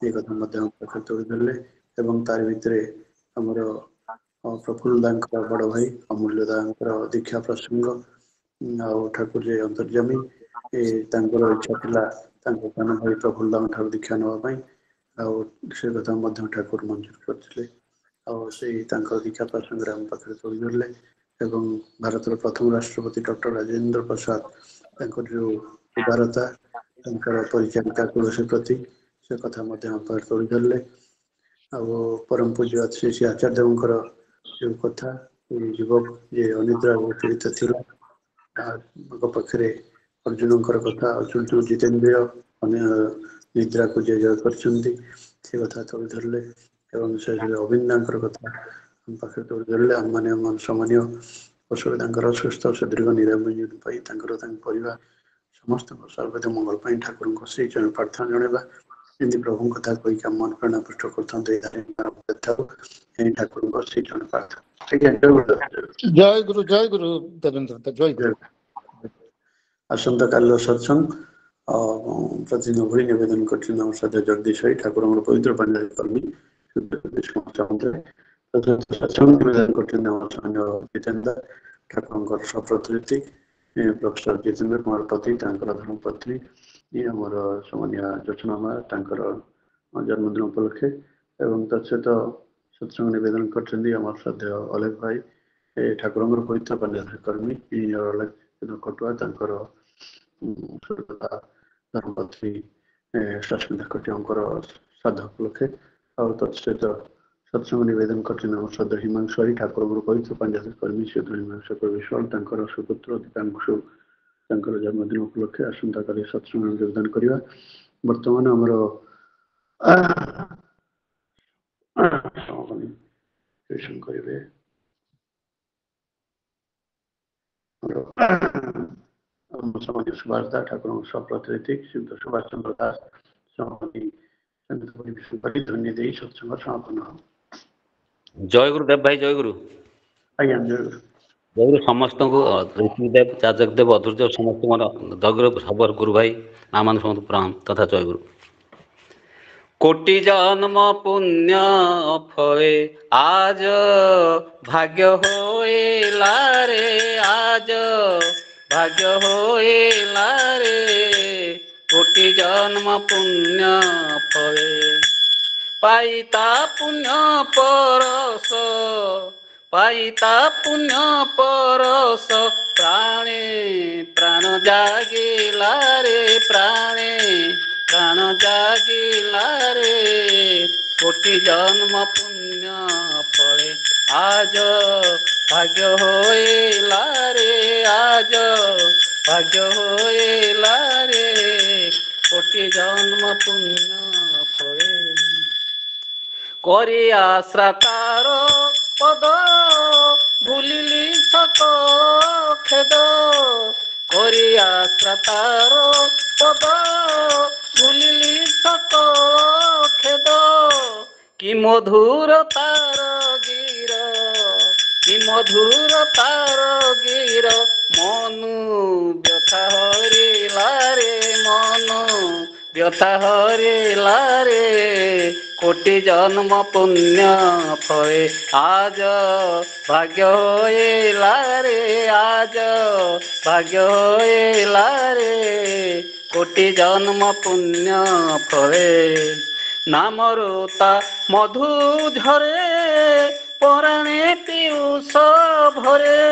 Speaker 1: ଏ କଥା ମଧ୍ୟ ପାଖରେ ତୁଳି ଧରିଲେ। ଏବଂ ତାରି ଭିତରେ ଆମର ପ୍ରଫୁଲ୍ଲ ଦାଙ୍କର ବଡ଼ ଭାଇ ଅମୂଲ୍ୟ ଦାଙ୍କର ଦୀକ୍ଷା ପ୍ରସଙ୍ଗ, ଆଉ ଠାକୁର ଯେ ଅନ୍ତର୍ଯାମୀ, ତାଙ୍କର ଇଚ୍ଛା ଥିଲା ତାଙ୍କ ସାନ ଭାଇ ପ୍ରଫୁଲ୍ଲ ଦାଙ୍କ ଠାରୁ ଦୀକ୍ଷା ନେବା ପାଇଁ, ଆଉ ସେ କଥା ମଧ୍ୟ ଠାକୁର ମଞ୍ଜୁର କରିଥିଲେ। ଆଉ ସେଇ ତାଙ୍କର ଦୀକ୍ଷା ପ୍ରସଙ୍ଗରେ ଆମ ପାଖରେ ତୁଳି ଧରିଲେ। ଏବଂ ଭାରତର ପ୍ରଥମ ରାଷ୍ଟ୍ରପତି ଡକ୍ଟର ରାଜେନ୍ଦ୍ର ପ୍ରସାଦ, ତାଙ୍କର ଯେଉଁ ଉଦାରତା, ତାଙ୍କର ପରିଚାରିକା ତୁଳସୀ ପ୍ରତି, ସେ କଥା ମଧ୍ୟ ଆମ ପାଖରେ ତୁଳି ଧରିଲେ। ଆଉ ପରମ ପୂଜ୍ୟ ଶ୍ରୀ ଶ୍ରୀ ଆଚାର୍ଯ୍ୟ ଦେବଙ୍କର ଯେଉଁ କଥା, ଯୁବକ ଯେ ଅନିଦ୍ରା ପୀଡ଼ିତ ଥିଲା, ତାଙ୍କ ପାଖରେ ଅର୍ଜୁନଙ୍କର କଥା, ଅର୍ଜୁନ ଯେଉଁ ଜିତେନ୍ଦ୍ରିୟ ନିଦ୍ରାକୁ ଯେ ଜୟ କରିଛନ୍ତି, ସେ କଥା ତୁଳି ଧରିଲେ। ଏବଂ ସେ ଅବିନ୍ଦାଙ୍କର କଥା ଆମ ପାଖରେ ତୁଳି ଧରିଲେ। ଆମମାନେ ସମ୍ମାନୀୟ ଅଶୋକ ତାଙ୍କର ସୁସ୍ଥ ସୁଦୀର୍ଘ ନିରାମୟ ଜୀବନ ପାଇଁ, ତାଙ୍କ ପରିବାର ସମସ୍ତଙ୍କ ସର୍ବଦା ମଙ୍ଗଳ ପାଇଁ ଠାକୁରଙ୍କ ସେଇ ଜଣେ ପ୍ରାର୍ଥନା ଜଣାଇବା। ଯେମିତି ପ୍ରଭୁଙ୍କ କଥା କହିକି ଆମ ମନ ପ୍ରାଣ ପୃଷ୍ଟ କରୁଥାନ୍ତୁ, ଠାକୁରଙ୍କ ସେଇ ଜଣେ ପ୍ରାର୍ଥନା।
Speaker 10: ଜୟଗୁରୁ ଜୟଗୁରୁ ଦେବେନ୍ଦ୍ର, ଜୟଗୁରୁ।
Speaker 1: ଆସନ୍ତାକାଲିର ସତ୍ସଙ୍ଗ ପ୍ରତିଦିନ ଭଳି ନିବେଦନ କରିଛନ୍ତି ଆମ ଶ୍ରଦ୍ଧା ଜଗଦୀଶ ଭାଇ, ଠାକୁରଙ୍କର ପବିତ୍ର ପାଞ୍ଜାଳୀ କର୍ମୀ ସତ୍ସଙ୍ଗ ନିବେଦନ କରିଛନ୍ତି ଆମ ସାମାନ୍ୟ ଜିତେନ୍ଦ୍ର, ଠାକୁରଙ୍କର ସପ୍ରତିନିଧି ପ୍ରଫେସର ଜିତେନ୍ଦ୍ର କୁମାର ପତି, ତାଙ୍କର ଧର୍ମପତ୍ନୀ ଆମର ସମାନ୍ୟ ଯୋଚନା ମା, ତାଙ୍କର ଜନ୍ମଦିନ ଉପଲକ୍ଷେ। ଏବଂ ତତ୍ସହିତ ସତ୍ସଙ୍ଗ ନିବେଦନ କରିଛନ୍ତି ଆମର ଶ୍ରଦ୍ଧେୟ ଅଲେଖ ଭାଇ, ଠାକୁରଙ୍କର ପବିତ୍ର ପାଞ୍ଜାଳୀ କର୍ମୀ ଅଲେଖ କଟୁଆ, ତାଙ୍କର ଧର୍ମପତ୍ନୀ ସସ୍ମିତା କଟିଆଙ୍କର ଶ୍ରାଦ୍ଧ ଉପଲକ୍ଷେ। ଆଉ ତତ୍ସହିତ ସତ୍ସଙ୍ଗ ନିବେଦନ କରିଛନ୍ତି ଆମ ଶ୍ରଦ୍ଧା ହିମାଂଶୁ ଭାଇ, ଠାକୁରଙ୍କର ପବିତ୍ର ପାଞ୍ଜାଳୀ କର୍ମୀ ଶ୍ରୀଯୁକ୍ତ ହିମାଂଶୁ ବିଶ୍ୱାଳ, ତାଙ୍କର ସୁପୁତ୍ର ଦୀପାଂଶୁ, ତାଙ୍କର ଜନ୍ମଦିନ ଉପଲକ୍ଷେ ଆସନ୍ତାକାଲି ସତ୍ସଙ୍ଗ ଯୋଗଦାନ କରିବା। ବର୍ତ୍ତମାନ ଆମର କରିବେ ସଭାପତି ସୁଭାଷ ଦାସ ଠାକୁରଙ୍କ ସପ୍ରତିନିଧି ଶ୍ରୀଯୁକ୍ତ ସୁଭାଷ ଚନ୍ଦ୍ର ଦାସ ସଭାପତି ଧ୍ୱନି ଦେଇ ସତ୍ସଙ୍ଗ ସମାପନ ହେବ।
Speaker 11: ଜୟ ଗୁରୁ ଦେବ ଭାଇ, ଜୟ ଗୁରୁ।
Speaker 1: ଆଜ୍ଞା ଜୟ ଗୁରୁ।
Speaker 11: ଜୟ ଗୁରୁ ସମସ୍ତଙ୍କୁ ଋଷିଦେବ ଚାଚକଦେବ ଅଧୁର୍ଯ୍ୟ ସମସ୍ତଙ୍କୁ ମୋର ଜୟ ଗୁରୁ ସବର ଗୁରୁ ଭାଇ ନାମାନ ସମସ୍ତ ପ୍ରଣାମ ତଥା ଜୟ ଗୁରୁ। କୋଟି ଜନ୍ମ ପୁଣ୍ୟ ଫଳେ আজ ভাগ্য হইলা রে, আজ ভাগ্য হইলা রে, কোটি জন্ম পুণ্য ফলে পাইতা পুণ্য পরশ, পাইতা পুণ্য পরশ, প্রাণে প্রাণ জাগিলা রে, প্রাণে প্রাণ জাগিলা রে, কোটি জন্ম পুণ্য ফলে আজ ভাগ্য হইলা রে, আজ ভাগ্য হইলা রে, কোটি জন্ম পুণ্য ফলে করি আশ্রা তার পদ ভুলিলি সত খেদ, করি আশ্রা তার পদ ভুলিলি সত খেদ, কি মধুর তার গীর, কি মধুর তার গীর, মনু ব্যথা হরিলা রে, মনু ব্যথা হরিলা রে, কোটি জন্ম পুণ্য ফলে আজ ভাগ্য হইলা রে, আজ ভাগ্য হইলা রে, কোটি জন্ম পুণ্য ফলে নামরু তা মধু ঝরে, পরাণে পিয়ুষ ভরে,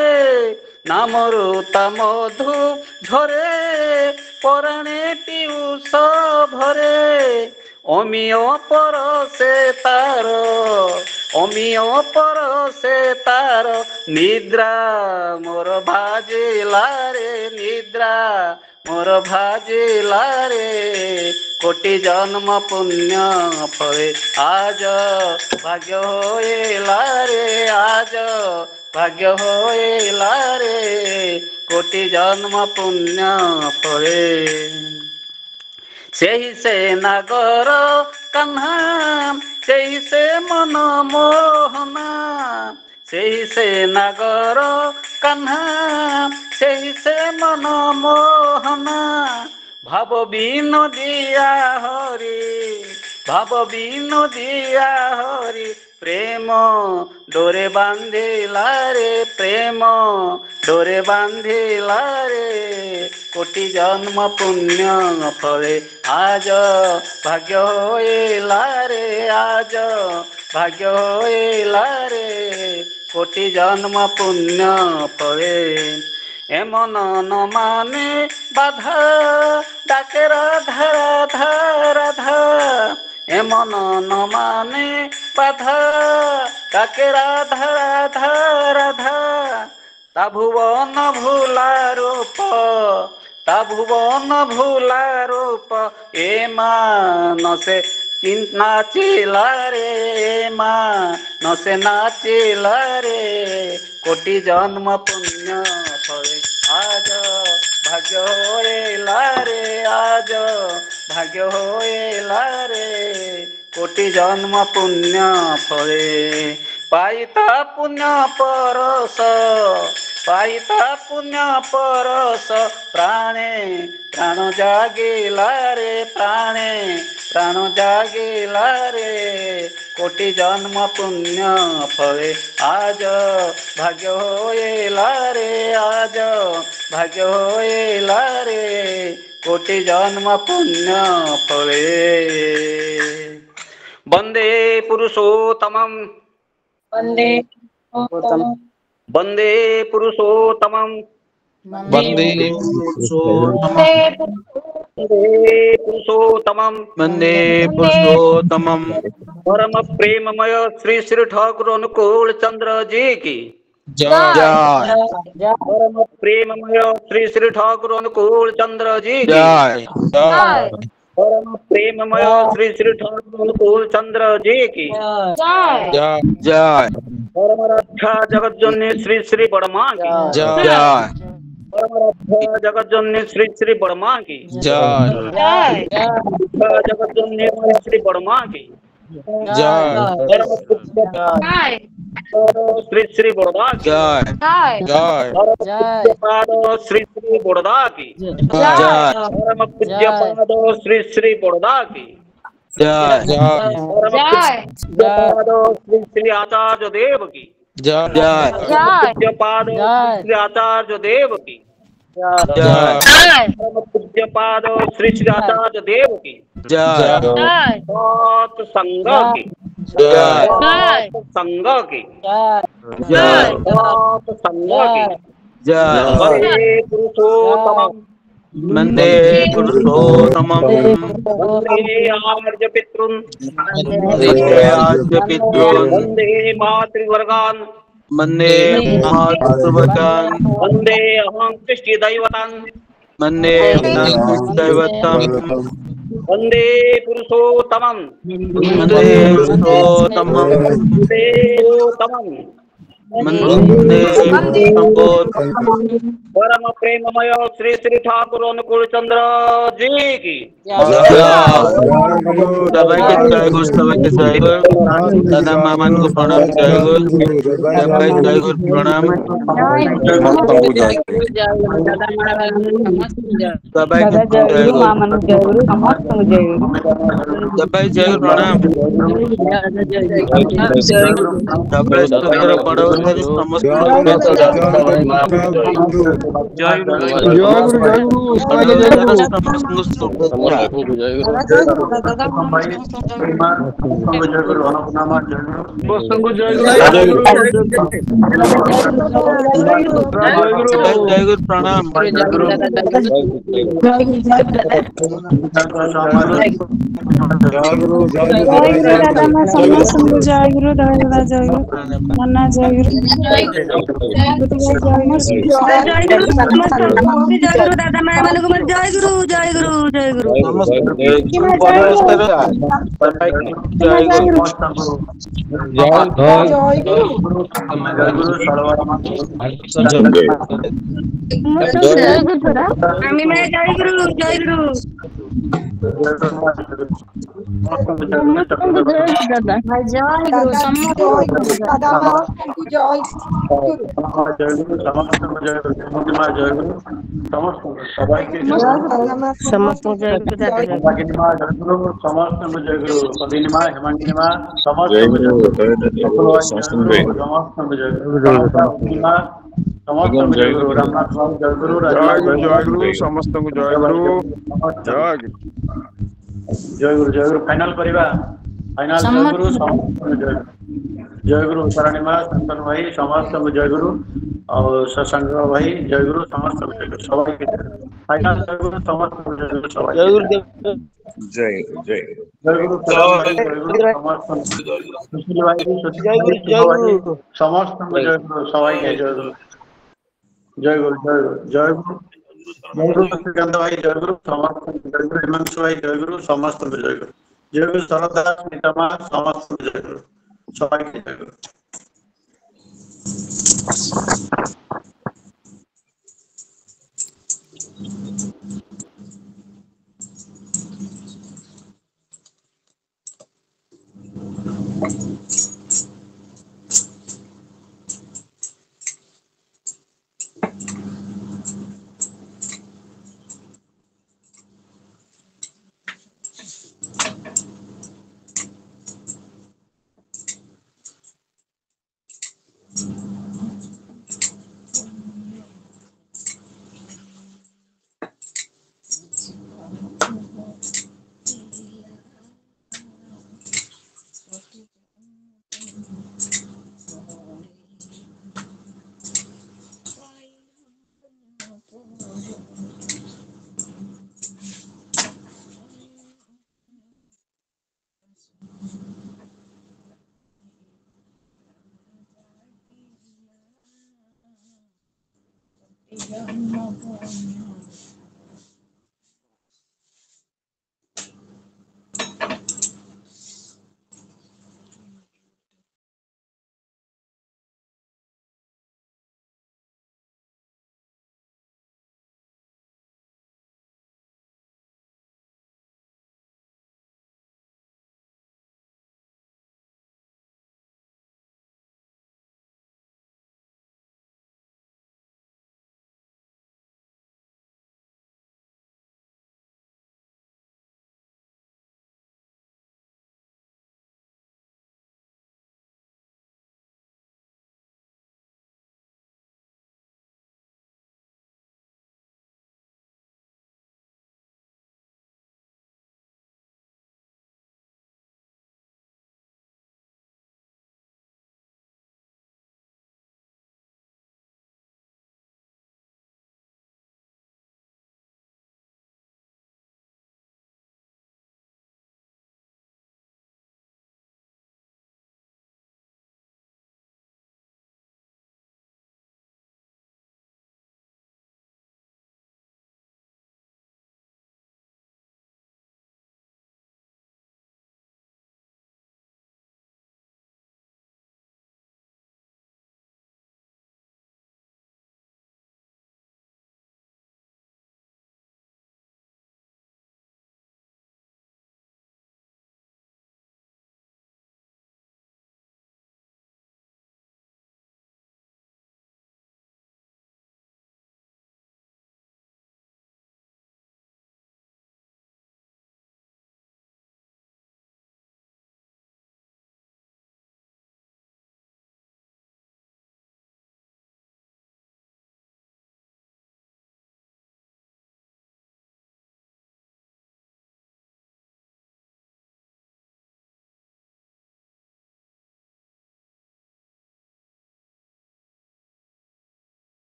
Speaker 11: নামরু তা মধু ঝরে, পরাণে পিয়ুষ ভরে, অমিয় পরশে তার, অমিয় পরশে তার, নিদ্রা মোর ভাজিলা রে, নিদ্রা মোর ভাজিলা রে, কোটি জন্ম পুণ্য ফলে আজ ভাগ্য হইলা রে, আজ ভাগ্য হইলা রে, কোটি জন্ম পুণ্য ফলে ସେହି ସେ ନାଗର କାହ୍ନା, ସେହି ସେ ମନ ମୋହନା, ସେହି ସେ ନାଗର କାହ୍ନା, ସେହି ସେ ମନ ମୋହନା, ଭାବ ବିନୋଦିଆ ହରି, ଭାବ ବିନୋଦିଆ ହରି, ପ୍ରେମ ଡୋରେ ବାନ୍ଧିଲା ରେ, ପ୍ରେମ ଡୋରେ ବାନ୍ଧିଲା ରେ, কোটি জন্ম পুণ্য ফলে আজ ভাগ্য হইলা রে, আজ ভাগ্য হইলা রে, কোটি জন্ম পুণ্য ফলে এমন ন মানে বাধা, ডাকে রাধা রাধা রাধা, এমন ন মানে বাধা, ডাকে রাধা রাধা রাধা, তা ভুবন ভুলা রূপ, তা ভুবন ভুলা রূপ, এ মানসে নাচিলা রে, এ মানসে নাচিলা রে, কোটি জন্ম পুণ্য ফলে আজ ভাগ্য হইলা রে, আজ ভাগ্য হইলা রে, কোটি জন্ম পুণ্য ফলে পাইতা পুণ্য পরশ, পাইতা পুণ্য পরশ, প্রাণে প্রাণ জাগিলা রে, প্রাণে প্রাণ জাগিলা রে, কোটি জন্ম পুণ্য ফলে আজ ভাগ্য হইলা রে, আজ ভাগ্য হইলা রে, কোটি জন্ম পুণ্য ফলে বন্দে পুরুষোত্তমম,
Speaker 8: वन्दे
Speaker 11: वन्दे पुरुषोत्तमं,
Speaker 13: वन्दे
Speaker 11: पुरुषोत्तमं,
Speaker 13: वन्दे पुरुषोत्तमं,
Speaker 11: परम प्रेममय श्री श्री ठाकुर अनुकूल चंद्र जी की
Speaker 13: जय,
Speaker 11: परम प्रेममय श्री श्री ठाकुर अनुकूल चंद्र जी की
Speaker 13: जय,
Speaker 11: परम प्रेममय श्री श्री ठाकुर अनुकूल चंद्र जी की
Speaker 13: जय, जय,
Speaker 11: परम रक्षा जगत जननी श्री श्री बड़मा की
Speaker 13: जय,
Speaker 11: परमाराध्य जगज्जननी श्री श्री वर्मा की
Speaker 13: जय
Speaker 11: जगज्जननी श्री वर्मा की
Speaker 13: जय
Speaker 11: परम पूज्य श्री श्री बोरदा की
Speaker 13: जय
Speaker 11: परम पूज्य पाद श्री श्री बोरदा की
Speaker 13: जय
Speaker 11: परम पूज्य पाद श्री श्री बोरदा की
Speaker 13: जय
Speaker 11: परम पूज्य पाद श्री श्री आचार्य देव की
Speaker 13: जय
Speaker 11: परम पूज्य पाद श्री आचार्य देव की
Speaker 13: जय
Speaker 11: परम पूज्य पाद श्री श्री आचार्य देव की
Speaker 13: जय
Speaker 11: सत संग की
Speaker 13: जय
Speaker 11: सत संग की
Speaker 13: जय
Speaker 11: सत संग की
Speaker 13: जय
Speaker 11: वंदे पुरुषोत्तमं
Speaker 13: वन्दे पुरुषोत्तमं
Speaker 11: वंदे आर्य पितॄन्
Speaker 13: वन्दे आद्य पितॄन्
Speaker 11: वंदे मातृवर्गान्
Speaker 13: वन्दे मातृवर्गान्
Speaker 11: वंदे अहं कृष्ण दैवतान्
Speaker 13: वन्दे दैवतं
Speaker 11: वंदे पुरुषोत्तमं
Speaker 13: वन्दे पुरुषोत्तमं
Speaker 11: वंदे पुरुषोत्तमं
Speaker 13: वन्दे पुरुषोत्तमं
Speaker 11: परम प्रेममय श्री श्री ठाकुर अनुकूल चंद्र जी की
Speaker 13: सबाइके जय गुरु सबाइके जय गुरु दादा मामान को प्रणाम जय गुरु सबाई जय गुरु प्रणाम सबाई जय गुरु सबाई जय गुरु प्रणाम सबाई सुंदर बड़ समस्त जय गुरु प्रणाम
Speaker 1: जय गुरु फाइनल करिबा फाइनल जय गुरु शरणी माँ संतन भाई समस्त जय गुरु और सत्संग भाई जय गुरु समस्त जय गुरु सबाई फाइनल जय गुरु समस्त जय गुरु सबाई
Speaker 6: जय जय
Speaker 1: जय गुरु सलाम भाई जय गुरु समस्त सुशील भाई समस्त जय गुरु सबाई के जय गुरु जय गुरु जय गुरु जय गुरु श्रीकांत भाई जय गुरु समस्त जय गुरु हिमांशु भाई जय गुरु समस्त जय गुरु सरदार नितमा समस्त जय गुरु सबाई के जय गुरु